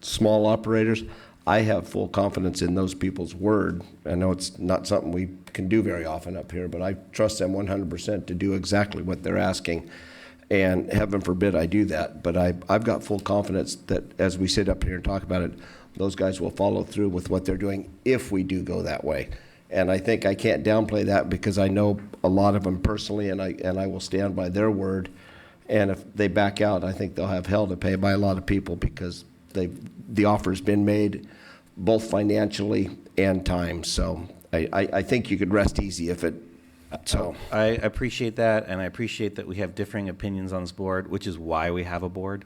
small operators, I have full confidence in those people's word. I know it's not something we can do very often up here, but I trust them 100% to do exactly what they're asking. And heaven forbid I do that, but I've got full confidence that as we sit up here and talk about it, those guys will follow through with what they're doing if we do go that way. And I think I can't downplay that, because I know a lot of them personally, and I will stand by their word. And if they back out, I think they'll have hell to pay by a lot of people, because the offer's been made both financially and time. So I think you could rest easy if it. So I appreciate that, and I appreciate that we have differing opinions on this board, which is why we have a board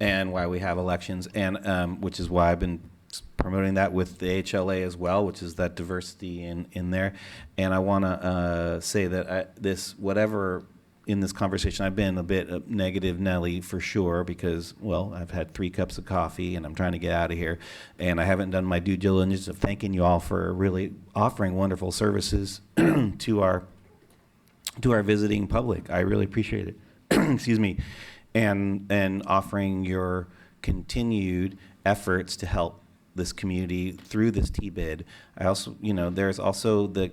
and why we have elections, and which is why I've been promoting that with the HLA as well, which is that diversity in there. And I want to say that whatever in this conversation, I've been a bit negative Nelly for sure, because, well, I've had 3 cups of coffee and I'm trying to get out of here, and I haven't done my due diligence of thanking you all for really offering wonderful services to our visiting public. I really appreciate it. Excuse me. And offering your continued efforts to help this community through this T-bid. I also, there's also the,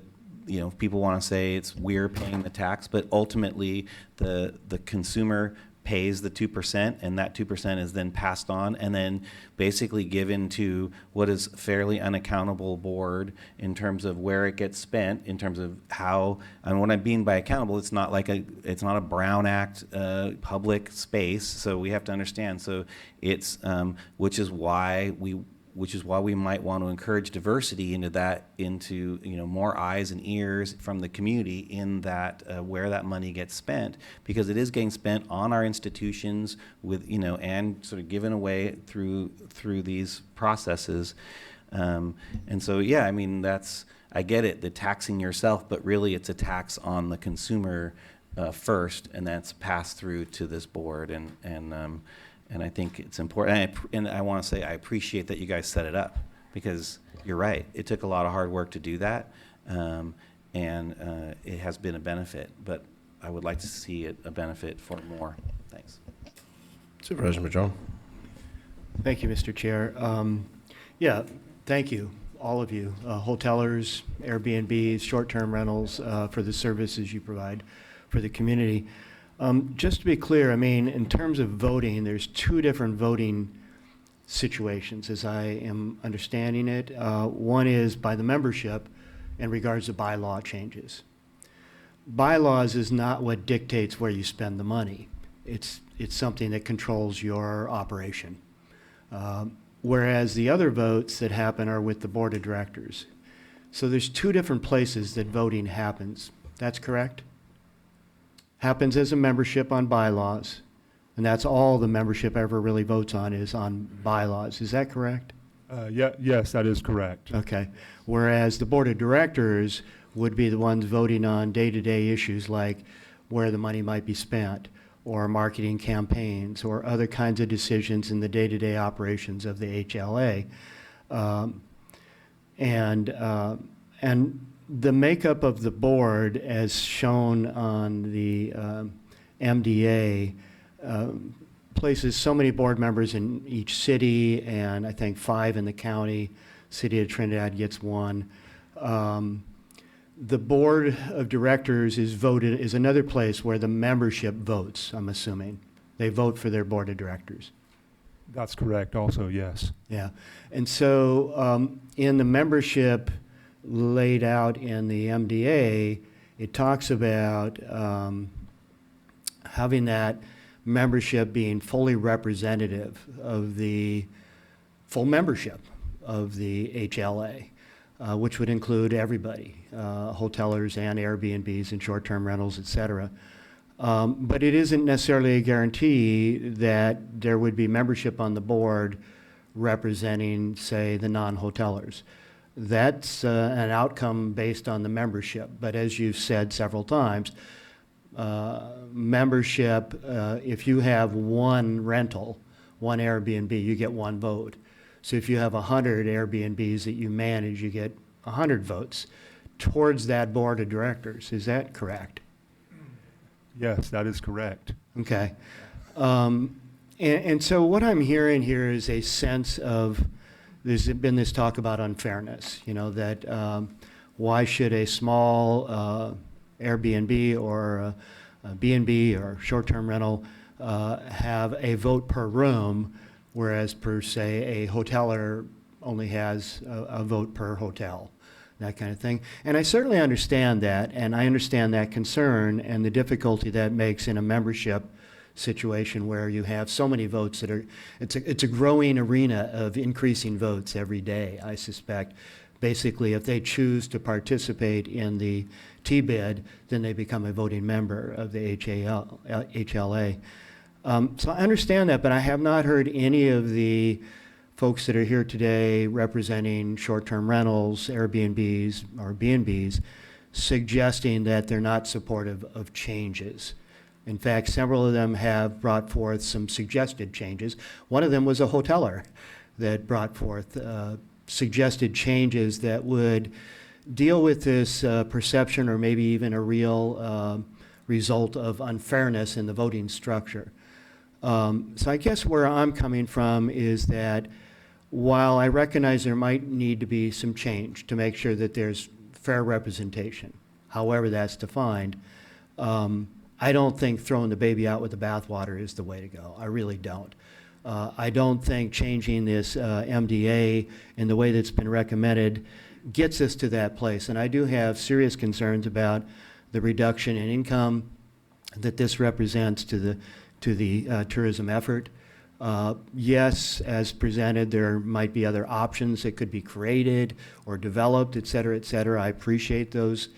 people want to say we're paying the tax, but ultimately the consumer pays the 2%, and that 2% is then passed on and then basically given to what is fairly unaccountable board in terms of where it gets spent, in terms of how, and what I mean by accountable, it's not a Brown Act public space, so we have to understand. So it's, which is why we might want to encourage diversity into more eyes and ears from the community in that where that money gets spent, because it is getting spent on our institutions with and sort of given away through these processes, and so yeah, I mean I get it, the taxing yourself, but really it's a tax on the consumer first, and that's passed through to this board, and I think it's important, and I want to say I appreciate that you guys set it up, because you're right, it took a lot of hard work to do that, and it has been a benefit, but I would like to see it a benefit for more. Thanks. Supervisor Madrone. Thank you, Mr. Chair. Yeah, thank you, all of you, hotelers, Airbnbs, short-term rentals, for the services you provide for the community. Just to be clear, I mean, in terms of voting, there's 2 different voting situations, as I am understanding it. One is by the membership in regards to bylaw changes. bylaws is not what dictates where you spend the money. It's something that controls your operation. Whereas the other votes that happen are with the board of directors. So there's two different places that voting happens. That's correct? Happens as a membership on bylaws, and that's all the membership ever really votes on is on bylaws. Is that correct? Yes, that is correct. Okay. Whereas the board of directors would be the ones voting on day-to-day issues like where the money might be spent, or marketing campaigns, or other kinds of decisions in the day-to-day operations of the HLA. And the makeup of the board, as shown on the MDA, places so many board members in each city, and I think 5 in the county. City of Trinidad gets 1. The board of directors is another place where the membership votes, I'm assuming. They vote for their board of directors. That's correct also, yes. Yeah. And so in the membership laid out in the MDA, it talks about having that membership being fully representative of the full membership of the HLA. Which would include everybody, hotelers and Airbnbs and short-term rentals, et cetera. But it isn't necessarily a guarantee that there would be membership on the board representing, say, the non-hotelers. That's an outcome based on the membership. But as you've said several times, membership, if you have one rental, one Airbnb, you get 1 vote. So if you have 100 Airbnbs that you manage, you get 100 votes towards that board of directors. Is that correct? Yes, that is correct. Okay. And so what I'm hearing here is a sense of, there's been this talk about unfairness, that why should a small Airbnb or a B&B or short-term rental have a vote per room, whereas per se a hoteler only has a vote per hotel, that kind of thing. And I certainly understand that, and I understand that concern and the difficulty that makes in a membership situation where you have so many votes that are, it's a growing arena of increasing votes every day, I suspect. Basically, if they choose to participate in the T-bid, then they become a voting member of the HLA. So I understand that, but I have not heard any of the folks that are here today representing short-term rentals, Airbnbs, or B&Bs, suggesting that they're not supportive of changes. In fact, several of them have brought forth some suggested changes. One of them was a hoteler that brought forth suggested changes that would deal with this perception or maybe even a real result of unfairness in the voting structure. So I guess where I'm coming from is that while I recognize there might need to be some change to make sure that there's fair representation, however that's defined, I don't think throwing the baby out with the bathwater is the way to go. I really don't. I don't think changing this MDA in the way that's been recommended gets us to that place. And I do have serious concerns about the reduction in income that this represents to the tourism effort. Yes, as presented, there might be other options that could be created or developed, et cetera, et cetera. I appreciate those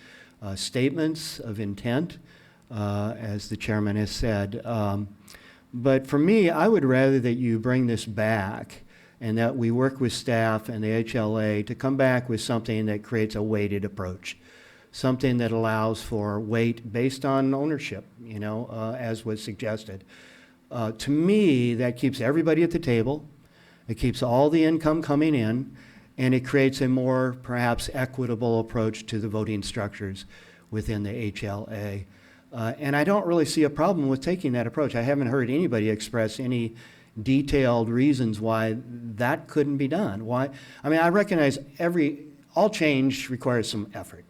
statements of intent, as the chairman has said. But for me, I would rather that you bring this back and that we work with staff and the HLA to come back with something that creates a weighted approach, something that allows for weight based on ownership, as was suggested. To me, that keeps everybody at the table. It keeps all the income coming in, and it creates a more perhaps equitable approach to the voting structures within the HLA. And I don't really see a problem with taking that approach. I haven't heard anybody express any detailed reasons why that couldn't be done. Why? I mean, I recognize all change requires some effort.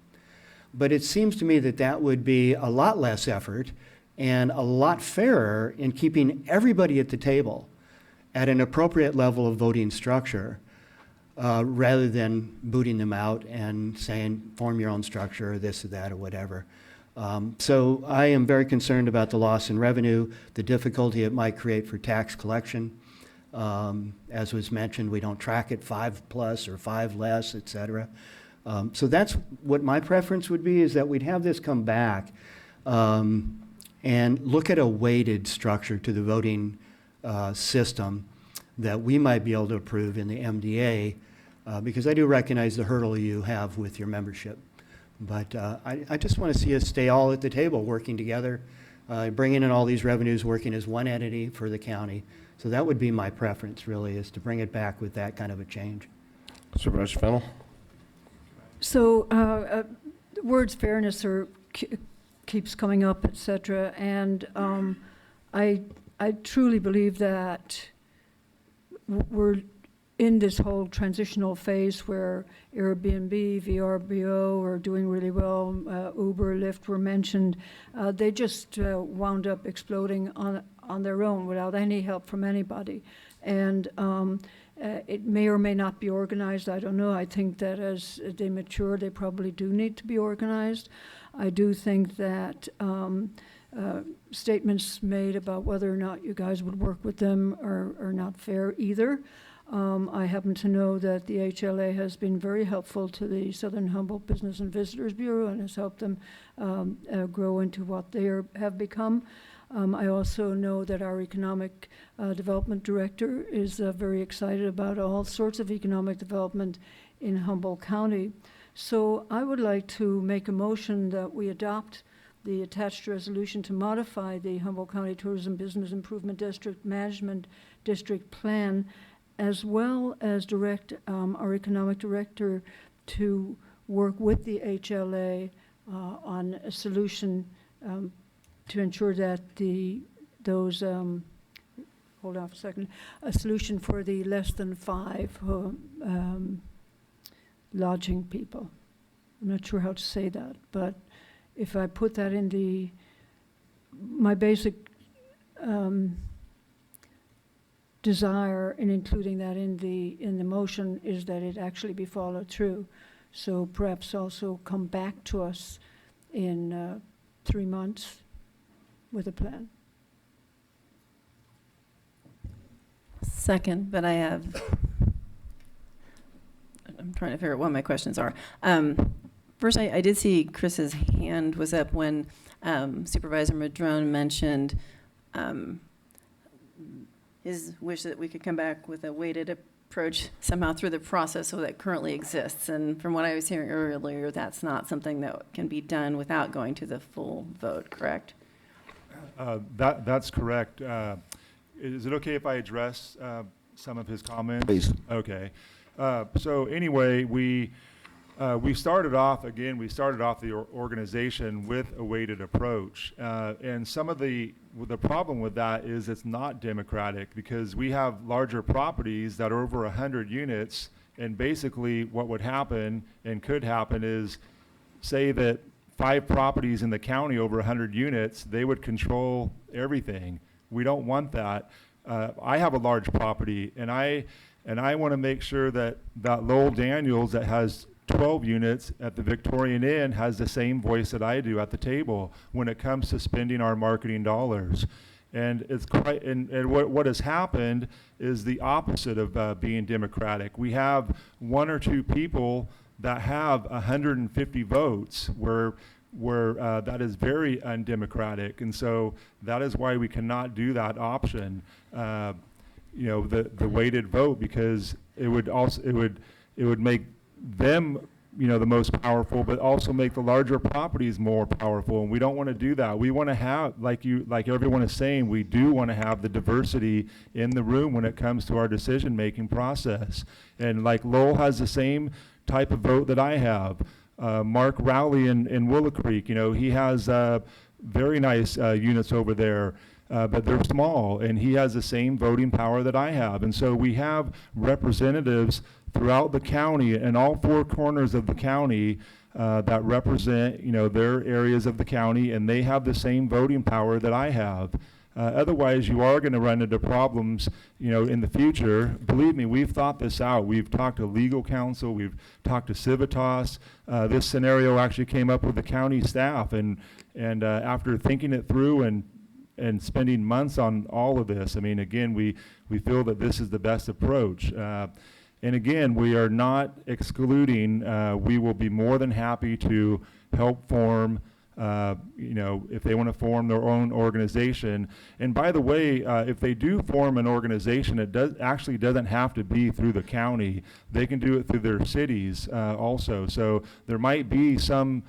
But it seems to me that that would be a lot less effort and a lot fairer in keeping everybody at the table at an appropriate level of voting structure, rather than booting them out and saying, form your own structure, or this or that or whatever. So I am very concerned about the loss in revenue, the difficulty it might create for tax collection. As was mentioned, we don't track it 5+ or 5 less, et cetera. So that's what my preference would be, is that we'd have this come back and look at a weighted structure to the voting system that we might be able to approve in the MDA, because I do recognize the hurdle you have with your membership. But I just want to see us stay all at the table, working together, bringing in all these revenues, working as one entity for the county. So that would be my preference, really, is to bring it back with that kind of a change. Supervisor Fennell? So the words fairness keeps coming up, et cetera, and I truly believe that we're in this whole transitional phase where Airbnb, VRBO are doing really well. Uber, Lyft were mentioned. They just wound up exploding on their own without any help from anybody. And it may or may not be organized. I don't know. I think that as they mature, they probably do need to be organized. I do think that statements made about whether or not you guys would work with them are not fair either. I happen to know that the HLA has been very helpful to the Southern Humboldt Business and Visitors Bureau and has helped them grow into what they have become. I also know that our economic development director is very excited about all sorts of economic development in Humboldt County. So I would like to make a motion that we adopt the attached resolution to modify the Humboldt County Tourism Business Improvement District Management District Plan, as well as direct our economic director to work with the HLA on a solution to ensure that those hold on a second, a solution for the less than 5 lodging people. I'm not sure how to say that, but if I put that in my basic desire in including that in the motion is that it actually be followed through. So perhaps also come back to us in 3 months with a plan. Second, but I'm trying to figure out what my questions are. First, I did see Chris's hand was up when Supervisor Madrone mentioned his wish that we could come back with a weighted approach somehow through the process so that currently exists. And from what I was hearing earlier, that's not something that can be done without going to the full vote, correct? That's correct. Is it okay if I address some of his comments? Please. Okay. So anyway, we started off the organization with a weighted approach, and some of the problem with that is it's not democratic, because we have larger properties that are over 100 units, and basically what would happen and could happen is, say that 5 properties in the county over 100 units, they would control everything. We don't want that. I have a large property, and I want to make sure that Lowell Daniels that has 12 units at the Victorian Inn has the same voice that I do at the table when it comes to spending our marketing dollars. And it's quite, and what has happened is the opposite of being democratic. We have 1 or 2 people that have 150 votes where that is very undemocratic, and so that is why we cannot do that option, the weighted vote, because it would make them the most powerful, but also make the larger properties more powerful, and we don't want to do that. We want to have, like everyone is saying, we do want to have the diversity in the room when it comes to our decision-making process. And like Lowell has the same type of vote that I have. Mark Rowley in Willow Creek, he has very nice units over there, but they're small, and he has the same voting power that I have. And so we have representatives throughout the county and all 4 corners of the county that represent, their areas of the county, and they have the same voting power that I have. Otherwise, you are going to run into problems, in the future. Believe me, we've thought this out. We've talked to legal counsel. We've talked to Civitas. This scenario actually came up with the county staff, and after thinking it through and spending months on all of this, I mean, again, we feel that this is the best approach. And again, we are not excluding, we will be more than happy to help form, if they want to form their own organization. And by the way, if they do form an organization, it actually doesn't have to be through the county. They can do it through their cities also. So there might be some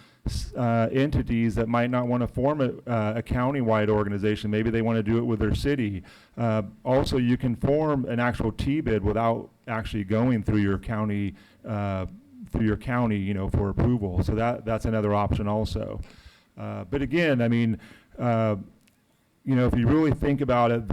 entities that might not want to form a county-wide organization. Maybe they want to do it with their city. Also, you can form an actual T-bid without actually going through your county, for approval. So that's another option also. But again, I mean, if you really think about it,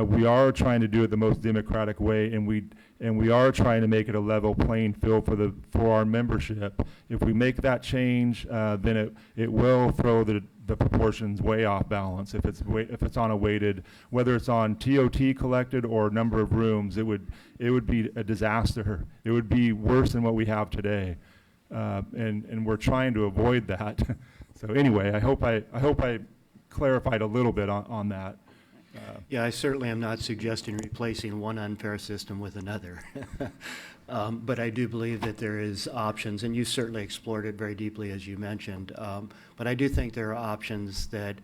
we are trying to do it the most democratic way, and we are trying to make it a level playing field for our membership. If we make that change, then it will throw the proportions way off balance. If it's on a weighted, whether it's on TOT collected or number of rooms, it would be a disaster. It would be worse than what we have today, and we're trying to avoid that. So anyway, I hope I clarified a little bit on that. Yeah, I certainly am not suggesting replacing one unfair system with another. But I do believe that there is options, and you certainly explored it very deeply, as you mentioned. But I do think there are options that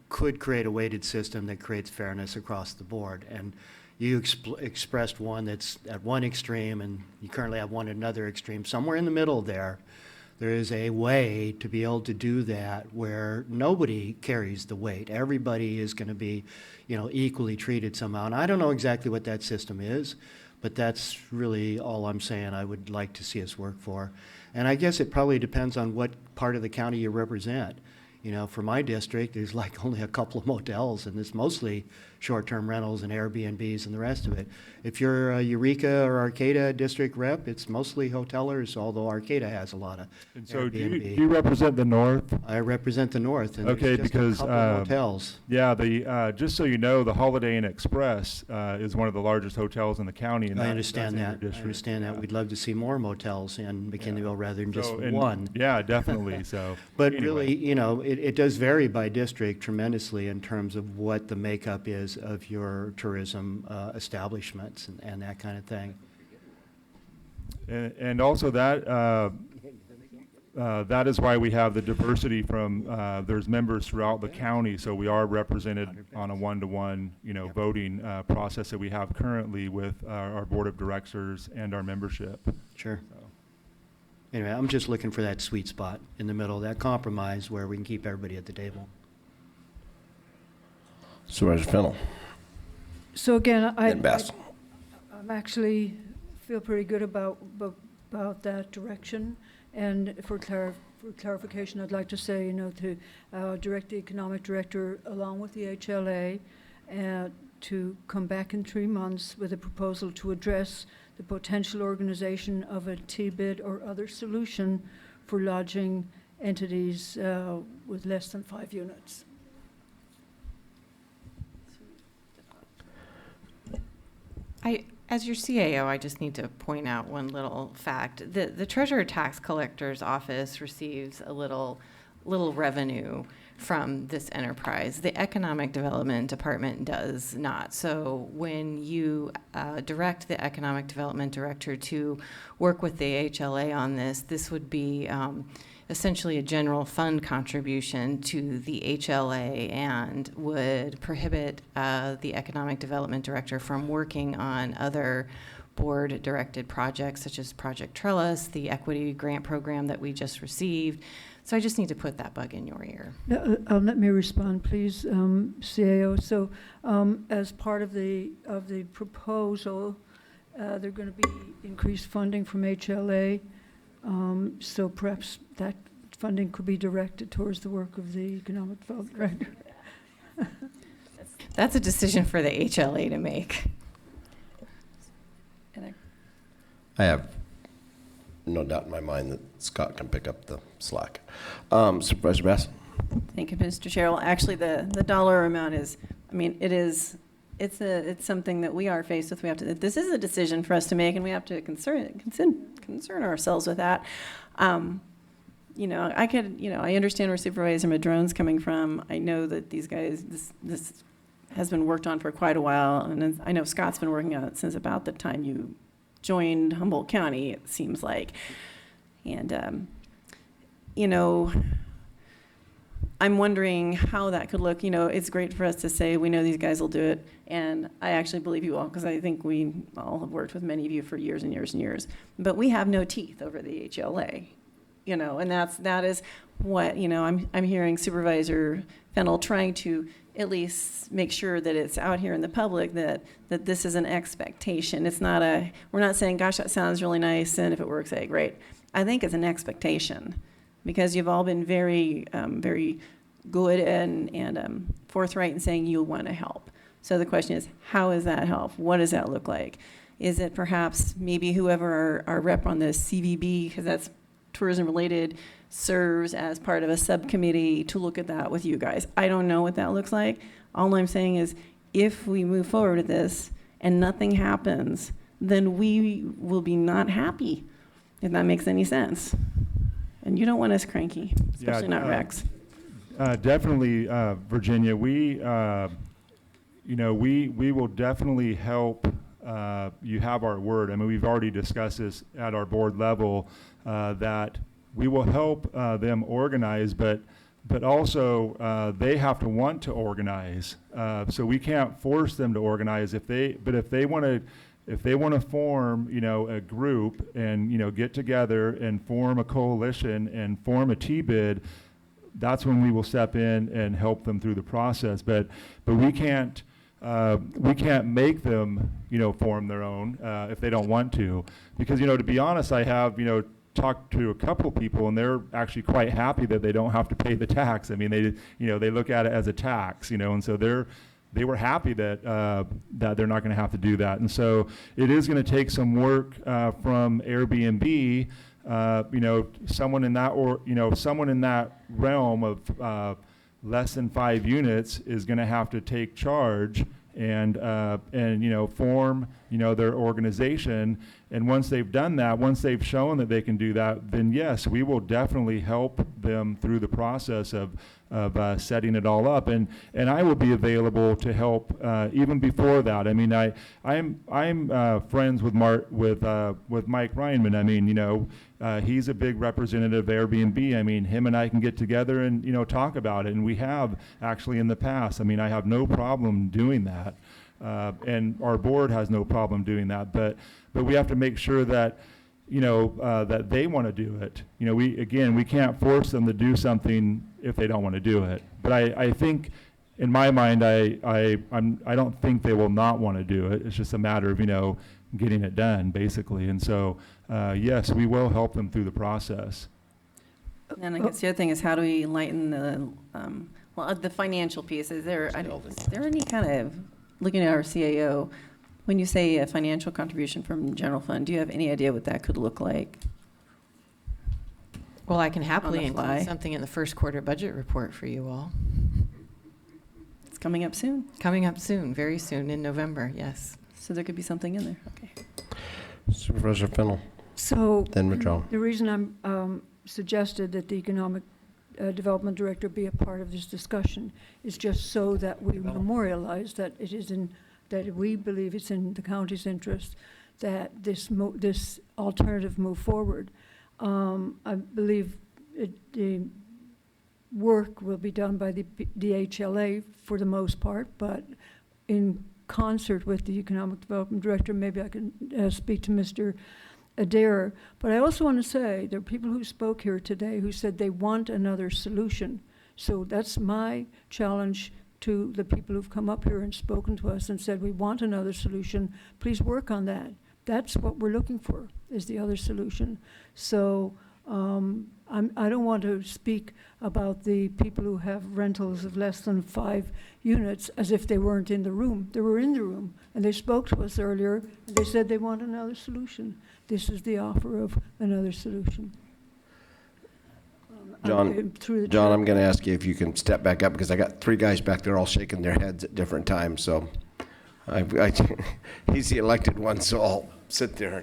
could create a weighted system that creates fairness across the board. And you expressed one that's at one extreme, and you currently have one at another extreme. Somewhere in the middle there is a way to be able to do that where nobody carries the weight. Everybody is going to be, equally treated somehow. And I don't know exactly what that system is, but that's really all I'm saying I would like to see us work for. And I guess it probably depends on what part of the county you represent. For my district, there's like only a couple of motels, and it's mostly short-term rentals and Airbnbs and the rest of it. If you're a Eureka or Arcata district rep, it's mostly hotelers, although Arcata has a lot of And so do Airbnb. you represent the north? I represent the north, and Okay, there's just because a couple of motels. yeah, just so you know, the Holiday Inn Express is one of the largest hotels in the county. And I that's understand in your that. I district. understand that. We'd love to see more motels in McKinleyville rather than just And one. Yeah, definitely. So, But anyway. really, it does vary by district tremendously in terms of what the makeup is of your tourism establishments and that kind of thing. And also that is why we have the diversity from, there's members throughout the county, so we are represented on a one-to-one, voting process that we have currently with our board of directors and our membership. Sure. So. Anyway, I'm just looking for that sweet spot in the middle, that compromise where we can keep everybody at the table. Supervisor Fennell. So again, And Bass. I'm actually feel pretty good about that direction. And for clarification, I'd like to say, to direct the economic director along with the HLA to come back in 3 months with a proposal to address the potential organization of a T-bid or other solution for lodging entities with less than 5 units. As your CAO, I just need to point out one little fact. The Treasurer Tax Collector's Office receives a little revenue from this enterprise. The Economic Development Department does not. So when you direct the Economic Development Director to work with the HLA on this would be essentially a general fund contribution to the HLA and would prohibit the Economic Development Director from working on other board-directed projects such as Project Trellis, the equity grant program that we just received. So I just need to put that bug in your ear. Let me respond, please, CAO. So as part of the proposal, they're going to be increased funding from HLA. So perhaps that funding could be directed towards the work of the Economic Development Director. That's a decision for the HLA to make. I have no doubt in my mind that Scott can pick up the slack. Supervisor Bass. Thank you, Mr. Chair. Well, actually, the dollar amount is, I mean, it's something that we are faced with. This is a decision for us to make, and we have to concern ourselves with that. I understand where Supervisor Madrone's coming from. I know that these guys, this has been worked on for quite a while, and I know Scott's been working on it since about the time you joined Humboldt County, it seems like. And, I'm wondering how that could look. It's great for us to say we know these guys will do it, and I actually believe you all, because I think we all have worked with many of you for years and years and years. But we have no teeth over the HLA, and that is what I'm hearing Supervisor Fennell trying to at least make sure that it's out here in the public that this is an expectation. It's not we're not saying, gosh, that sounds really nice, and if it works, hey, great. I think it's an expectation, because you've all been very, very good and forthright in saying you want to help. So the question is, how is that help? What does that look like? Is it perhaps maybe whoever our rep on the CVB, because that's tourism related, serves as part of a subcommittee to look at that with you guys? I don't know what that looks like. All I'm saying is, if we move forward with this and nothing happens, then we will be not happy, if that makes any sense. And you don't want us cranky, especially not Rex. Definitely, Virginia. We will definitely help. You have our word. I mean, we've already discussed this at our board level, that we will help them organize, but also they have to want to organize. So we can't force them to organize. If they want to form, a group and, get together and form a coalition and form a T-bid, that's when we will step in and help them through the process. But we can't make them, form their own if they don't want to. Because, to be honest, I have, talked to a couple of people, and they're actually quite happy that they don't have to pay the tax. I mean, they look at it as a tax, and so they were happy that that they're not going to have to do that. And so it is going to take some work from Airbnb, someone in that someone in that realm of less than 5 units is going to have to take charge and form their organization. And once they've done that, once they've shown that they can do that, then yes, we will definitely help them through the process of setting it all up, and I will be available to help even before that. I mean, I'm friends with Mike Reinman. I mean, he's a big representative of Airbnb. I mean, him and I can get together and talk about it, and we have actually in the past. I mean, I have no problem doing that, and our board has no problem doing that. But we have to make sure that that they want to do it. We can't force them to do something if they don't want to do it. But I think, in my mind, I don't think they will not want to do it. It's just a matter of getting it done, basically. And so yes, we will help them through the process. And I guess the other thing is, how do we lighten the financial piece? Is there any kind of, looking at our CAO, when you say a financial contribution from general fund, do you have any idea what that could look like? Well, I can happily include something in the first quarter budget report for you all. It's coming up soon? Coming up soon, very soon, in November, yes. So there could be something in there, okay. Supervisor Fennell. So Then Madrone. the reason I'm suggested that the Economic Development Director be a part of this discussion is just so that we memorialize that it is that we believe it's in the county's interest that this alternative move forward. I believe the work will be done by the HLA for the most part, but in concert with the Economic Development Director, maybe I can speak to Mr. Adair. But I also want to say there are people who spoke here today who said they want another solution. So that's my challenge to the people who've come up here and spoken to us and said, we want another solution. Please work on that. That's what we're looking for, is the other solution. So I don't want to speak about the people who have rentals of less than 5 units as if they weren't in the room. They were in the room, and they spoke to us earlier, and they said they want another solution. This is the offer of another solution. through the John, chair. I'm going to ask you if you can step back up, because I got three guys back there all shaking their heads at different times, so he's the elected one, so I'll sit there.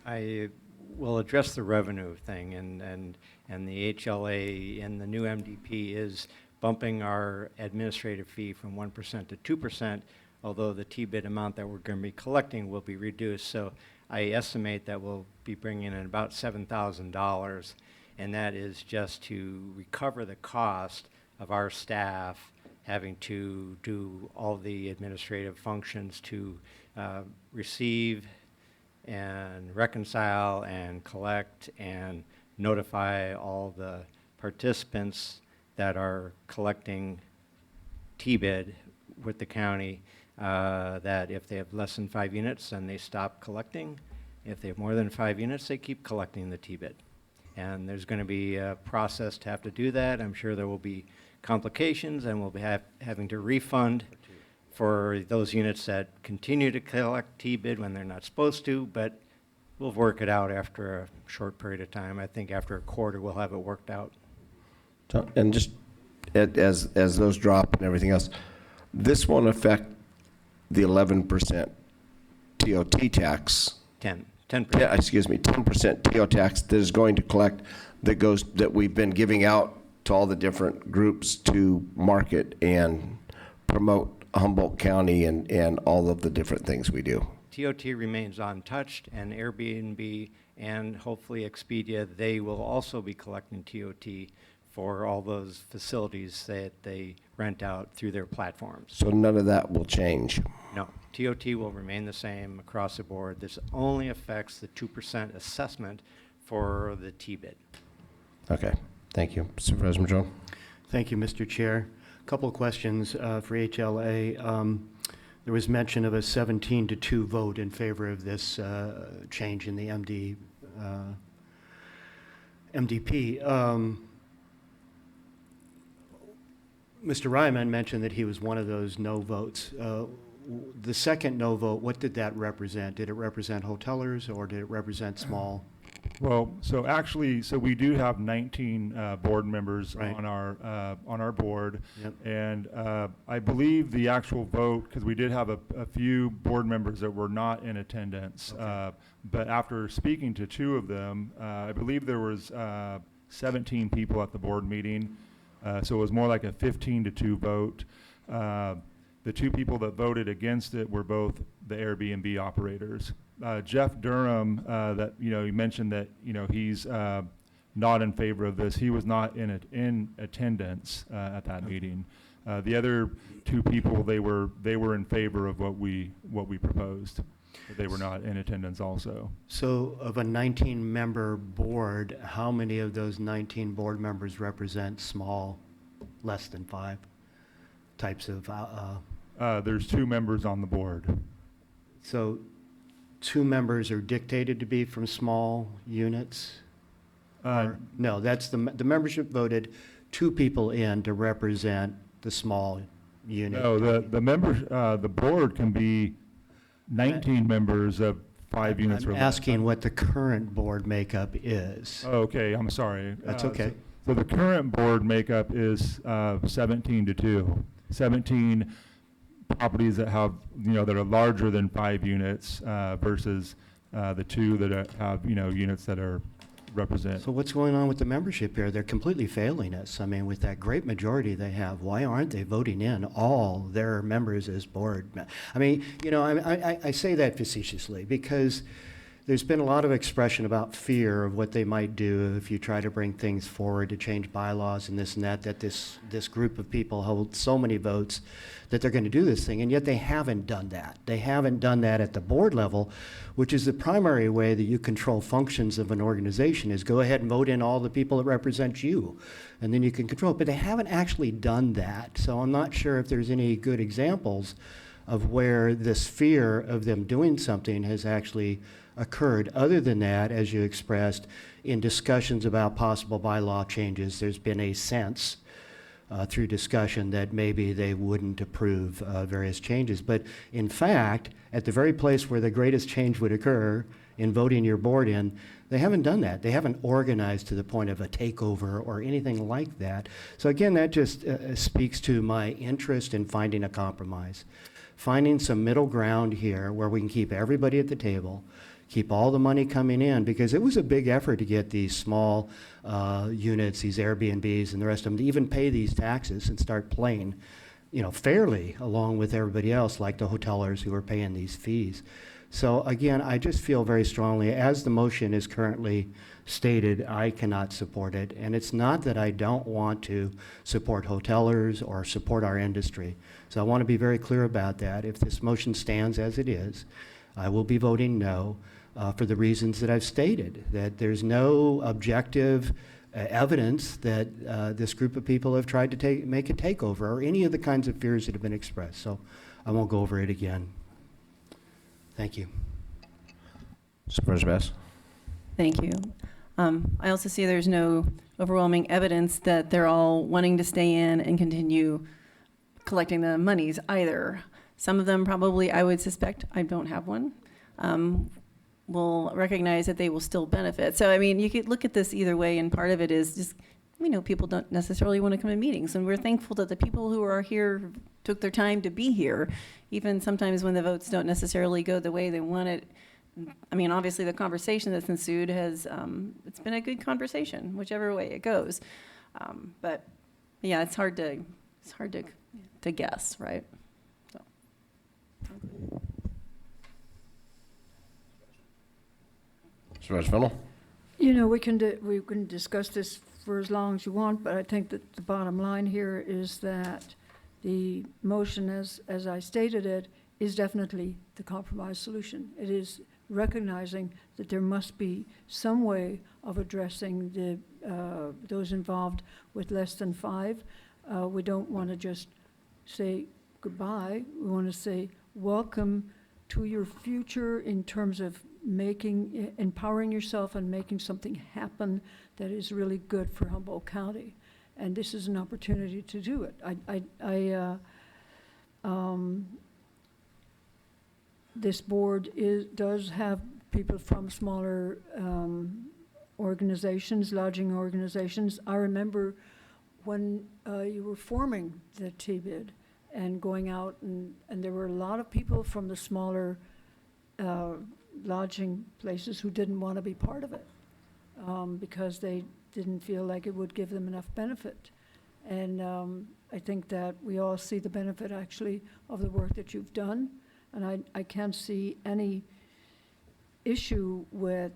I will address the revenue thing, and the HLA and the new MDP is bumping our administrative fee from 1% to 2%, although the T-bid amount that we're going to be collecting will be reduced. So I estimate that we'll be bringing in about $7,000, and that is just to recover the cost of our staff having to do all the administrative functions to receive and reconcile and collect and notify all the participants that are collecting T-bid with the county that if they have less than 5 units, then they stop collecting. If they have more than 5 units, they keep collecting the T-bid. And there's going to be a process to have to do that. I'm sure there will be complications, and we'll be having to refund for those units that continue to collect T-bid when they're not supposed to, but we'll work it out after a short period of time. I think after a quarter, we'll have it worked out. So, and just as those drop and everything else, this won't affect the 11% TOT tax. 10%. Yeah, excuse me, 10% TO tax that is going to collect, that we've been giving out to all the different groups to market and promote Humboldt County and all of the different things we do. TOT remains untouched, and Airbnb and hopefully Expedia, they will also be collecting TOT for all those facilities that they rent out through their platforms. So none of that will change. No, TOT will remain the same across the board. This only affects the 2% assessment for the T-bid. Okay, thank you. Supervisor Madrone. Thank you, Mr. Chair. A couple of questions for HLA. There was mention of a 17-2 vote in favor of this change in the MDP. Mr. Ryman mentioned that he was one of those no votes. The second no vote, what did that represent? Did it represent hotelers, or did it represent small? Well, so actually, we do have 19 board members Right. on our board, Yep. and I believe the actual vote, because we did have a few board members that were not in attendance, but after speaking to two of them, I believe there was 17 people at the board meeting, so it was more like a 15-2 vote. The two people that voted against it were both the Airbnb operators. Jeff Durham, that you mentioned that he's not in favor of this. He was not in attendance at that meeting. The other two people, they were in favor of what we proposed. But they were not in attendance also. So of a 19-member board, how many of those 19 board members represent small, less than 5 types of? There's 2 members on the board. So 2 members are dictated to be from small units? No, that's the membership voted 2 people in to represent the small unit. No, the members, the board can be 19 members of 5 units or I'm less. asking what the current board makeup is. Oh, okay, I'm sorry. That's okay. So the current board makeup is 17-2. 17 properties that have, that are larger than 5 units versus the 2 that have, units that are represent. So what's going on with the membership here? They're completely failing us. I mean, with that great majority they have, why aren't they voting in all their members as board? I mean, I say that facetiously because there's been a lot of expression about fear of what they might do if you try to bring things forward to change bylaws and this and that this group of people hold so many votes that they're going to do this thing, and yet they haven't done that. They haven't done that at the board level, which is the primary way that you control functions of an organization, is go ahead and vote in all the people that represent you, and then you can control it. But they haven't actually done that, so I'm not sure if there's any good examples of where this fear of them doing something has actually occurred. Other than that, as you expressed, in discussions about possible bylaw changes, there's been a sense through discussion that maybe they wouldn't approve various changes. But in fact, at the very place where the greatest change would occur in voting your board in, they haven't done that. They haven't organized to the point of a takeover or anything like that. So again, that just speaks to my interest in finding a compromise. Finding some middle ground here where we can keep everybody at the table, keep all the money coming in, because it was a big effort to get these small units, these Airbnbs and the rest of them, to even pay these taxes and start playing, fairly along with everybody else, like the hotelers who are paying these fees. So again, I just feel very strongly, as the motion is currently stated, I cannot support it. And it's not that I don't want to support hotelers or support our industry. So I want to be very clear about that. If this motion stands as it is, I will be voting no for the reasons that I've stated, that there's no objective evidence that this group of people have tried to make a takeover or any of the kinds of fears that have been expressed. So I won't go over it again. Thank you. Supervisor Bass. Thank you. I also see there's no overwhelming evidence that they're all wanting to stay in and continue collecting the monies either. Some of them probably, I would suspect, I don't have one, will recognize that they will still benefit. So, I mean, you could look at this either way, and part of it is just, people don't necessarily want to come to meetings, and we're thankful that the people who are here took their time to be here, even sometimes when the votes don't necessarily go the way they want it. I mean, obviously the conversation that's ensued has, it's been a good conversation, whichever way it goes. But yeah, it's hard to guess, right? So. Supervisor Fennell. We can discuss this for as long as you want, but I think that the bottom line here is that the motion, as I stated it, is definitely the compromise solution. It is recognizing that there must be some way of addressing those involved with less than 5. We don't want to just say goodbye. We want to say welcome to your future in terms of empowering yourself and making something happen that is really good for Humboldt County. And this is an opportunity to do it. This board does have people from smaller organizations, lodging organizations. I remember when you were forming the TBID and going out, and there were a lot of people from the smaller lodging places who didn't want to be part of it because they didn't feel like it would give them enough benefit. And I think that we all see the benefit actually of the work that you've done. And I can't see any issue with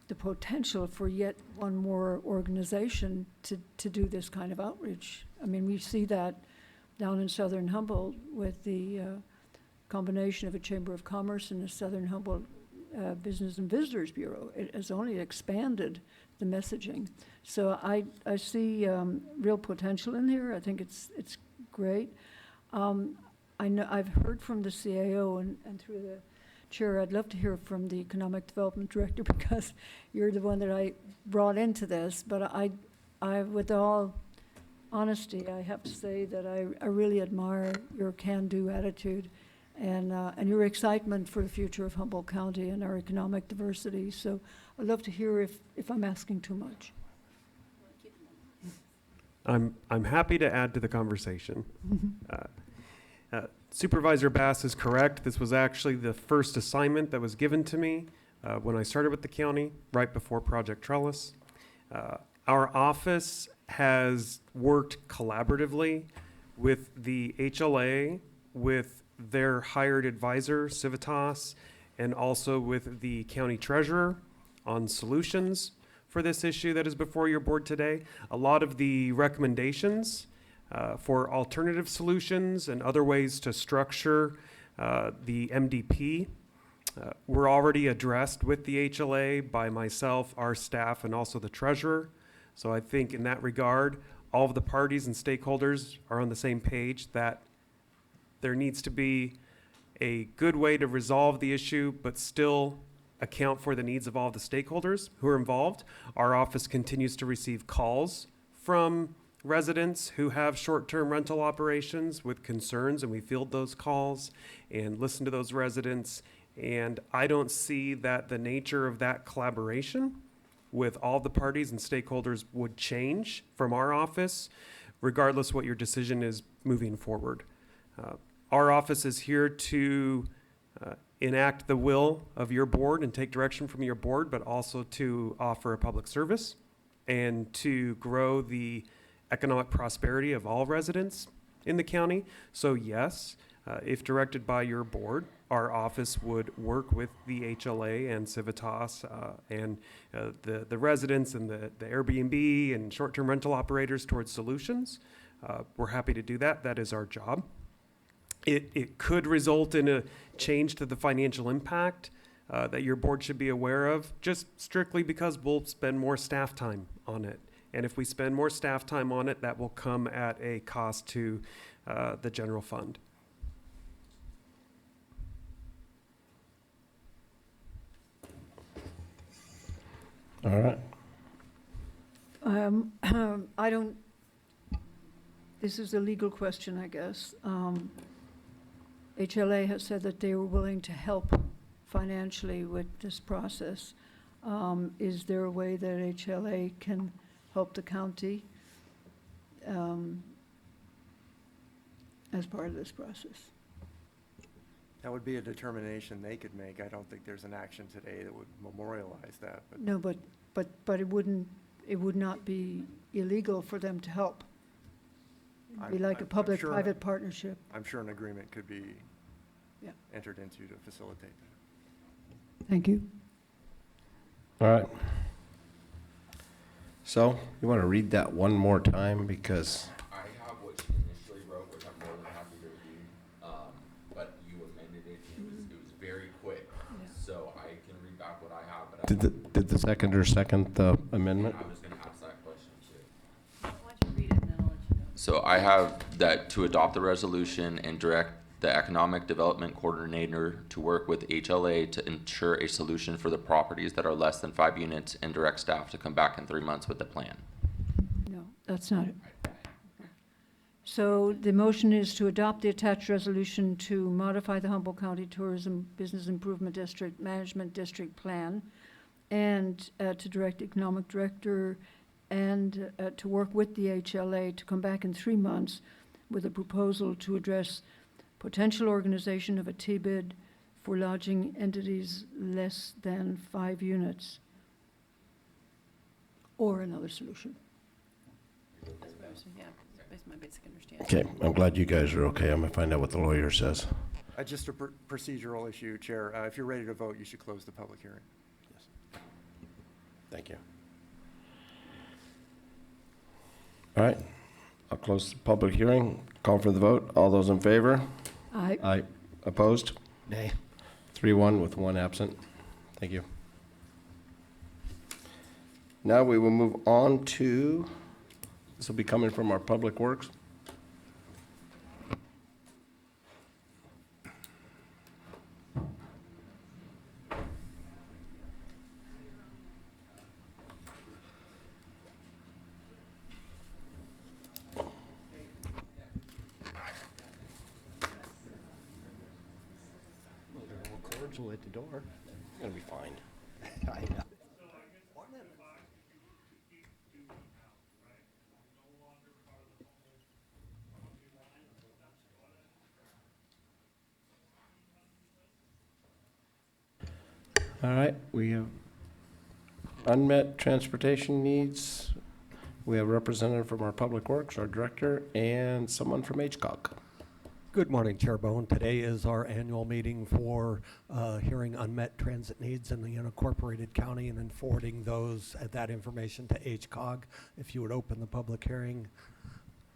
the potential for yet one more organization to do this kind of outreach. I mean, we see that down in Southern Humboldt with the combination of a Chamber of Commerce and the Southern Humboldt Business and Visitors Bureau. It has only expanded the messaging. So I see real potential in here. I think it's great. I know I've heard from the CAO and through the chair, I'd love to hear from the Economic Development Director because you're the one that I brought into this. But I with all honesty, I have to say that I really admire your can-do attitude and your excitement for the future of Humboldt County and our economic diversity. So I'd love to hear if I'm asking too much. I'm happy to add to the conversation. Supervisor Bass is correct. This was actually the first assignment that was given to me when I started with the county, right before Project Trellis. Our office has worked collaboratively with the HLA, with their hired advisor, Civitas, and also with the county treasurer on solutions for this issue that is before your board today. A lot of the recommendations for alternative solutions and other ways to structure the MDP were already addressed with the HLA by myself, our staff, and also the treasurer. So I think in that regard, all of the parties and stakeholders are on the same page that there needs to be a good way to resolve the issue, but still account for the needs of all the stakeholders who are involved. Our office continues to receive calls from residents who have short-term rental operations with concerns, and we field those calls and listen to those residents And I don't see that the nature of that collaboration with all the parties and stakeholders would change from our office, regardless what your decision is moving forward. Our office is here to enact the will of your board and take direction from your board, but also to offer a public service and to grow the economic prosperity of all residents in the county. So yes, if directed by your board, our office would work with the HLA and Civitas and the residents and the Airbnb and short-term rental operators towards solutions. We're happy to do that. That is our job. It could result in a change to the financial impact that your board should be aware of, just strictly because we'll spend more staff time on it. And if we spend more staff time on it, that will come at a cost to the general fund. All right. I don't, this is a legal question, I guess. HLA has said that they were willing to help financially with this process. Is there a way that HLA can help the county as part of this process? That would be a determination they could make. I don't think there's an action today that would memorialize that. But No, but it would not be illegal for them to help. It'd be like a I'm sure- public-private partnership. I'm sure an agreement could be Yeah. entered into to facilitate that. Thank you. All right. So, you want to read that one more time because I have what she initially wrote, which I'm more than happy to read, but you amended it, and it was very quick. So I can read back what I have, but did the seconder second the amendment? I was gonna ask that question too. So I have that to adopt the resolution and direct the Economic Development Coordinator to work with HLA to ensure a solution for the properties that are less than 5 units and direct staff to come back in 3 months with a plan. No, that's not it. So the motion is to adopt the attached resolution to modify the Humboldt County Tourism Business Improvement District Management District Plan and to direct Economic Director and to work with the HLA to come back in 3 months with a proposal to address potential organization of a T-bid for lodging entities less than 5 units or another solution. That's what I was, yeah, that's my basic understanding. Okay, I'm glad you guys are okay. I'm going to find out what the lawyer says. Just a procedural issue, Chair. If you're ready to vote, you should close the public hearing. Thank you. All right, I'll close the public hearing. Call for the vote. All those in favor? Aye. Aye. Opposed? Nay. 3-1 with 1 absent. Thank you. Now we will move on to, this will be coming from our Public Works. Cordial at the door. It's going to be fine. I know. All right, we have unmet transportation needs. We have a representative from our Public Works, our director, and someone from HCOG. Good morning, Chair Bohn. Today is our annual meeting for hearing unmet transit needs in the unincorporated county and then forwarding that information to HCOG. If you would open the public hearing.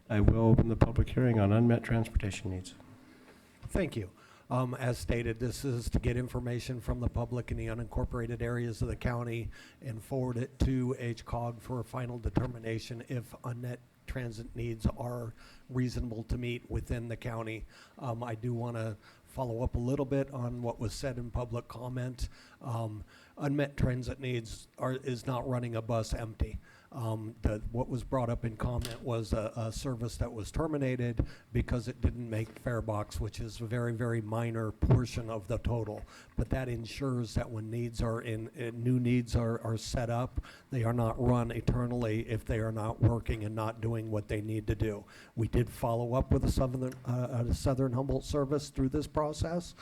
I will open the public hearing on unmet transportation needs. Thank you. As stated, this is to get information from the public in the unincorporated areas of the county and forward it to HCOG for a final determination if unmet transit needs are reasonable to meet within the county. I do want to follow up a little bit on what was said in public comment. Unmet transit needs is not running a bus empty. What was brought up in comment was a service that was terminated because it didn't make fare box, which is a very, very minor portion of the total. But that ensures that when needs are new needs are set up, they are not run eternally if they are not working and not doing what they need to do. We did follow up with the Southern Humboldt service through this process.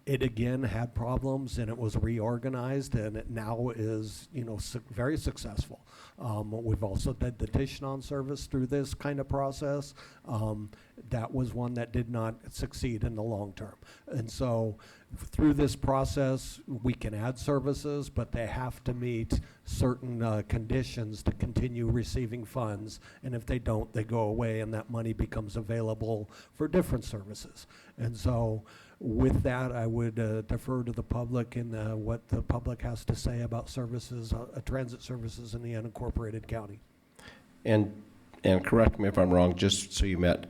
It again had problems, and it was reorganized, and it now is, very successful. We've also did the Tishnon service through this kind of process. That was one that did not succeed in the long term. And so through this process, we can add services, but they have to meet certain conditions to continue receiving funds. And if they don't, they go away, and that money becomes available for different services. And so with that, I would defer to the public and what the public has to say about services, transit services in the unincorporated county. And correct me if I'm wrong, just so you met,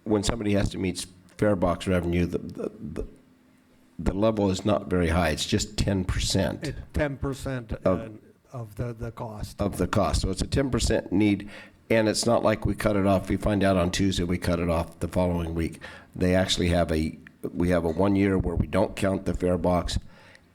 when somebody has to meet fare box revenue, the level is not very high. It's just 10%. 10% of the cost. Of the cost. So it's a 10% need, and it's not like we cut it off. We find out on Tuesday, we cut it off the following week. They actually have we have a 1 year where we don't count the fare box,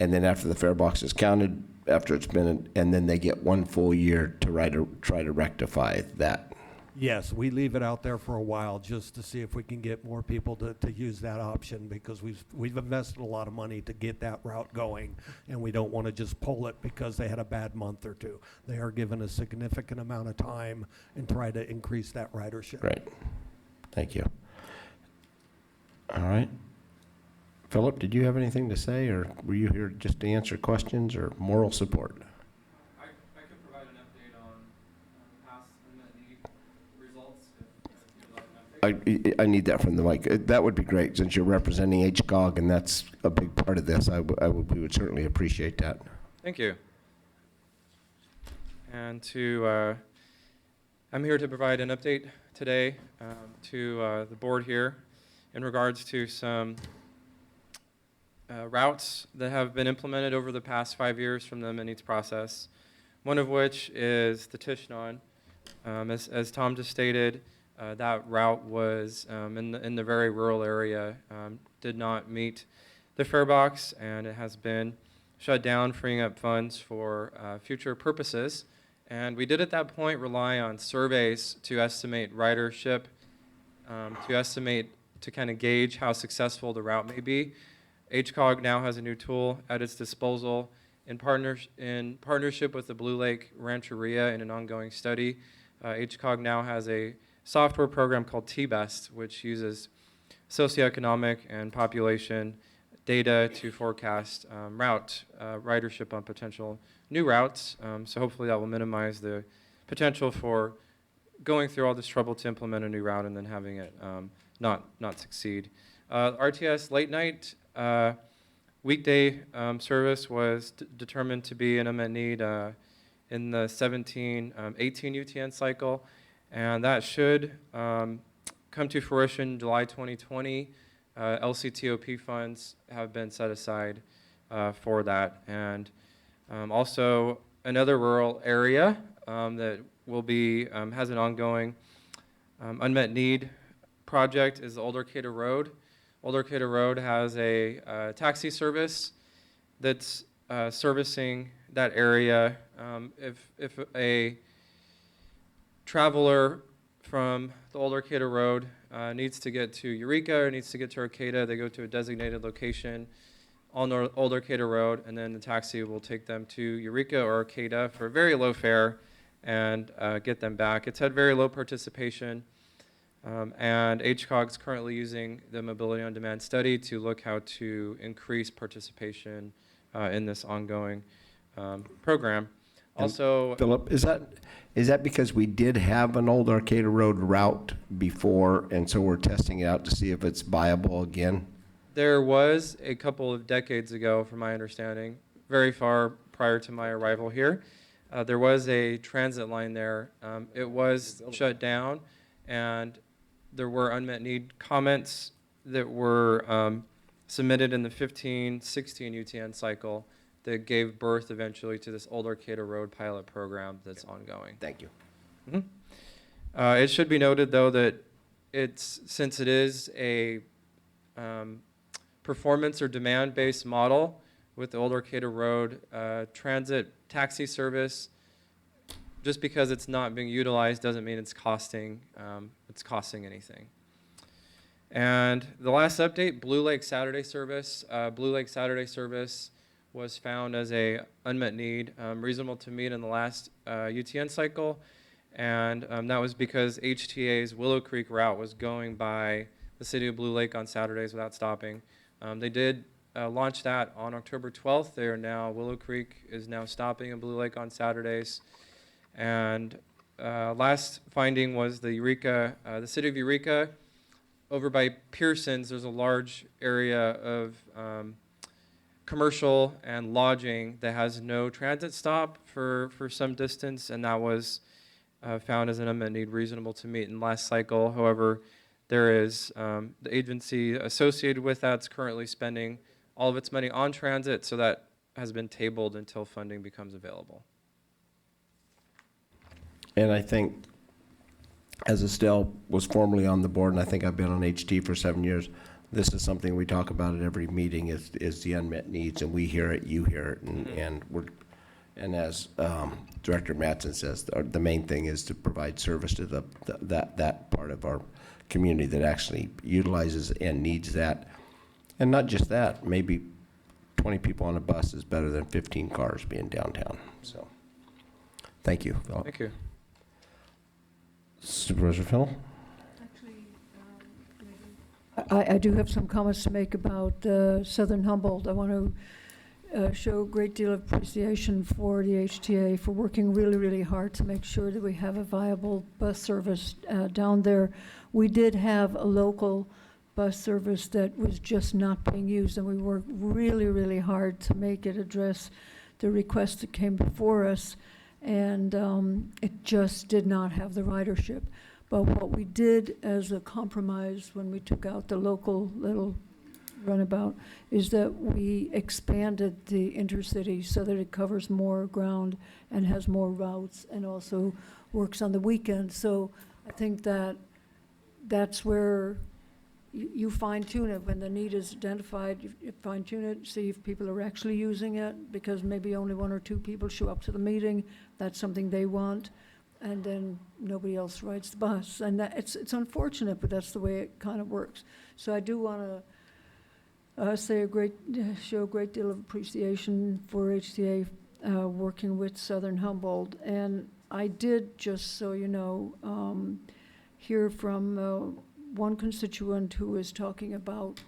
and then after the fare box is counted, after it's been, and then they get 1 full year to try to rectify that. Yes, we leave it out there for a while just to see if we can get more people to use that option, because we've invested a lot of money to get that route going, and we don't want to just pull it because they had a bad month or two. They are given a significant amount of time and try to increase that ridership. Right. Thank you. All right. Philip, did you have anything to say, or were you here just to answer questions or moral support? I could provide an update on past unmet need results if you'd like an update. I need that from the mic. That would be great, since you're representing HCOG, and that's a big part of this. We would certainly appreciate that. Thank you. And I'm here to provide an update today to the board here in regards to some routes that have been implemented over the past 5 years from the unmet needs process. One of which is the Tishnon. As Tom just stated, that route was in the very rural area, did not meet the fare box, and it has been shut down, freeing up funds for future purposes. And we did at that point rely on surveys to estimate ridership, to kind of gauge how successful the route may be. HCOG now has a new tool at its disposal in partnership with the Blue Lake Rancheria in an ongoing study. HCOG now has a software program called T-Best, which uses socioeconomic and population data to forecast ridership on potential new routes. So hopefully that will minimize the potential for going through all this trouble to implement a new route and then having it not succeed. RTS late night weekday service was determined to be an unmet need in the 17-18 UTN cycle, and that should come to fruition July 2020. LCTOP funds have been set aside for that, and also another rural area that will be has an ongoing unmet need project is the Old Arcata Road. Old Arcata Road has a taxi service that's servicing that area. If a traveler from the Old Arcata Road needs to get to Eureka or needs to get to Arcata, they go to a designated location on Old Arcata Road, and then the taxi will take them to Eureka or Arcata for a very low fare and get them back. It's had very low participation. And HCOG is currently using the Mobility on Demand study to look how to increase participation in this ongoing program. Also, Philip, is that because we did have an Old Arcata Road route before, and so we're testing it out to see if it's viable again? there was a couple of decades ago, from my understanding, very far prior to my arrival here, there was a transit line there. It was shut down, and there were unmet need comments that were submitted in the 15-16 UTN cycle that gave birth eventually to this Old Arcata Road pilot program that's ongoing. Thank you. It should be noted, though, that since it is a performance or demand-based model with the Old Arcata Road transit taxi service, just because it's not being utilized doesn't mean it's costing anything. And the last update, Blue Lake Saturday service. Blue Lake Saturday service was found as a unmet need, reasonable to meet in the last UTN cycle. And that was because HTA's Willow Creek route was going by the city of Blue Lake on Saturdays without stopping. They did launch that on October 12th. They are now, Willow Creek is now stopping in Blue Lake on Saturdays. And last finding was the city of Eureka, over by Pearson's, there's a large area of commercial and lodging that has no transit stop for some distance, and that was found as an unmet need reasonable to meet in last cycle. However, there is the agency associated with that's currently spending all of its money on transit, so that has been tabled until funding becomes available. And I think, as Estelle was formerly on the board, and I think I've been on HT for 7 years, this is something we talk about at every meeting is the unmet needs, and we hear it, you hear it, and as Director Mattson says, the main thing is to provide service to that part of our community that actually utilizes and needs that. And not just that, maybe 20 people on a bus is better than 15 cars being downtown. So, thank you, Philip. Thank you. Supervisor Fennell? I do have some comments to make about Southern Humboldt. I want to show a great deal of appreciation for the HTA for working really, really hard to make sure that we have a viable bus service down there. We did have a local bus service that was just not being used, and we worked really, really hard to make it address the requests that came before us, and it just did not have the ridership. But what we did as a compromise when we took out the local little runabout is that we expanded the intercity so that it covers more ground and has more routes and also works on the weekend. So I think that that's where you fine-tune it. When the need is identified, you fine-tune it, see if people are actually using it, because maybe only 1 or 2 people show up to the meeting. That's something they want, and then nobody else rides the bus. And that, it's unfortunate, but that's the way it kind of works. So I do want to show a great deal of appreciation for HTA working with Southern Humboldt. And I did, just so you know, hear from one constituent who was talking about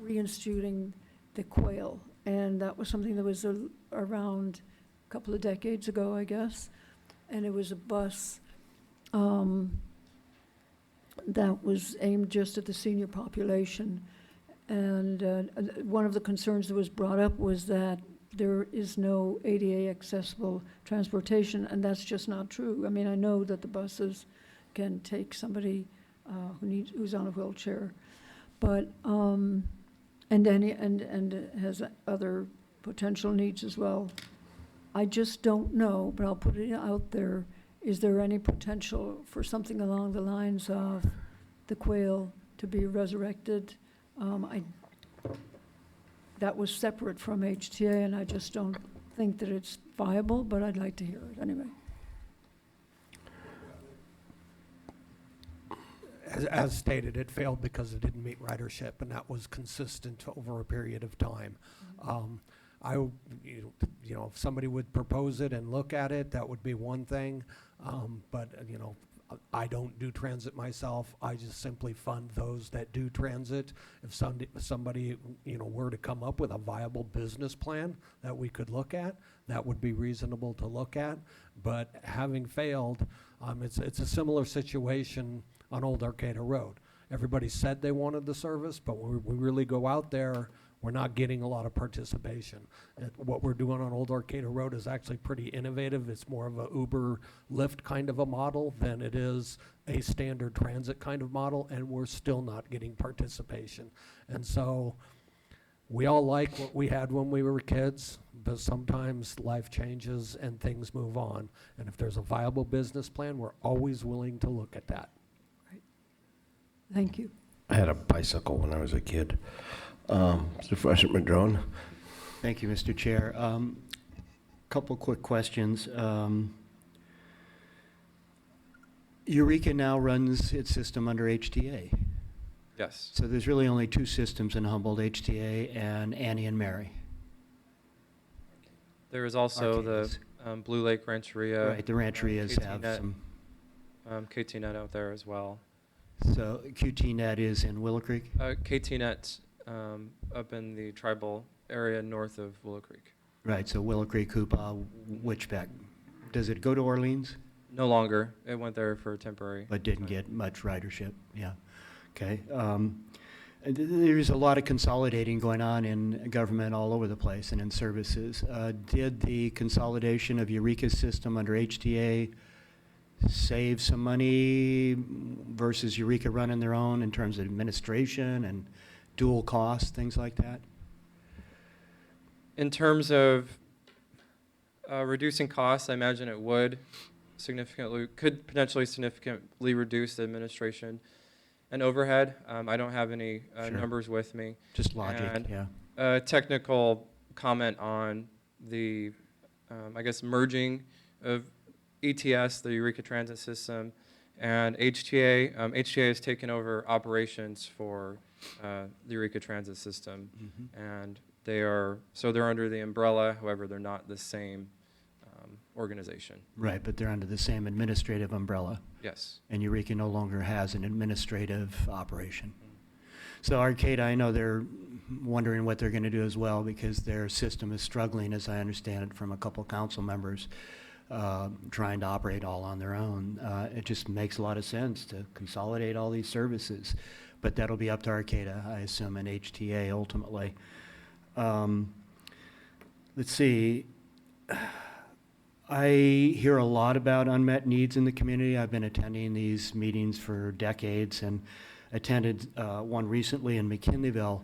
reinstituting the quail, and that was something that was around a couple of decades ago, I guess, and it was a bus that was aimed just at the senior population. And one of the concerns that was brought up was that there is no ADA accessible transportation, and that's just not true. I mean, I know that the buses can take somebody who's on a wheelchair, but and has other potential needs as well. I just don't know, but I'll put it out there. Is there any potential for something along the lines of the quail to be resurrected? That was separate from HTA, and I just don't think that it's viable, but I'd like to hear it anyway. As stated, it failed because it didn't meet ridership, and that was consistent over a period of time. If somebody would propose it and look at it, that would be one thing. But I don't do transit myself. I just simply fund those that do transit. If somebody were to come up with a viable business plan that we could look at, that would be reasonable to look at. But having failed, it's a similar situation on Old Arcata Road. Everybody said they wanted the service, but when we really go out there, we're not getting a lot of participation. What we're doing on Old Arcata Road is actually pretty innovative. It's more of a Uber Lyft kind of a model than it is a standard transit kind of model, and we're still not getting participation. And so We all like what we had when we were kids, but sometimes life changes and things move on. And if there's a viable business plan, we're always willing to look at that. Thank you. I had a bicycle when I was a kid. Supervisor Madrone. Thank you, Mr. Chair. Couple quick questions. Eureka now runs its system under HTA. Yes. So there's really only two systems in Humboldt, HTA and Annie and Mary. There is also Arcades. the Blue Lake Rancheria. Right, the rancherias have some. KT-Net out there as well. So QT-Net is in Willow Creek? KT-Net up in the tribal area north of Willow Creek. Right, so Willow Creek, Hoopa, Witchbeck. Does it go to Orleans? No longer. It went there for temporary. But didn't get much ridership, yeah. Okay. There's a lot of consolidating going on in government all over the place and in services. Did the consolidation of Eureka's system under HTA save some money versus Eureka running their own in terms of administration and dual costs, things like that? In terms of reducing costs, I imagine it would could potentially significantly reduce the administration and overhead. I don't have any Sure. numbers with me. Just logic, And yeah. a technical comment on the, I guess, merging of ETS, the Eureka Transit System, and HTA. HTA has taken over operations for the Eureka Transit System, and they're under the umbrella. However, they're not the same organization. Right, but they're under the same administrative umbrella. Yes. And Eureka no longer has an administrative operation. So Arcata, I know they're wondering what they're going to do as well because their system is struggling, as I understand it, from a couple council members trying to operate all on their own. It just makes a lot of sense to consolidate all these services, but that'll be up to Arcata, I assume, and HTA ultimately. Let's see. I hear a lot about unmet needs in the community. I've been attending these meetings for decades and attended one recently in McKinleyville.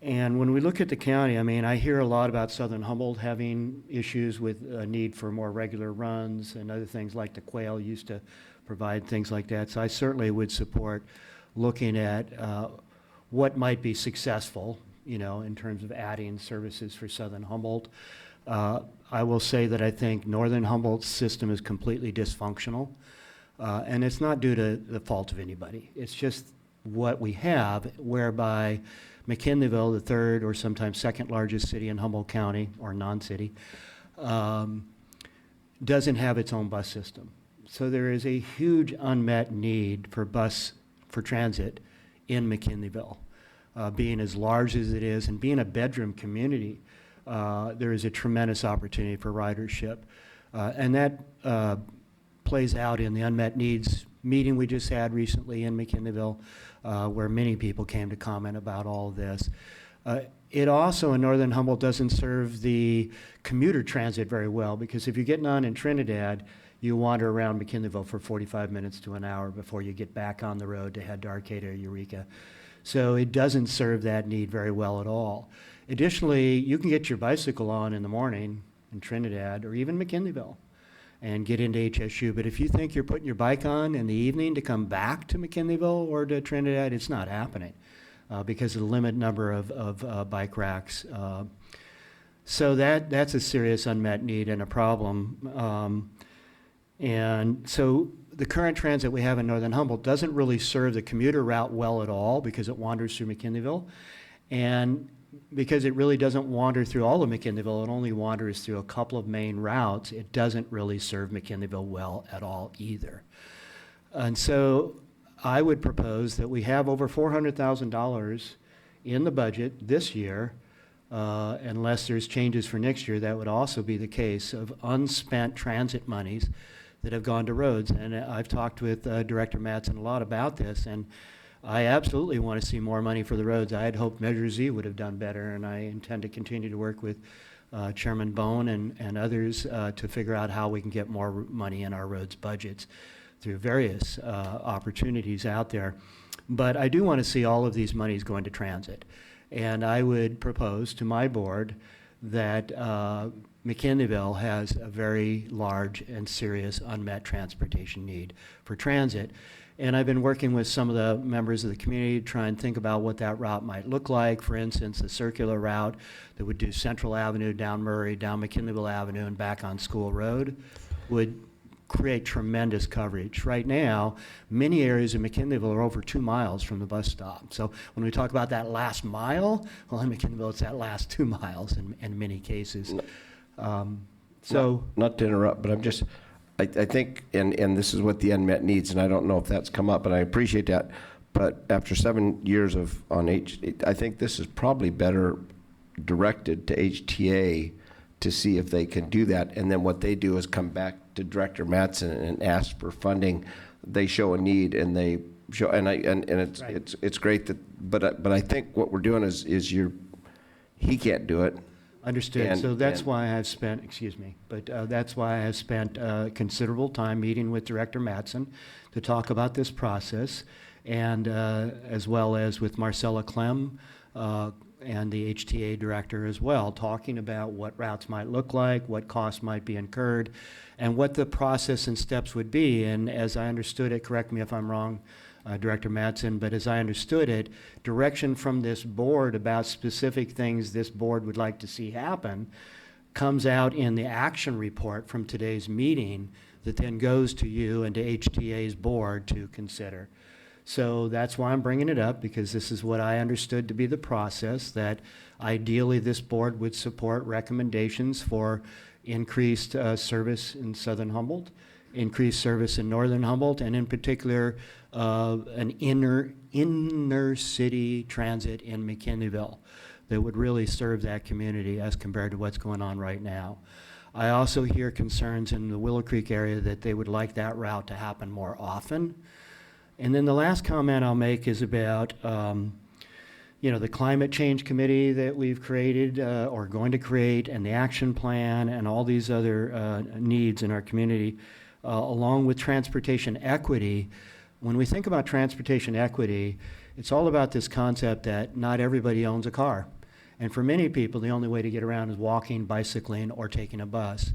And when we look at the county, I mean, I hear a lot about Southern Humboldt having issues with a need for more regular runs and other things like the quail used to provide things like that. So I certainly would support looking at what might be successful, you know, in terms of adding services for Southern Humboldt. I will say that I think Northern Humboldt's system is completely dysfunctional, and it's not due to the fault of anybody. It's just what we have, whereby McKinleyville, the third or sometimes second largest city in Humboldt County, or non-city, doesn't have its own bus system. So there is a huge unmet need for transit in McKinleyville. Being as large as it is and being a bedroom community, there is a tremendous opportunity for ridership. And that plays out in the unmet needs meeting we just had recently in McKinleyville, where many people came to comment about all of this. It also, in Northern Humboldt, doesn't serve the commuter transit very well, because if you're getting on in Trinidad, you wander around McKinleyville for 45 minutes to an hour before you get back on the road to head to Arcata or Eureka. So it doesn't serve that need very well at all. Additionally, you can get your bicycle on in the morning in Trinidad or even McKinleyville and get into HSU. But if you think you're putting your bike on in the evening to come back to McKinleyville or to Trinidad, it's not happening because of the limited number of bike racks. So that's a serious unmet need and a problem. And so the current transit we have in Northern Humboldt doesn't really serve the commuter route well at all because it wanders through McKinleyville. And because it really doesn't wander through all of McKinleyville, it only wanders through a couple of main routes, it doesn't really serve McKinleyville well at all either. And so I would propose that we have over $400,000 in the budget this year, unless there's changes for next year. That would also be the case of unspent transit monies that have gone to roads. And I've talked with Director Mattson a lot about this, and I absolutely want to see more money for the roads. I had hoped Measure Z would have done better, and I intend to continue to work with Chairman Bohn and others to figure out how we can get more money in our roads budgets through various opportunities out there. But I do want to see all of these monies going to transit. And I would propose to my board that McKinleyville has a very large and serious unmet transportation need for transit. And I've been working with some of the members of the community to try and think about what that route might look like. For instance, a circular route that would do Central Avenue, down Murray, down McKinleyville Avenue, and back on School Road would create tremendous coverage. Right now, many areas of McKinleyville are over 2 miles from the bus stop. So when we talk about that last mile, well, in McKinleyville, it's that last 2 miles in many cases. Not to interrupt, but I think, and this is what the unmet needs, and I don't know if that's come up, and I appreciate that, but after 7 years I think this is probably better directed to HTA to see if they can do that, and then what they do is come back to Director Mattson and ask for funding. They show a need, and they show, and it's great that, but I think what we're doing is he can't do it. Understood. So that's why I've spent, excuse me, but that's why I have spent considerable time meeting with Director Mattson to talk about this process, and as well as with Marcella Clem and the HTA director as well, talking about what routes might look like, what costs might be incurred, and what the process and steps would be. And as I understood it, correct me if I'm wrong, Director Mattson, but as I understood it, direction from this board about specific things this board would like to see happen comes out in the action report from today's meeting that then goes to you and to HTA's board to consider. So that's why I'm bringing it up, because this is what I understood to be the process, that ideally this board would support recommendations for increased service in Southern Humboldt, increased service in Northern Humboldt, and in particular, an inner city transit in McKinleyville that would really serve that community as compared to what's going on right now. I also hear concerns in the Willow Creek area that they would like that route to happen more often. And then the last comment I'll make is about the climate change committee that we've created or going to create, and the action plan, and all these other needs in our community, along with transportation equity. When we think about transportation equity, it's all about this concept that not everybody owns a car. And for many people, the only way to get around is walking, bicycling, or taking a bus.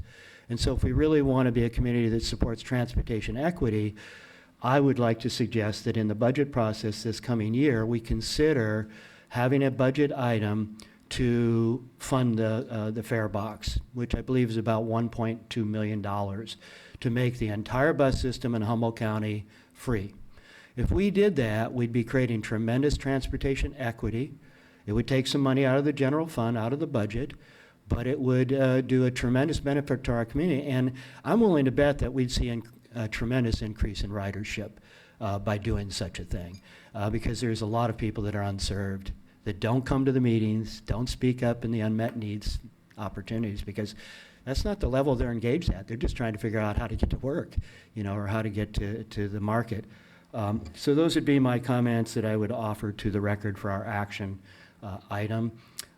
And so if we really want to be a community that supports transportation equity, I would like to suggest that in the budget process this coming year, we consider having a budget item to fund the fare box, which I believe is about $1.2 million, to make the entire bus system in Humboldt County free. If we did that, we'd be creating tremendous transportation equity. It would take some money out of the general fund, out of the budget, but it would do a tremendous benefit to our community. And I'm willing to bet that we'd see a tremendous increase in ridership by doing such a thing, because there's a lot of people that are unserved, that don't come to the meetings, don't speak up in the unmet needs opportunities, because that's not the level they're engaged at. They're just trying to figure out how to get to work, or how to get to the market. So those would be my comments that I would offer to the record for our action item.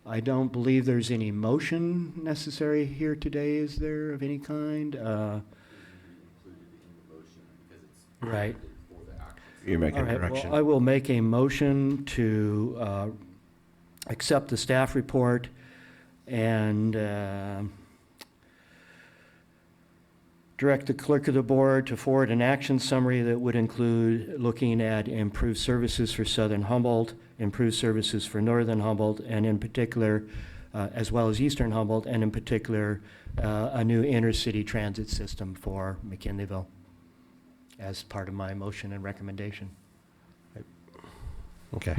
I don't believe there's any motion necessary here today, is there, of any kind? Right. You're making All right, a correction. well, I will make a motion to accept the staff report and direct the clerk of the board to forward an action summary that would include looking at improved services for Southern Humboldt, improved services for Northern Humboldt, and in particular, as well as Eastern Humboldt, and in particular, a new intercity transit system for McKinleyville as part of my motion and recommendation. Okay.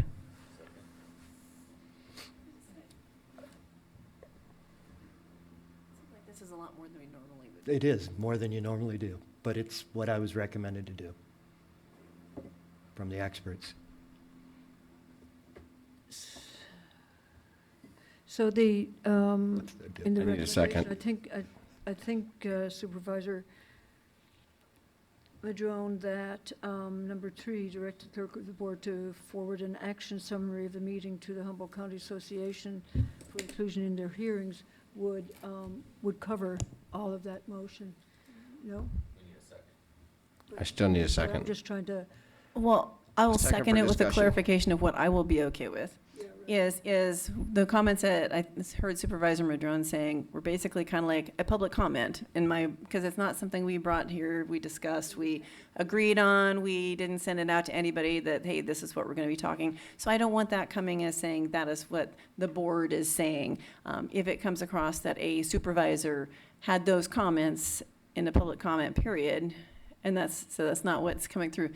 This is a lot more than we normally would. It is more than you normally do, but it's what I was recommended to do from the experts. So the, in the I need a recommendation, second. I think Supervisor Madrone, that number 3, direct the clerk of the board to forward an action summary of the meeting to the Humboldt County Association for inclusion in their hearings would cover all of that motion. No? I still need a I'm second. just trying to, Well, I will Second second for it with a discussion. clarification of what I will be okay with. is the comments that I heard Supervisor Madrone saying were basically kind of like a public comment because it's not something we brought here, we discussed, we agreed on, we didn't send it out to anybody that, hey, this is what we're going to be talking. So I don't want that coming as saying that is what the board is saying. If it comes across that a supervisor had those comments in the public comment period, and that's not what's coming through.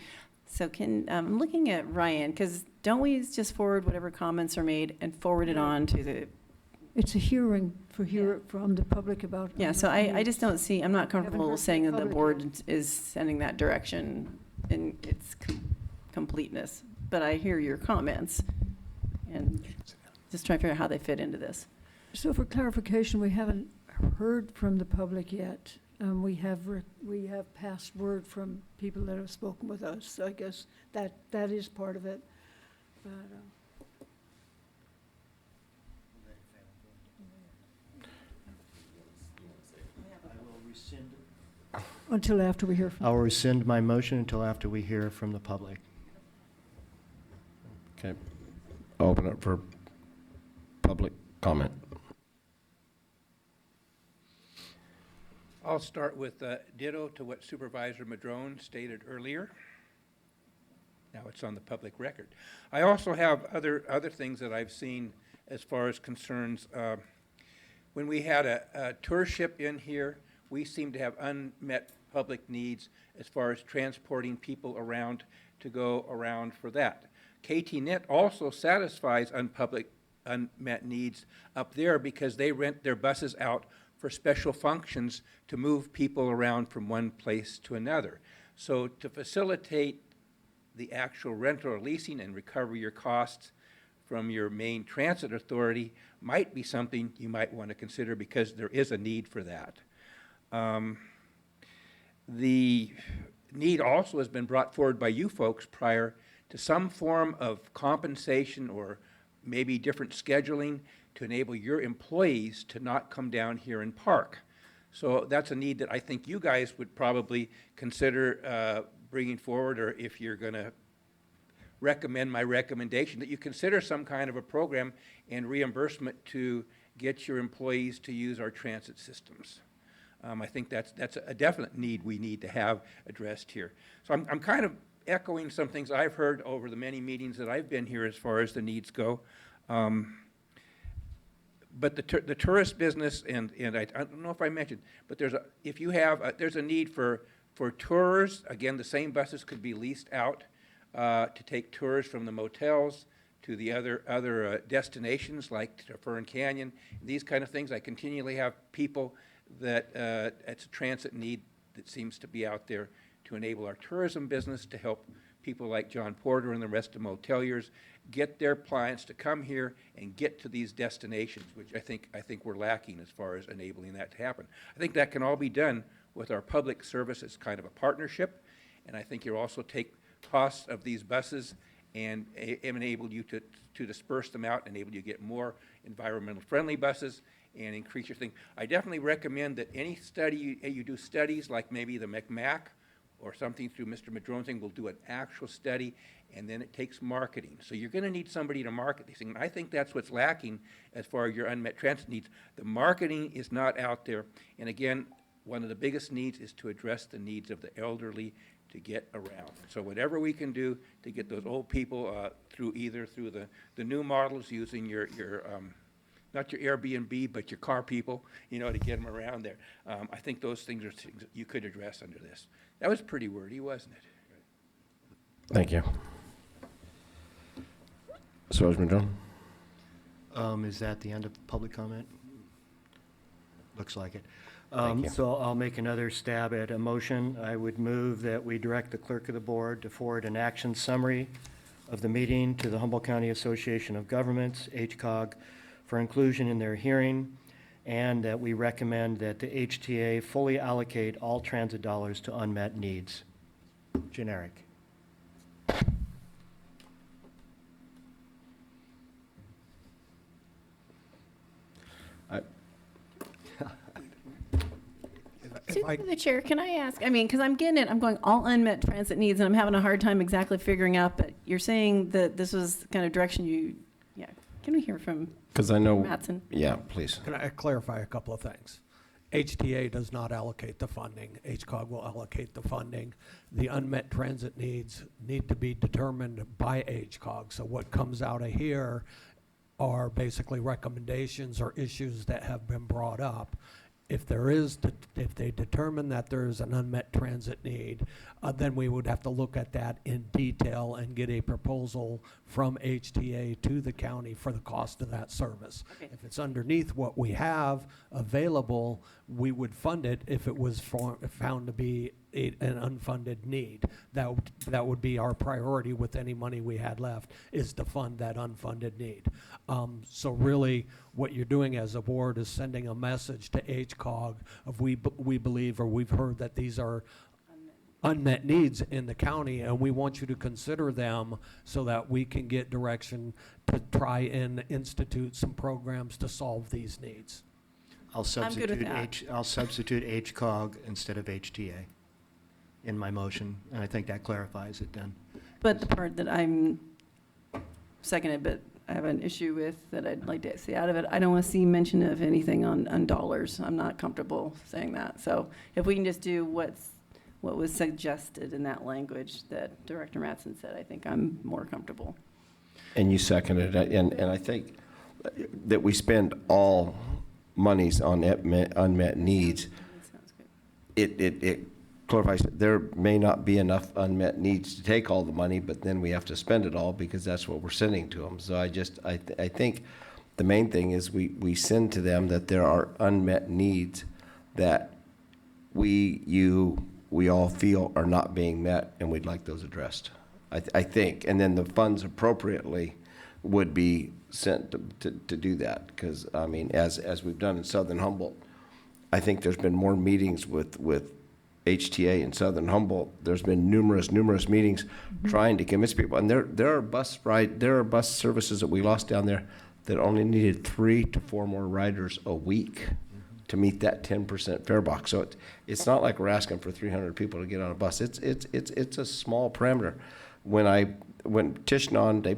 So I'm looking at Ryan, because don't we just forward whatever comments are made and forward it on to the? It's a hearing from the public about. Yeah, so I just don't see, I'm not comfortable heard saying the that the public board is sending that direction in its completeness. But I hear your comments and just trying to figure out how they fit into this. So for clarification, we haven't heard from the public yet. We have passed word from people that have spoken with us. So I guess that is part of it. But, until after we hear from. I'll rescind my motion until after we hear from the public. Okay. Open up for public comment. I'll start with ditto to what Supervisor Madrone stated earlier. Now it's on the public record. I also have other things that I've seen as far as concerns. When we had a tour ship in here, we seem to have unmet public needs as far as transporting people around to go around for that. KTNet also satisfies unmet needs up there because they rent their buses out for special functions to move people around from one place to another. So to facilitate the actual rental or leasing and recover your costs from your main transit authority might be something you might want to consider because there is a need for that. The need also has been brought forward by you folks prior to some form of compensation or maybe different scheduling to enable your employees to not come down here and park. So that's a need that I think you guys would probably consider bringing forward, or if you're going to recommend my recommendation, that you consider some kind of a program and reimbursement to get your employees to use our transit systems. I think that's a definite need we need to have addressed here. So I'm kind of echoing some things I've heard over the many meetings that I've been here as far as the needs go. But the tourist business, and I don't know if I mentioned, but there's a need for tours. Again, the same buses could be leased out to take tours from the motels to the other destinations like to Fern Canyon, these kind of things. I continually have people that it's a transit need that seems to be out there to enable our tourism business, to help people like John Porter and the rest of moteliers get their clients to come here and get to these destinations, which I think we're lacking as far as enabling that to happen. I think that can all be done with our public service as kind of a partnership, and I think you'll also take costs of these buses and enable you to disperse them out, enable you to get more environmental friendly buses and increase your thing. I definitely recommend that any study, you do studies like maybe the McMack or something through Mr. Madrone's thing, will do an actual study, and then it takes marketing. So you're going to need somebody to market these things. And I think that's what's lacking as far as your unmet transit needs. The marketing is not out there. And again, one of the biggest needs is to address the needs of the elderly to get around. So whatever we can do to get those old people through the new models using your not your Airbnb, but your car people, to get them around there. I think those things are things that you could address under this. That was pretty wordy, wasn't it? Thank you. Supervisor Madrone? Is that the end of public comment? Looks like it. Thank you. So I'll make another stab at a motion. I would move that we direct the clerk of the board to forward an action summary of the meeting to the Humboldt County Association of Governments, HCOG, for inclusion in their hearing, and that we recommend that the HTA fully allocate all transit dollars to unmet needs. Generic. To the chair, can I ask, because I'm getting it, I'm going all unmet transit needs, and I'm having a hard time exactly figuring out, but you're saying that this was the kind of direction Can we hear from Because I know, Mattson? yeah, please. Can I clarify a couple of things? HTA does not allocate the funding. HCOG will allocate the funding. The unmet transit needs need to be determined by HCOG. So what comes out of here are basically recommendations or issues that have been brought up. If they determine that there is an unmet transit need, then we would have to look at that in detail and get a proposal from HTA to the county for the cost of that service. Okay. If it's underneath what we have available, we would fund it if it was found to be an unfunded need. That would be our priority with any money we had left, is to fund that unfunded need. So really, what you're doing as a board is sending a message to HCOG of we believe, or we've heard that these are unmet needs in the county, and we want you to consider them so that we can get direction to try and institute some programs to solve these needs. I'll substitute HCOG instead of HTA in my motion, and I think that clarifies it then. But the part that I'm seconded, but I have an issue with that I'd like to see out of it, I don't want to see mention of anything on dollars. I'm not comfortable saying that. So if we can just do what was suggested in that language that Director Mattson said, I think I'm more comfortable. And you seconded it, and I think that we spend all monies on unmet needs. It clarifies that there may not be enough unmet needs to take all the money, but then we have to spend it all because that's what we're sending to them. So I think the main thing is we send to them that there are unmet needs that we all feel are not being met, and we'd like those addressed. I think, and then the funds appropriately would be sent to do that, because I mean, as we've done in Southern Humboldt, I think there's been more meetings with HTA in Southern Humboldt. There's been numerous meetings trying to convince people, and there are bus services that we lost down there that only needed 3 to 4 more riders a week to meet that 10% fare box. So it's not like we're asking for 300 people to get on a bus. It's a small parameter. When Tishnon, they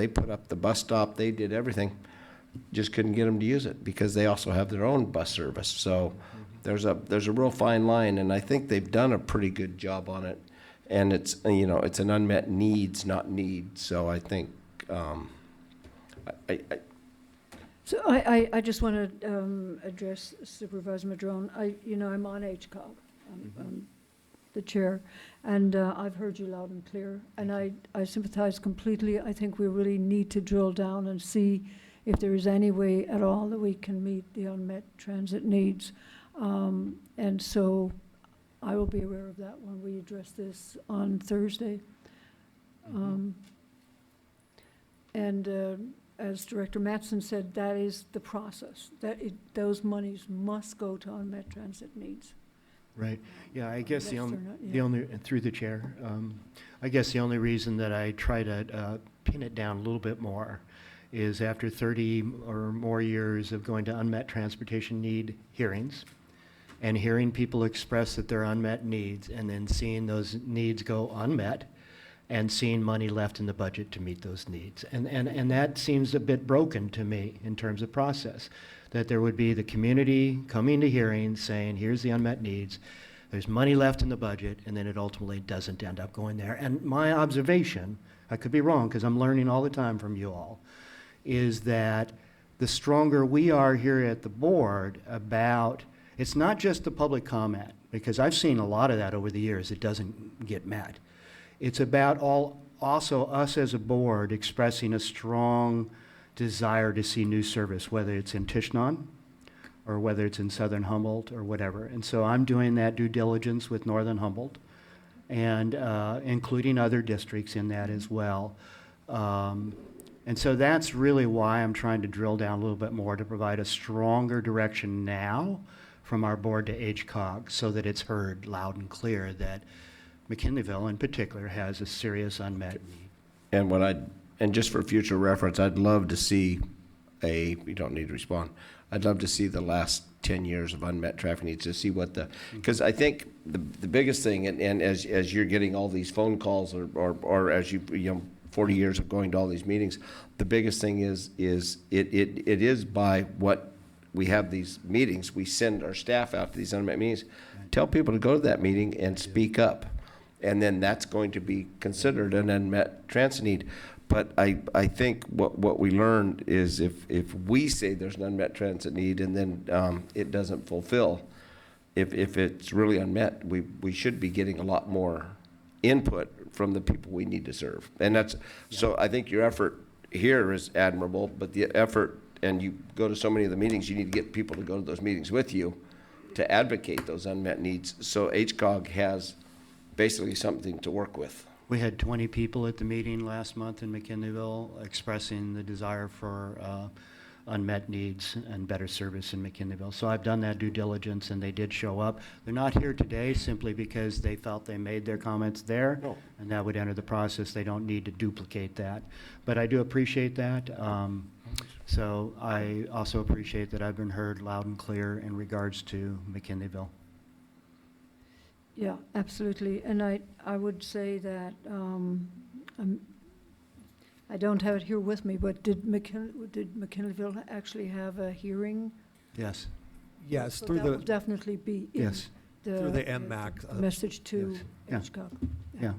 put up the bus stop, they did everything, just couldn't get them to use it because they also have their own bus service. So there's a real fine line, and I think they've done a pretty good job on it. And it's an unmet needs, not need. So I think So I just want to address Supervisor Madrone. I'm on HCOG. I'm the chair, and I've heard you loud and clear, and I sympathize completely. I think we really need to drill down and see if there is any way at all that we can meet the unmet transit needs. And so I will be aware of that when we address this on Thursday. As Director Mattson said, that is the process. Those monies must go to unmet transit needs. Right. Yeah, I guess Yes or not, the yeah. only, through the chair, I guess the only reason that I try to pin it down a little bit more is after 30 or more years of going to unmet transportation need hearings and hearing people express that they're unmet needs and then seeing those needs go unmet and seeing money left in the budget to meet those needs. And that seems a bit broken to me in terms of process, that there would be the community coming to hearings saying, here's the unmet needs, there's money left in the budget, and then it ultimately doesn't end up going there. And my observation, I could be wrong because I'm learning all the time from you all, is that the stronger we are here at the board about, it's not just the public comment, because I've seen a lot of that over the years, it doesn't get met. It's about also us as a board expressing a strong desire to see new service, whether it's in Tishnon or whether it's in Southern Humboldt or whatever. And so I'm doing that due diligence with Northern Humboldt and including other districts in that as well. And so that's really why I'm trying to drill down a little bit more to provide a stronger direction now from our board to HCOG so that it's heard loud and clear that McKinleyville in particular has a serious unmet need. And just for future reference, I'd love to see you don't need to respond. I'd love to see the last 10 years of unmet traffic needs to see what because I think the biggest thing, and as you're getting all these phone calls or as you 40 years of going to all these meetings. The biggest thing is it is by what we have these meetings, we send our staff out to these unmet meetings, tell people to go to that meeting and speak up. And then that's going to be considered an unmet transit need. But I think what we learned is if we say there's an unmet transit need and then it doesn't fulfill, if it's really unmet, we should be getting a lot more input from the people we need to serve. And that's, so I think your effort here is admirable, but the effort, and you go to so many of the meetings, you need to get people to go to those meetings with you to advocate those unmet needs. So HCOG has basically something to work with. We had 20 people at the meeting last month in McKinleyville expressing the desire for unmet needs and better service in McKinleyville. So I've done that due diligence, and they did show up. They're not here today simply because they felt they made their comments there, and that would enter the process. They don't need to duplicate that. But I do appreciate that. So I also appreciate that I've been heard loud and clear in regards to McKinleyville. Yeah, absolutely. And I would say that I don't have it here with me, but did McKinleyville actually have a hearing? Yes. Yes, So through that the. will definitely be in Yes. Through the MMAC. message to Yes. HCOG. Yeah.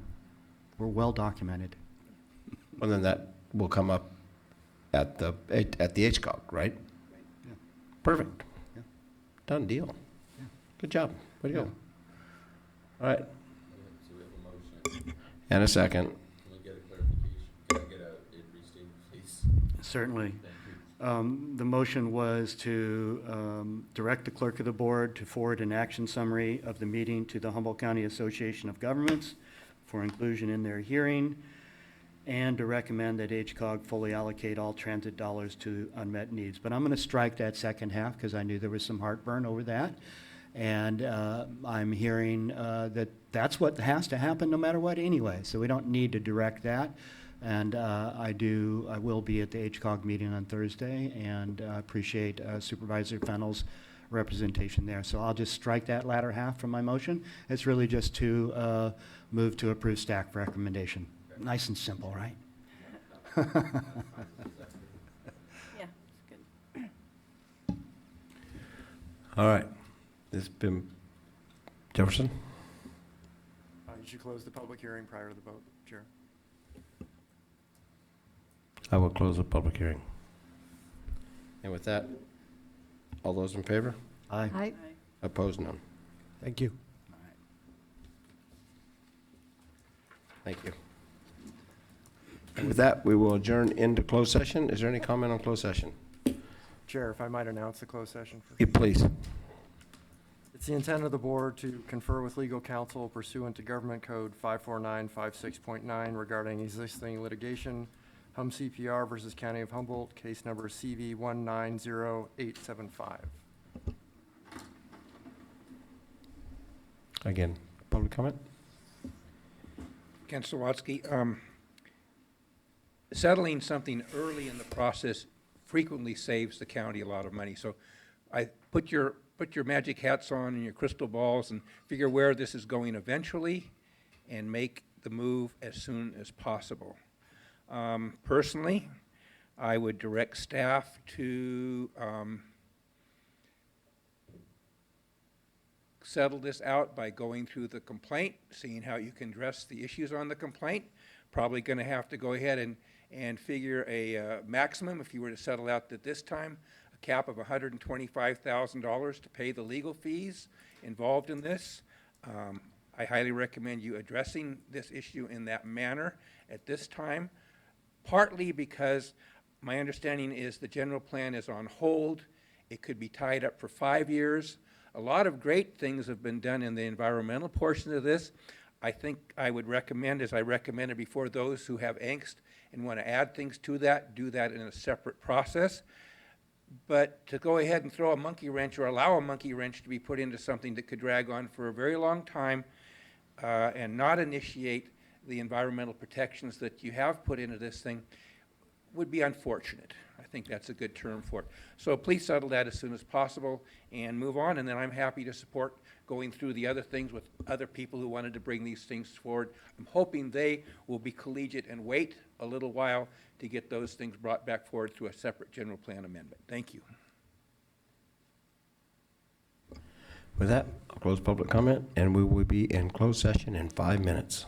We're well documented. And then that will come up at the HCOG, right? Yeah. Perfect. Yeah. Done deal. Yeah. Good job. Way to go. All right. So we have a motion. And a second. Can we get a clarification? Can I get a restatement, please? Certainly. Thank you. The motion was to direct the clerk of the board to forward an action summary of the meeting to the Humboldt County Association of Governments for inclusion in their hearing, and to recommend that HCOG fully allocate all transit dollars to unmet needs. But I'm going to strike that second half because I knew there was some heartburn over that. And I'm hearing that that's what has to happen no matter what anyway. So we don't need to direct that. And I will be at the HCOG meeting on Thursday, and appreciate Supervisor Fennell's representation there. So I'll just strike that latter half from my motion. It's really just to move to approve staff recommendation. Nice and simple, right? Yeah, good. All right. This has been Jefferson. You should close the public hearing prior to the vote, Chair. I will close the public hearing. And with that, all those in favor? Aye. Aye. Opposed? None. Thank you. Thank you. And with that, we will adjourn into closed session. Is there any comment on closed session? Chair, if I might announce the closed session. Yeah, please. It's the intent of the board to confer with legal counsel pursuant to Government Code 54956.9 regarding existing litigation, Hum CPR versus County of Humboldt, case number CV 190875. Again, public comment? Ken Sawatsky, settling something early in the process frequently saves the county a lot of money. So I put your magic hats on and your crystal balls and figure where this is going eventually and make the move as soon as possible. Personally, I would direct staff to settle this out by going through the complaint, seeing how you can address the issues on the complaint. Probably going to have to go ahead and figure a maximum, if you were to settle out at this time, a cap of $125,000 to pay the legal fees involved in this. I highly recommend you addressing this issue in that manner at this time, partly because my understanding is the general plan is on hold. It could be tied up for 5 years. A lot of great things have been done in the environmental portion of this. I think I would recommend, as I recommended before, those who have angst and want to add things to that, do that in a separate process. But to go ahead and throw a monkey wrench or allow a monkey wrench to be put into something that could drag on for a very long time and not initiate the environmental protections that you have put into this thing would be unfortunate. I think that's a good term for it. So please settle that as soon as possible and move on, and then I'm happy to support going through the other things with other people who wanted to bring these things forward. I'm hoping they will be collegiate and wait a little while to get those things brought back forward through a separate general plan amendment. Thank you. With that, I'll close public comment, and we will be in closed session in 5 minutes.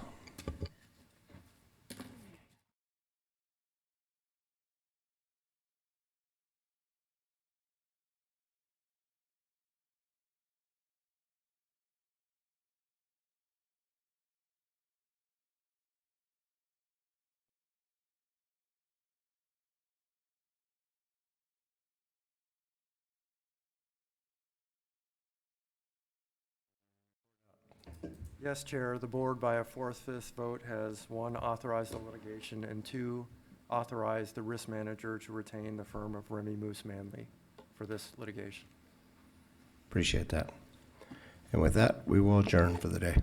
Yes, Chair, the board by a 4/5 vote has 1, authorized the litigation, and 2, authorized the risk manager to retain the firm of Remy Moose Manley for this litigation. Appreciate that. And with that, we will adjourn for the day.